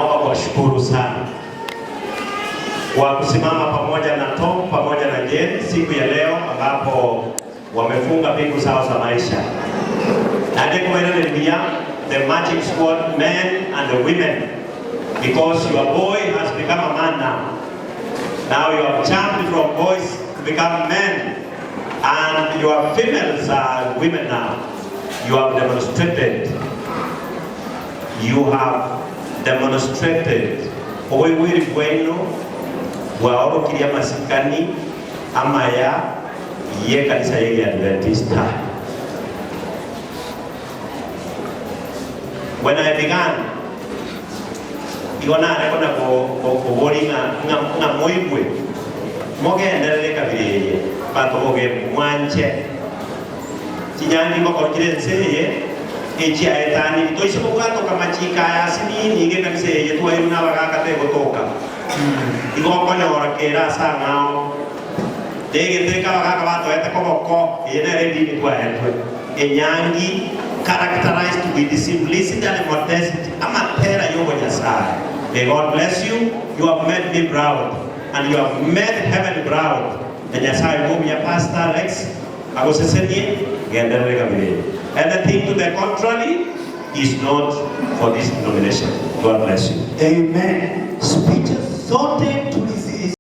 naomba kuwashukuru sana kwa kusimama pamoja na Tom pamoja na Jane siku ya leo ambapo wamefunga pingu zao za maisha. The magic squad, men and the women, because your boy has become a man now. Now you have jumped from boys to become men, and your females are women now. You have demonstrated. Oiwiri kwenu waorokiria masikani ama ya ye kanisa yeye Adventista. When I began, igona rekona kuboringa nga moigwe mogenderere kabireye batoge mwanje kinyandi ngokorikire nseye echi aetani toise kugato kama chika ya sini nige kanisa yeye tuwa na bagaka te gotoka igokona orakera sangao dege teka bagaka bato eta koboko yene rendi ni kwa etwe enyangi characterized to be the simplicity and modesty. Amatera yogo nyasai. May God bless you. You have made me proud, and you have made heaven proud. And nyasai move your pastor Alex. Agoseseni genderega bile. Anything to the contrary is not for this denomination. God bless you. Amen. Speeches zote tulizi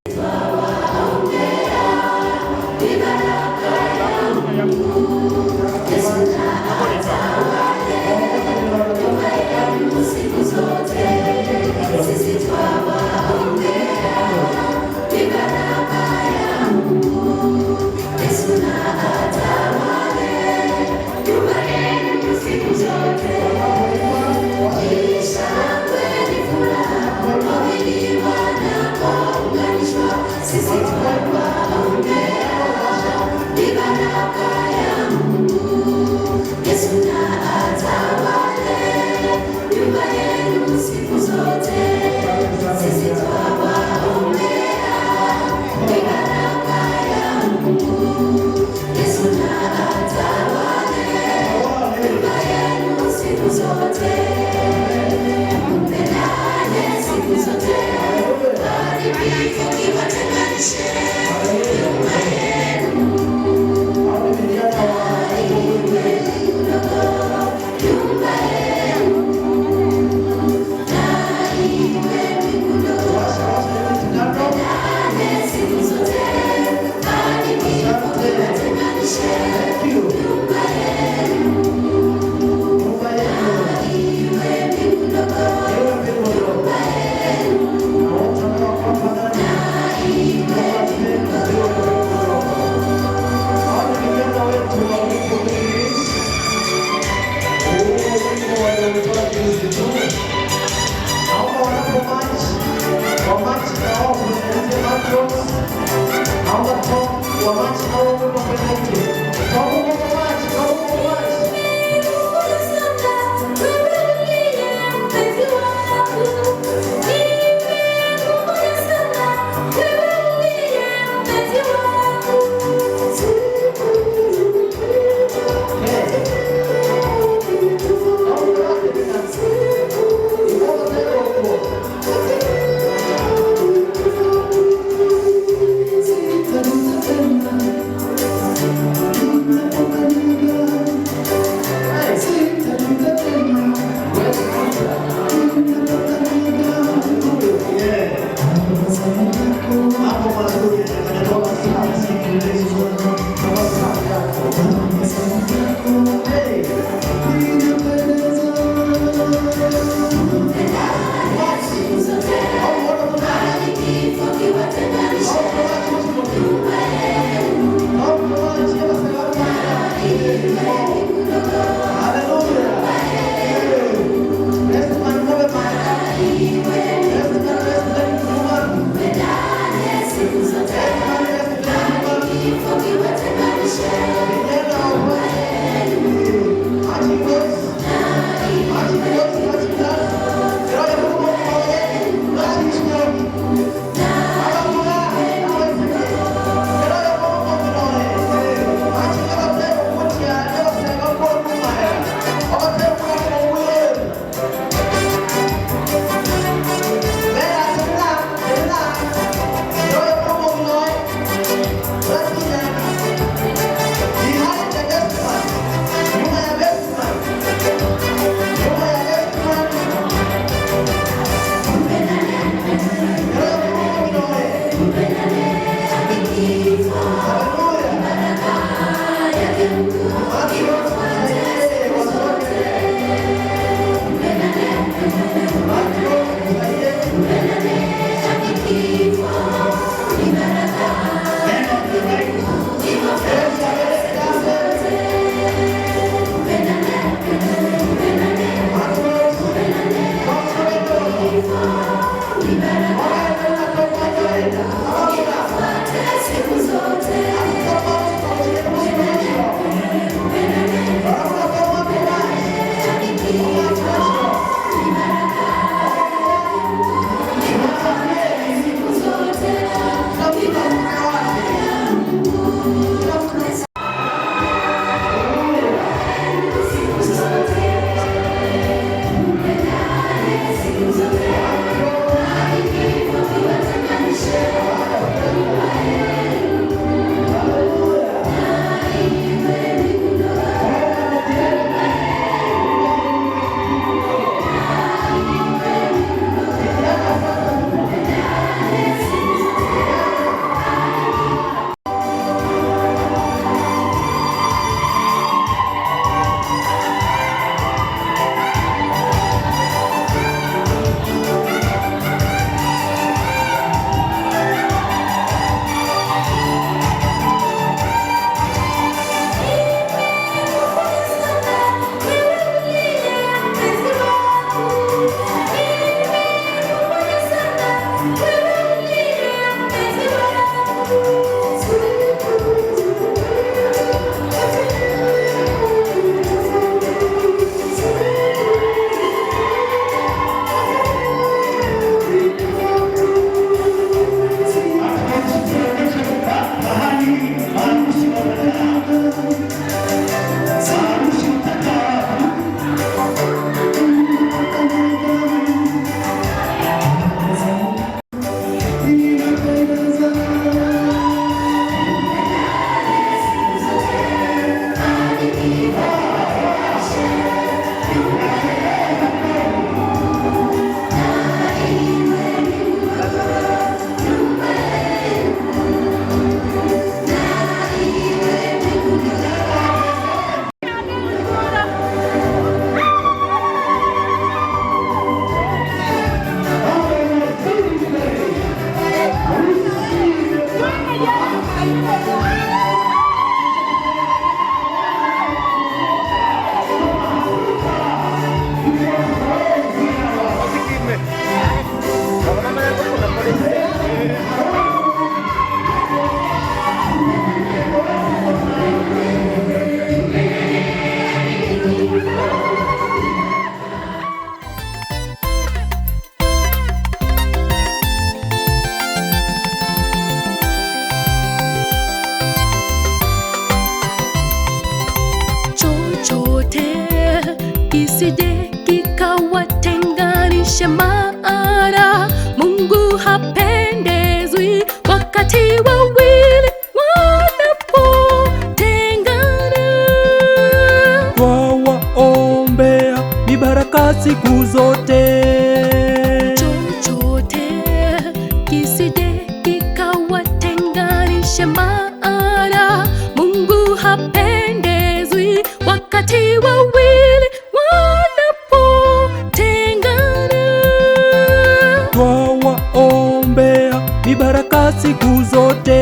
baraka siku zote.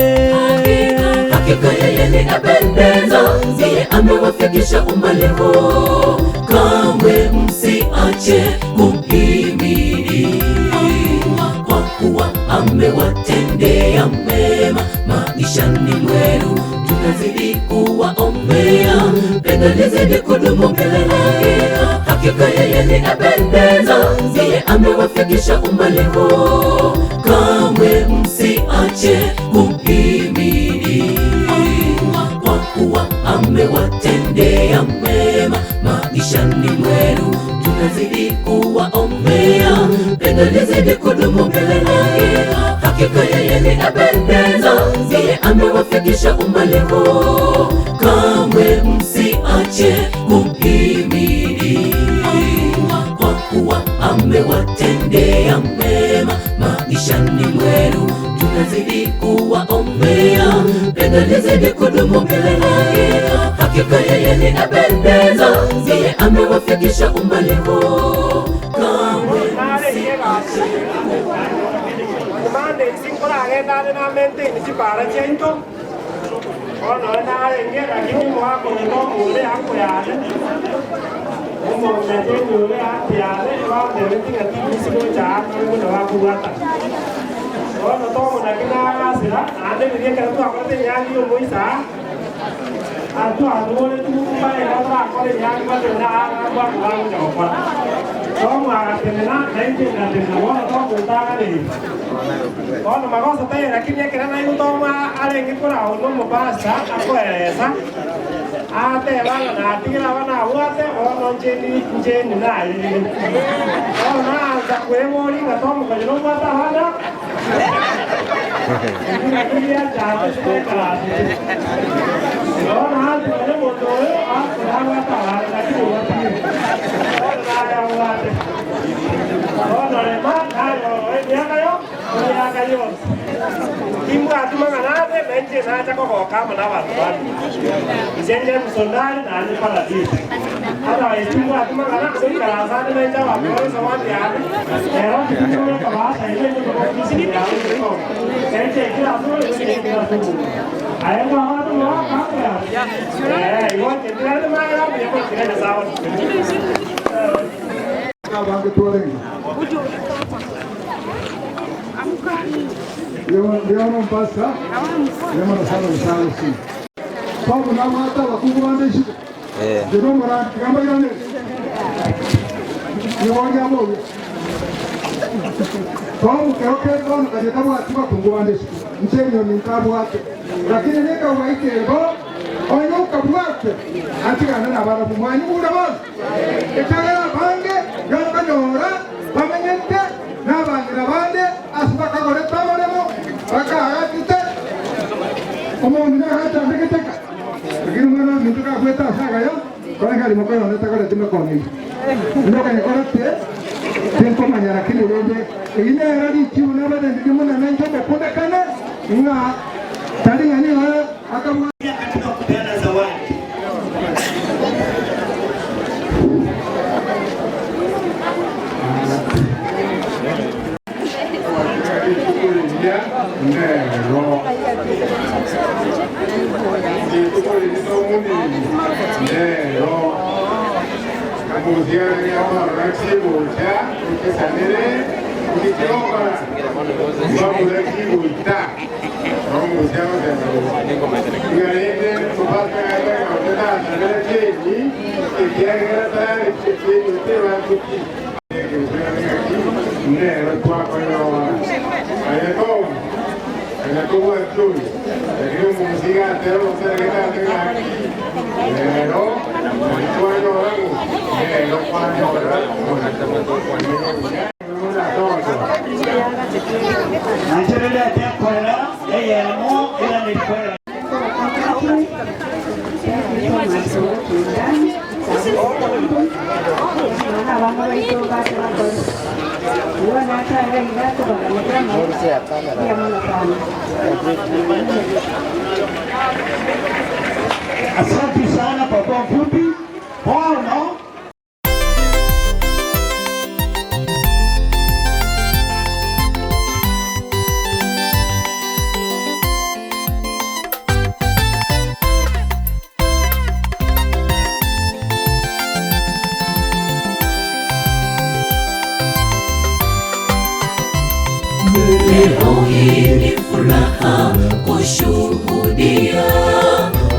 Hakika yeye ni Ebeneza, yeye amewafikisha umbali huu. Kamwe msiache kumhimidi, kwa kuwa amewatendea mema maishani mwenu. Tunazidi kuwaombea, pendo lizidi kudumu milele. Hakika yeye ni Ebeneza, yeye amewafikisha umbali huu. Kamwe msiache kumhimidi, kwa kuwa amewatendea mema maishani mwenu. Tunazidi kuwaombea, pendo lizidi kudumu milele. Hakika yeye ni Ebeneza, yeye amewafikisha umbali huu. Kamwe msiache kumhimidi, kwa kuwa amewatendea mema maishani mwenu. Tunazidi kuwaombea, pendo lizidi kudumu milele. Hakika yeye ni Ebeneza, yeye amewafikisha umbali huu. Kamwe msiache Ono makosa tayo lakini yake na yutoma alengi kura ono mubasa akweleza ate bana na tigila wana wate ono njeni na ili ono anza kwemori ngatomo kwa jino mata hana ndiye jaje sekala ono anza kwa moto akura wata hana lakini wati ono ya wate ono le mata Timu atumanga nade menje na chako kwa kama na watu watu. Isenje msondari na ani pala disi. Hata timu atumanga nade sio kala sana menje wa kwa sababu ya. Leo timu kwa basa ile ndio kwa kisi ya huko. Menje kila mtu ni kila mtu. Aya kwa watu wa hapo ya. Yote ndio maana hapo yapo kile sawa. Kama tuone. Leono mpasa, leono sana msalo si. Paulo na mata wakubande shi. Ndio mara kama yale. Ni wanya moyo. Paulo keoke kono kaje kama atiba kungubande shi. Mchenyo ni mkabu wake. Lakini nika waite ngo onyo kabwate. Atika na bara mwanyi ura bose. Ekagera bange yakanyora bamenyete nabangira bande asbaka gore tabaremo baka agate omonde hata ndeketeka lakini mwana mtuka kweta saga yo kwa ngali mkono neta kale tumekoni ndio kani orate tenko manyara kile wende ile radi chiu na bade ndimuna na njoka konde kana nga tali ngani wala akamwambia katika kupeana zawadi Nero Kamuziani ama raksi bolja Kesanere Ukichoka Babu raksi bolja Kamuziani Ngarende Kupaka Kaya Kaya Kaya Kaya Kaya Kaya Kaya Nero Kwa Kaya Ayako Ayako Wajuri Ayako Musiga Tero Sergeta Tengaki Nero Ayako Ayako Nero Kwa Naendelea pia kuelewa yeye amo ila ni kweli. Asante sana kwa kwa mfupi. Paulo Leo hii ni furaha kushuhudia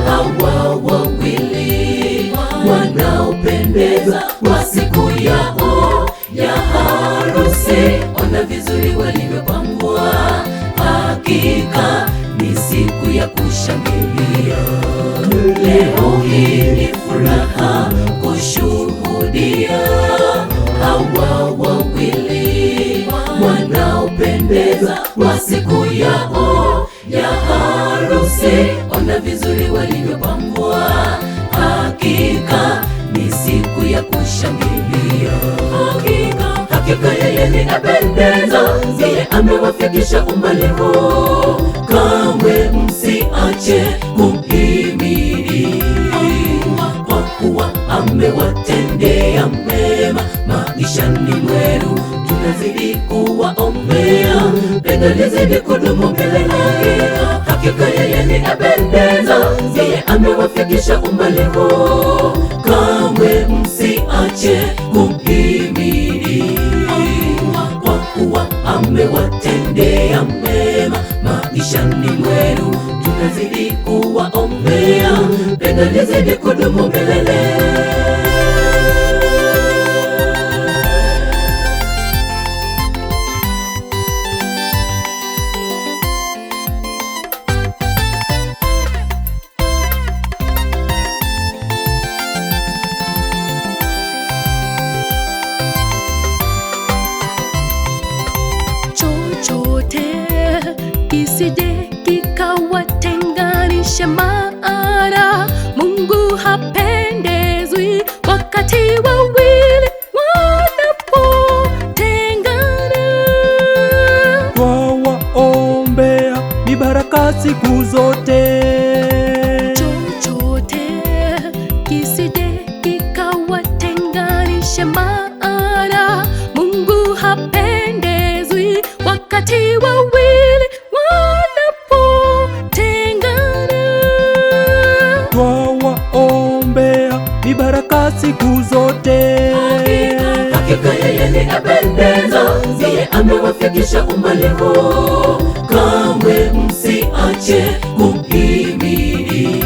hawa wawili wanaopendeza kwa siku yao ya harusi. Ona vizuri walivyopambwa, hakika ni siku ya kushangilia. Leo hii ni furaha kushuhudia hawa wawili wanaopendeza kwa siku yao ya harusi. Ona vizuri walivyopambwa, hakika ni siku ya kushangilia. Hakika yeye ni apendeza, yeye amewafikisha umbali huu. Kamwe msiache kumhimidi, kwa kuwa amewatendea mema maishani mwenu. Tunazidi kuwaombea, pendo lizidi kudumu milele. Hakika yeye ni apendeza, yeye amewafikisha umbali huu. Kamwe msiache kumhimidi, kwa kuwa amewatendea mema maishani mwenu. Tunazidi kuwaombea, pendo lizidi kudumu milele. Kisije kikawatenganisha, maana Mungu hapendezwi wakati wawili wanapotengana. Twawaombea mibaraka siku zote. Chochote kisije kikawatenganisha, maana Mungu hapendezwi wakati wawili mibaraka siku zote. Hakika yeye ni apendeza, yeye amewafikisha umbali huu. Kamwe msiache kumhimidi,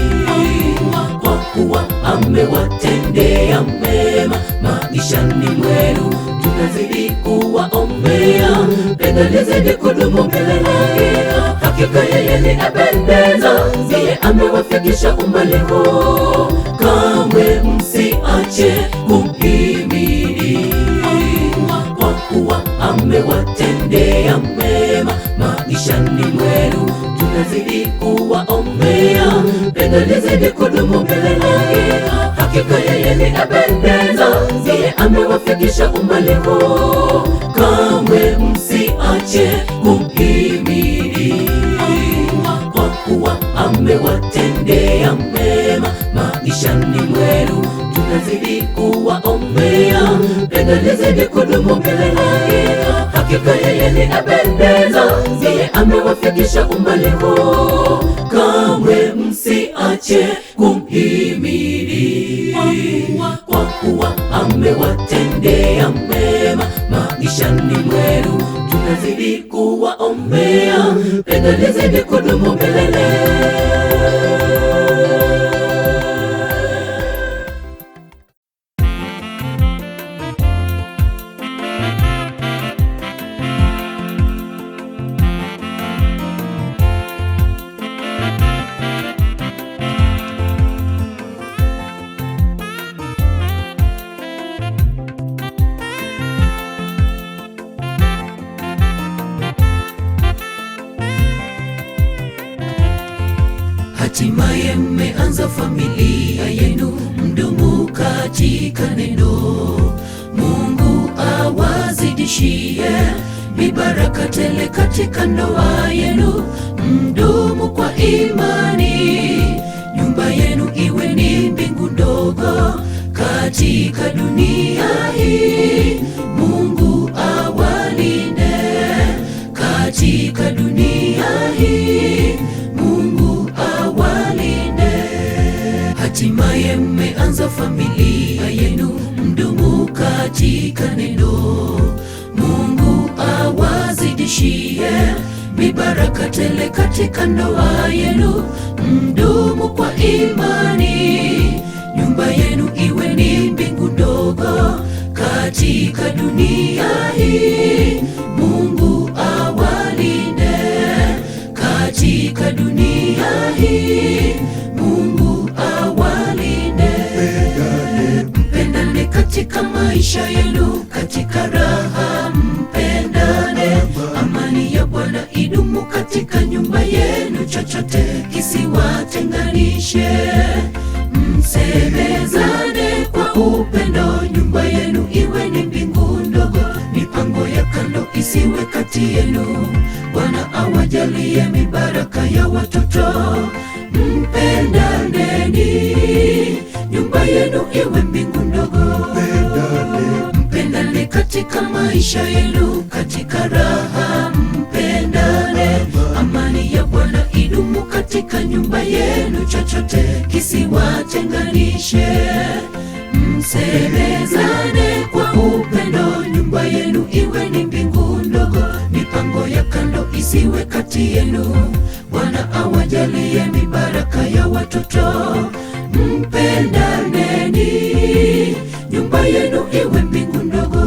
kwa kuwa amewatendea mema maishani mwenu. Tunazidi kuwaombea, pendo lizidi kudumu milele. Hakika yeye ni apendeza, yeye amewafikisha umbali huu. Kamwe msiache kumhimidi, kwa kuwa amewatendea mema maishani mwenu. Tunazidi kuwaombea, pendo lizidi kudumu milele. Hakika yeye ni apendeza, yeye amewafikisha umbali huu. Kamwe msiache kumhimidi, kwa kuwa amewatendea mema maishani mwenu. Tunazidi kuwaombea, pendo lizidi kudumu milele. Hakika yeye ni apendeza, yeye amewafikisha umbali huu. Kamwe msiache kumhimidi, kwa kuwa amewatendea mema maishani mwenu. Tunazidi kuwaombea, pendo lizidi kudumu milele. Hatimaye mmeanza familia yenu, mdumu katika neno. Mungu awazidishie mibaraka tele katika ndoa yenu, mdumu kwa imani. Nyumba yenu iwe ni mbingu ndogo katika dunia hii. Mungu awalinde katika dunia hii. Mungu awalinde. Hatimaye mmeanza familia yenu, mdumu katika neno. Mungu awazidishie mibaraka tele katika ndoa yenu. Mdumu kwa imani, nyumba yenu iwe ni mbingu ndogo katika dunia hii. Mungu awalinde katika dunia hii. Mungu awalinde. Mpendane katika maisha yenu, katika raha mpendane. Amani ya Bwana idumu katika nyumba yenu, chochote kisiwatenganishe. Msemezane kwa upendo, nyumba yenu iwe ni mbingu ndogo. Mipango ya kando isiwe kati yenu. Bwana awajalie mibaraka ya watoto. Mpendaneni, nyumba yenu iwe mbingu ndogo. Mpendane katika maisha yenu, katika raha mpendane. Amani ya Bwana idumu katika nyumba yenu, chochote kisiwatenganishe. Msemezane kwa upendo, nyumba yenu iwe ni mbingu ndogo. Mipango ya kando isiwe kati yenu. Bwana awajalie mibaraka ya watoto. Mpendaneni, nyumba yenu iwe mbingu ndogo.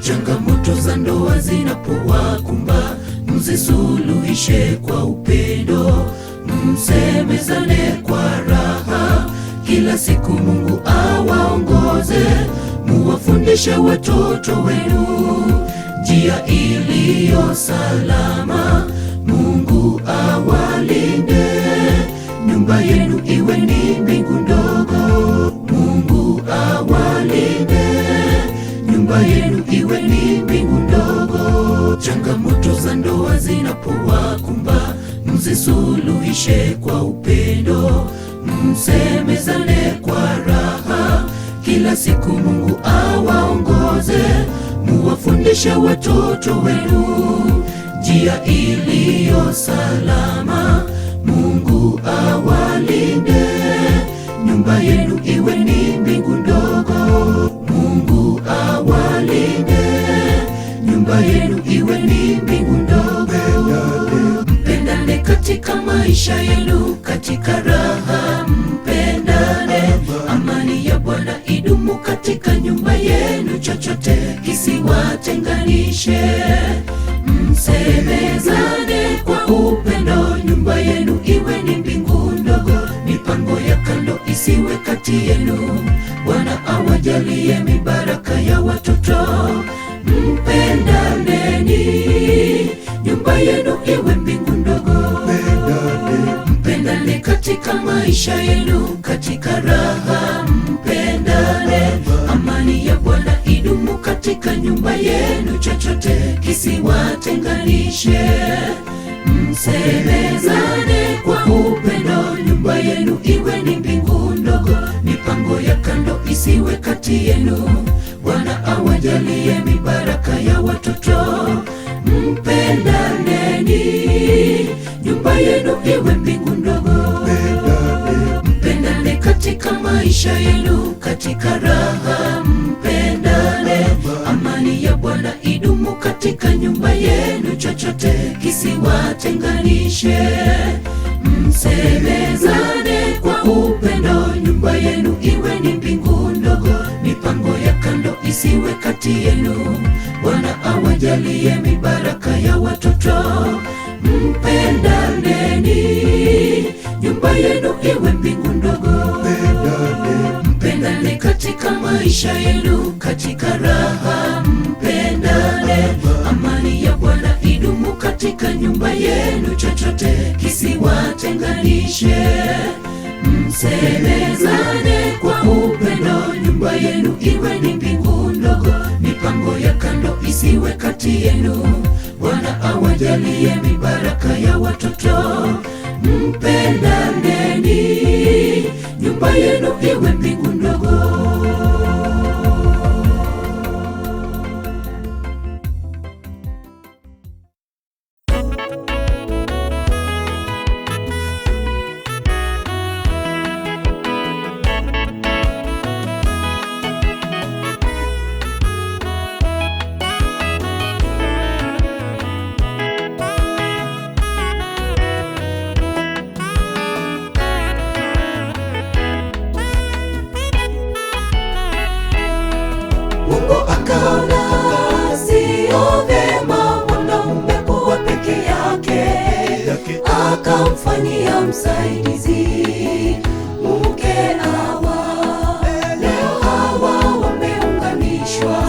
Changamoto za ndoa zinapowakumba, mzisuluhishe kwa upendo. Msemezane kwa raha, kila siku Mungu awaongoze. Muwafundishe watoto wenu njia iliyo salama. Mungu awalinde, nyumba yenu iwe ni mbingu ndogo. Mungu awalinde, nyumba yenu iwe ni mbingu ndogo. Changamoto za ndoa zinapowakumba, mzisuluhishe kwa upendo. Msemezane kwa raha, kila siku Mungu awaongoze. Muwafundishe watoto wenu njia iliyo salama. Mungu awalinde, nyumba yenu iwe ni mbingu ndogo. Mungu awalinde, nyumba yenu iwe ni mbingu ndogo. Mpendane katika maisha yenu, katika raha mpendane. Amani ya Bwana idumu katika nyumba yenu, chochote kisiwatenganishe. Msemezane kwa upendo, nyumba yenu iwe ni mbingu ndogo. Mipango ya kando isiwe kati yenu. Bwana awajalie mibaraka ya watoto. Mpendaneni, nyumba yenu iwe mbingu ndogo. Mpendane katika maisha yenu, katika raha mpendane. Amani ya Bwana idumu katika nyumba yenu, chochote kisiwatenganishe. Msemezane kwa upendo, nyumba yenu iwe ni mbingu ndogo. Mipango ya kando isiwe kati yenu. Bwana awajalie mibaraka ya watoto. Mpendaneni, nyumba yenu iwe mbingu ndogo. Mpendane katika maisha yenu, katika raha mpendane. Amani ya Bwana idumu katika nyumba yenu, chochote kisiwatenganishe. Msemezane kwa upendo, nyumba yenu iwe ni mbingu ndogo. Mipango ya kando isiwe kati yenu. Bwana awajalie mibaraka ya watoto. Mpendaneni, nyumba yenu iwe mbingu ndogo. Mpendane katika maisha yenu, katika raha mpendane. Amani ya Bwana idumu katika nyumba yenu, chochote kisiwatenganishe. Msemezane kwa upendo, nyumba yenu iwe ni mbingu ndogo. Mipango ya kando isiwe kati yenu. Bwana awajalie mibaraka ya watoto. Mpendaneni, yenu iwe mbingu ndogo. Akamfanyia msaidizi mke Hawa. Leo Hawa wameunganishwa,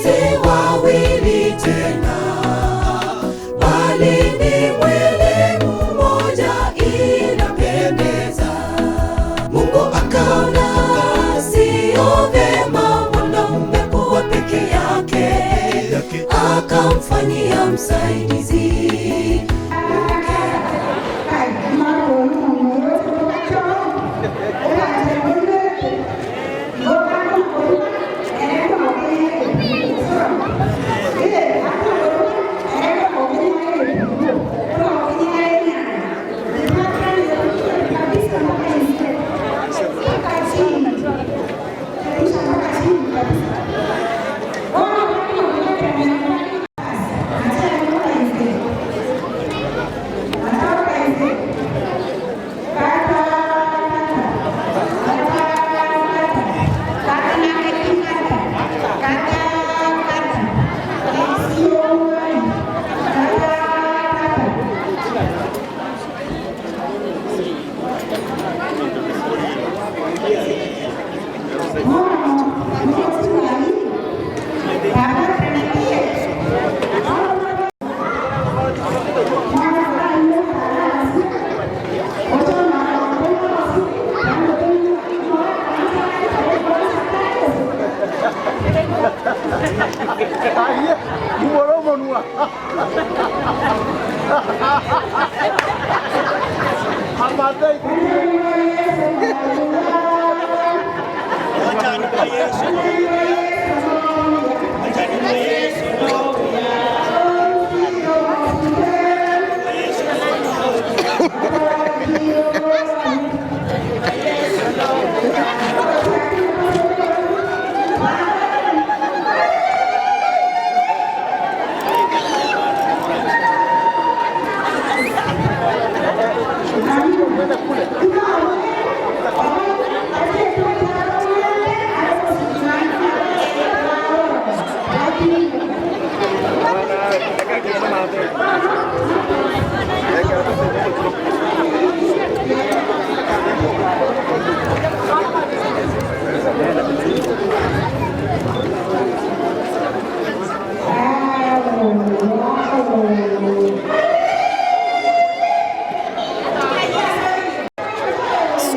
si wawili tena, bali ni mwili mmoja, inapendeza. Mungu akaona sio vyema mwanaume kuwa peke yake, akamfanyia msaidizi.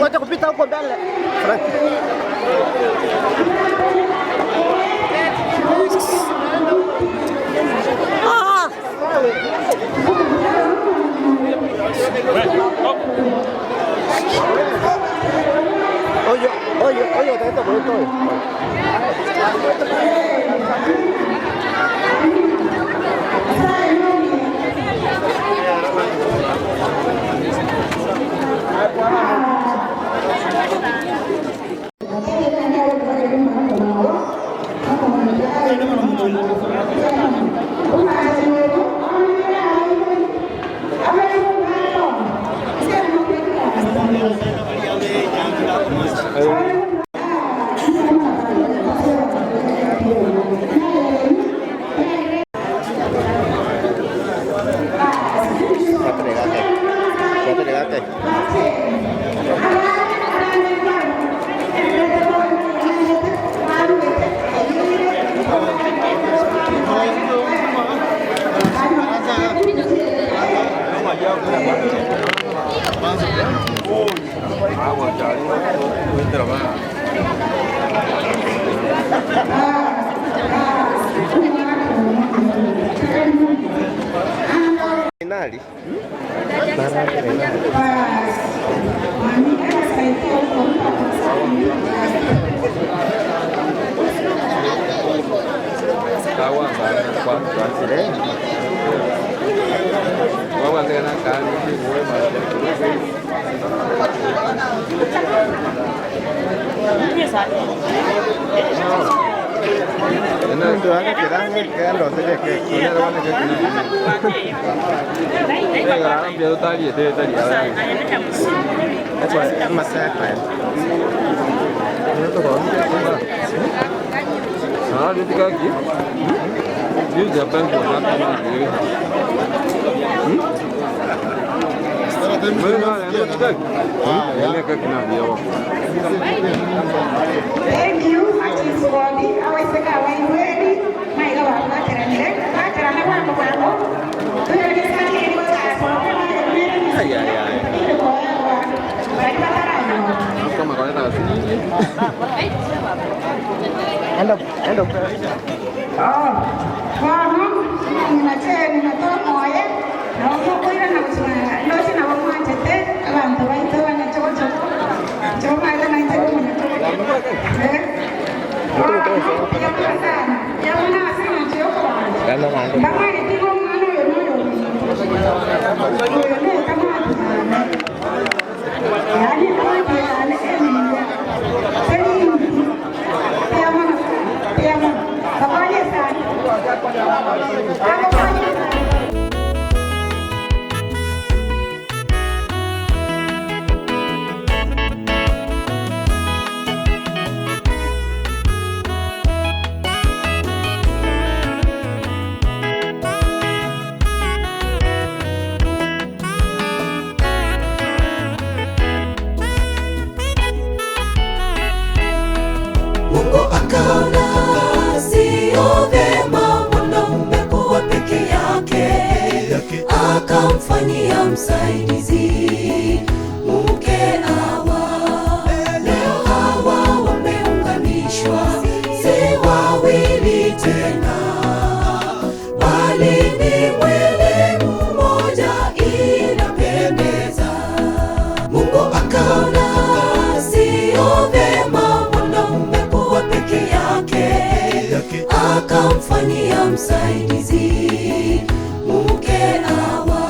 Wacha kupita huko mbele. Oye, te por esto. Finali. Finali. akamfanyia msaidizi mke Hawa. Leo Hawa wameunganishwa, si wawili tena, bali ni mwili mmoja, inapendeza. Mungu akaona sio vyema mwanaume kuwa peke yake, akamfanyia msaidizi mke Hawa.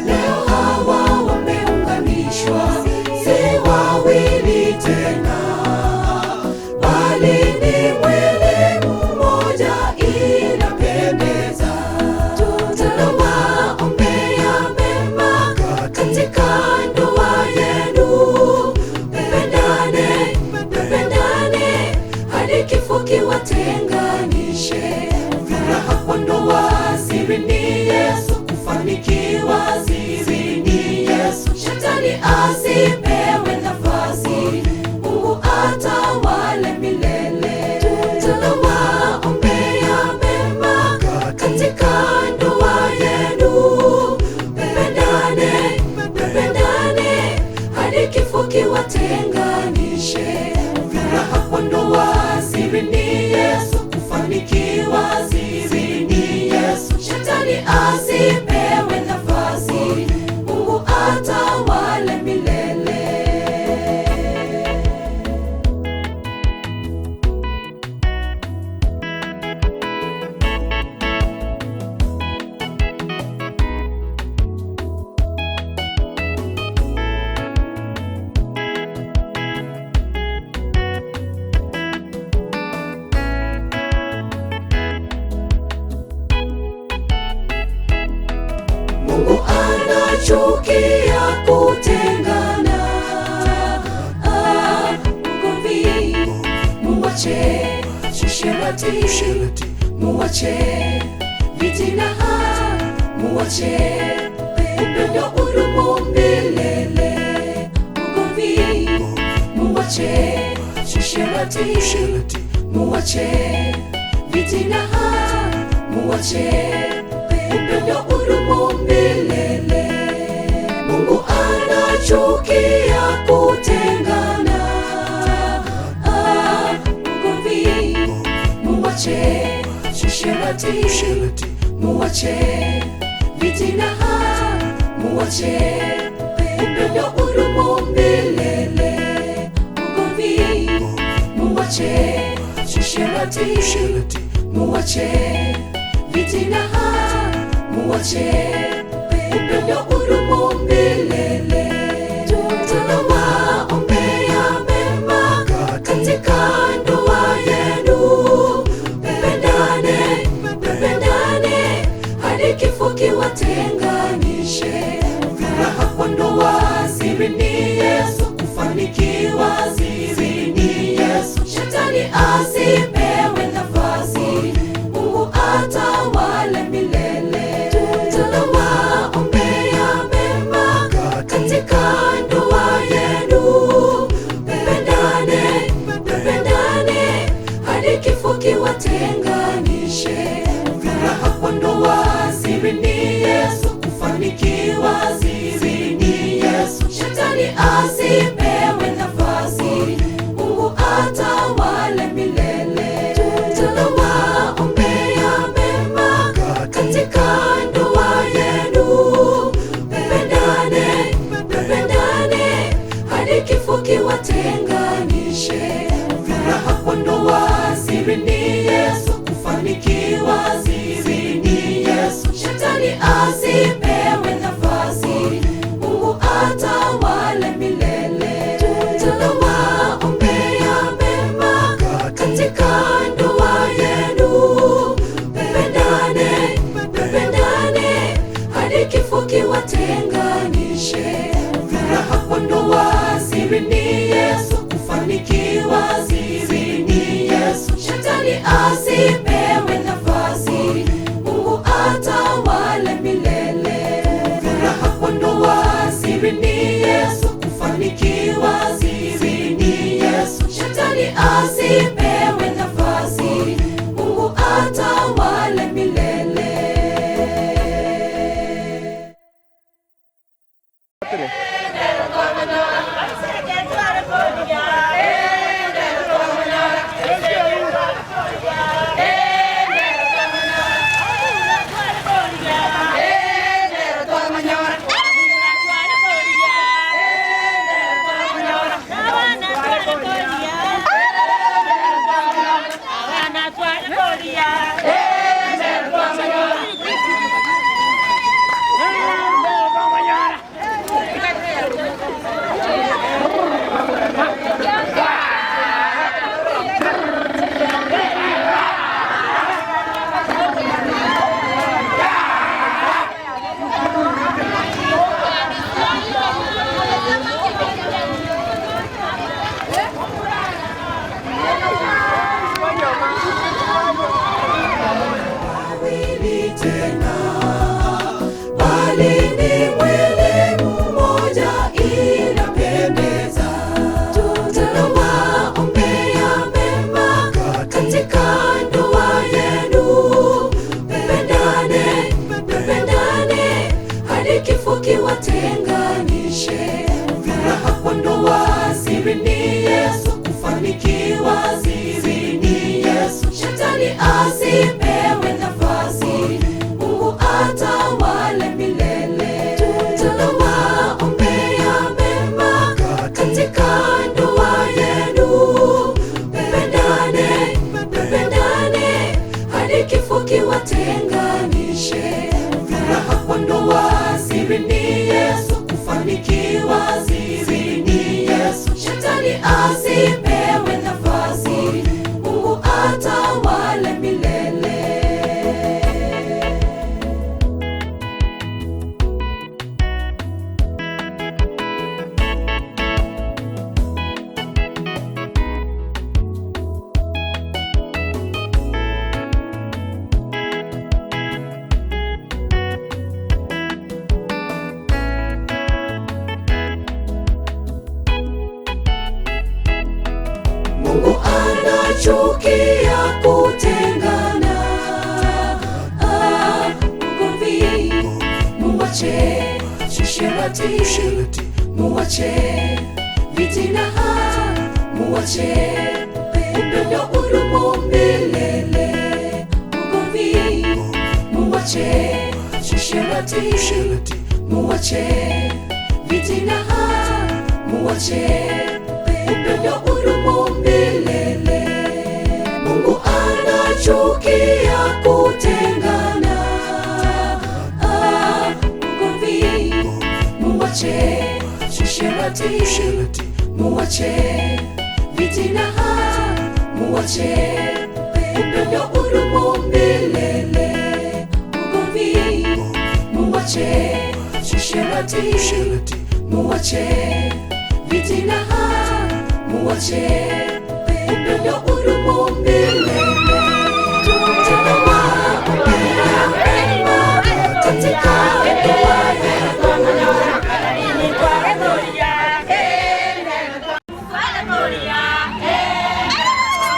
Leo Hawa wameunganishwa, si wawili tena, bali ni mwili mmoja, inapendeza. Tunawaombea mema katika ndoa yenu, mpendane, mpendane hadi kifo kiwatenganishe. Furaha kwa ndoa siri ni Yesu, kufanikiwa siri ni Yesu. Shetani asipewe nafasi, Mungu atawale milele. Tunawaombea mema katika ndoa yenu, mpendane, mpendane hadi kifo kiwatenganishe. Furaha kwa ndoa siri ni Yesu, kufanikiwa siri ni Yesu. Shetani asipewe nafasi, Mungu atawale milele. Mungu anachukia kutengana, ugomvi muwache, usherati muwache, vitina muwache, upendo udumu milele. Ugomvi muwache, usherati muwache, vitina muwache, upendo udumu milele. Mungu anachukia kutengana, ugomvi muwache, usherati muwache, vitina muwache, upendo udumu milele. Ugomvi muwache, usherati muwache, vitina muwache, upendo udumu milele. Yesu, kufanikiwa siri ni Yesu. Shetani asipewe nafasi, Mungu atawale milele. Tunawaombea mema katika ndoa yenu. Mpendane, mpendane hadi kifo kiwatenganishe. Furaha kwa ndoa siri ni Yesu, kufanikiwa siri ni Yesu. Shetani asipewe nafasi, Mungu atawale milele. Tunawaombea mema katika ndoa yenu. Mpendane, mpendane hadi kifo kiwatenganishe. Furaha kwa ndoa siri ni Yesu, kufanikiwa siri ni Yesu. Shetani asipewe nafasi, Mungu atawale milele. Tunawaombea mema katika ndoa yenu. Mpendane, mpendane hadi kifo kiwatenganishe. Furaha kwa ndoa siri ni Yesu, kufanikiwa siri ni Yesu. Shetani asipewe nafasi, Mungu atawale milele. Furaha kwa ndoa siri ni Yesu, kufanikiwa siri ni Yesu. Shetani asipewe nafasi, Mungu atawale milele. Kiwatenganishe. Furaha kwa ndoa siri ni Yesu, kufanikiwa siri ni Yesu. Shetani asipewe nafasi, Mungu atawale milele. Tunawaombea mema katika ndoa yenu. Mpendane, mpendane hadi kifo kiwatenganishe. Furaha kwa ndoa siri ni Yesu, kufanikiwa siri ni Yesu. Shetani asipewe nafasi, Mungu atawale milele. Mungu anachukia kutengana. Ugomvi muwache, usherati muwache, vitina muwache, upendo udumu milele. Ugomvi muwache, usherati muwache, vitina muwache, upendo udumu milele. Mungu anachukia kutengana. Ugomvi muwache, usherati muwache, vitina muwache, upendo udumu milele. Ugomvi muwache, usherati muwache, sina muache upendo udumu milele. Tunawaombea mema katika ndoa yako.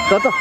Toto.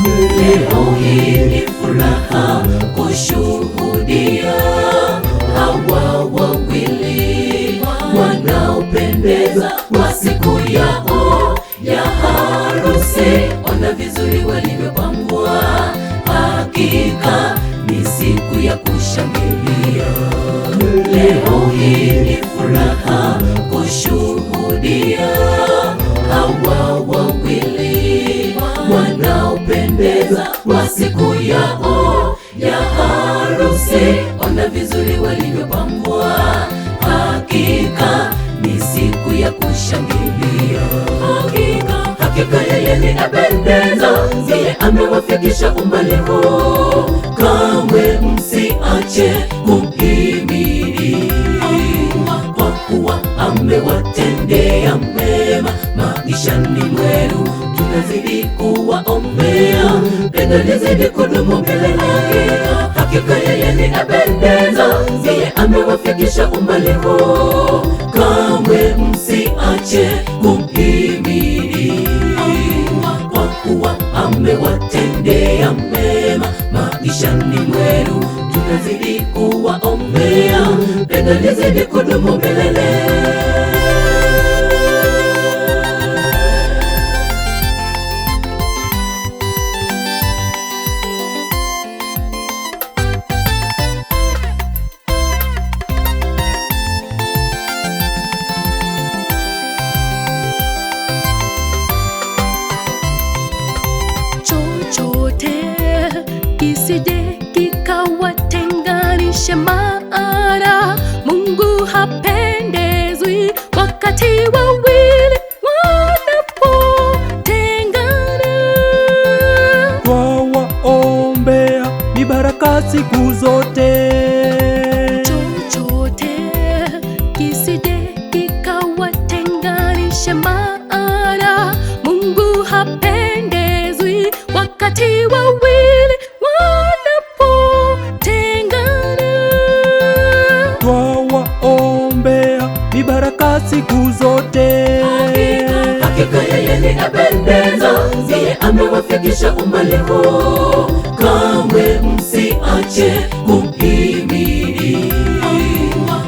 Leo hii ni furaha kushuhudia hawa wawili wanaopendeza kwa siku yao ya harusi. Ona vizuri walivyopambwa, hakika ni siku ya kushangilia. Leo hii ni furaha kushuhudia hawa wawili wanaopendeza kwa siku yao ya harusi. Ona vizuri walivyopambwa, hakika ni siku ya kushangilia. Hakika yeye ni apendeza, yeye amewafikisha umbali huu. Kamwe msiache kumhimidi, kwa kuwa amewatendea mema maishani mwenu. Tunazidi kuwaombea, pendo lizidi kudumu milele. Hakika yeye ni apendeza, yeye amewafikisha umbali huu. Kamwe msiache kumhimidi, kwa kuwa amewatendea mema maishani mwenu. Tunazidi kuwaombea, pendo lizidi kudumu milele. Chochote kisije kikawatenganisha, maana Mungu hapendezwi wakati wawili wanapotengana. Twawaombea mibaraka siku zote. Chochote kisije kikawatenganisha, maana Mungu hapendezwi wakati wawili wanapotengana. Twawaombea mibaraka siku zote. Hakika yeye ni apendeza, yeye amewafikisha umbali huu. Kamwe msiache kumhimidi,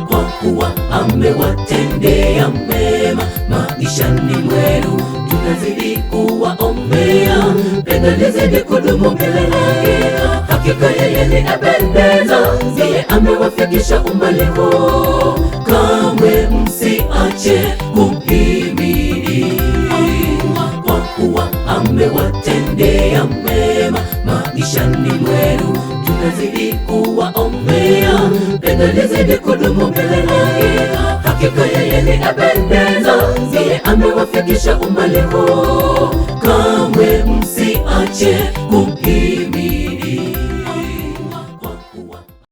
kwa kuwa amewatendea mema maishani mwenu. Tunazidi kuwaombea, pendo lizidi kudumu milele. Hakika yeye ni apendeza, yeye amewafikisha umbali huu. Kamwe msiache kumhimidi, kwa kuwa amewatendea mema maishani mwenu. Tunazidi kuwaombea, pendo lizidi kudumu milele. Hakika yeye ni apendeza, yeye amewafikisha umbali huu.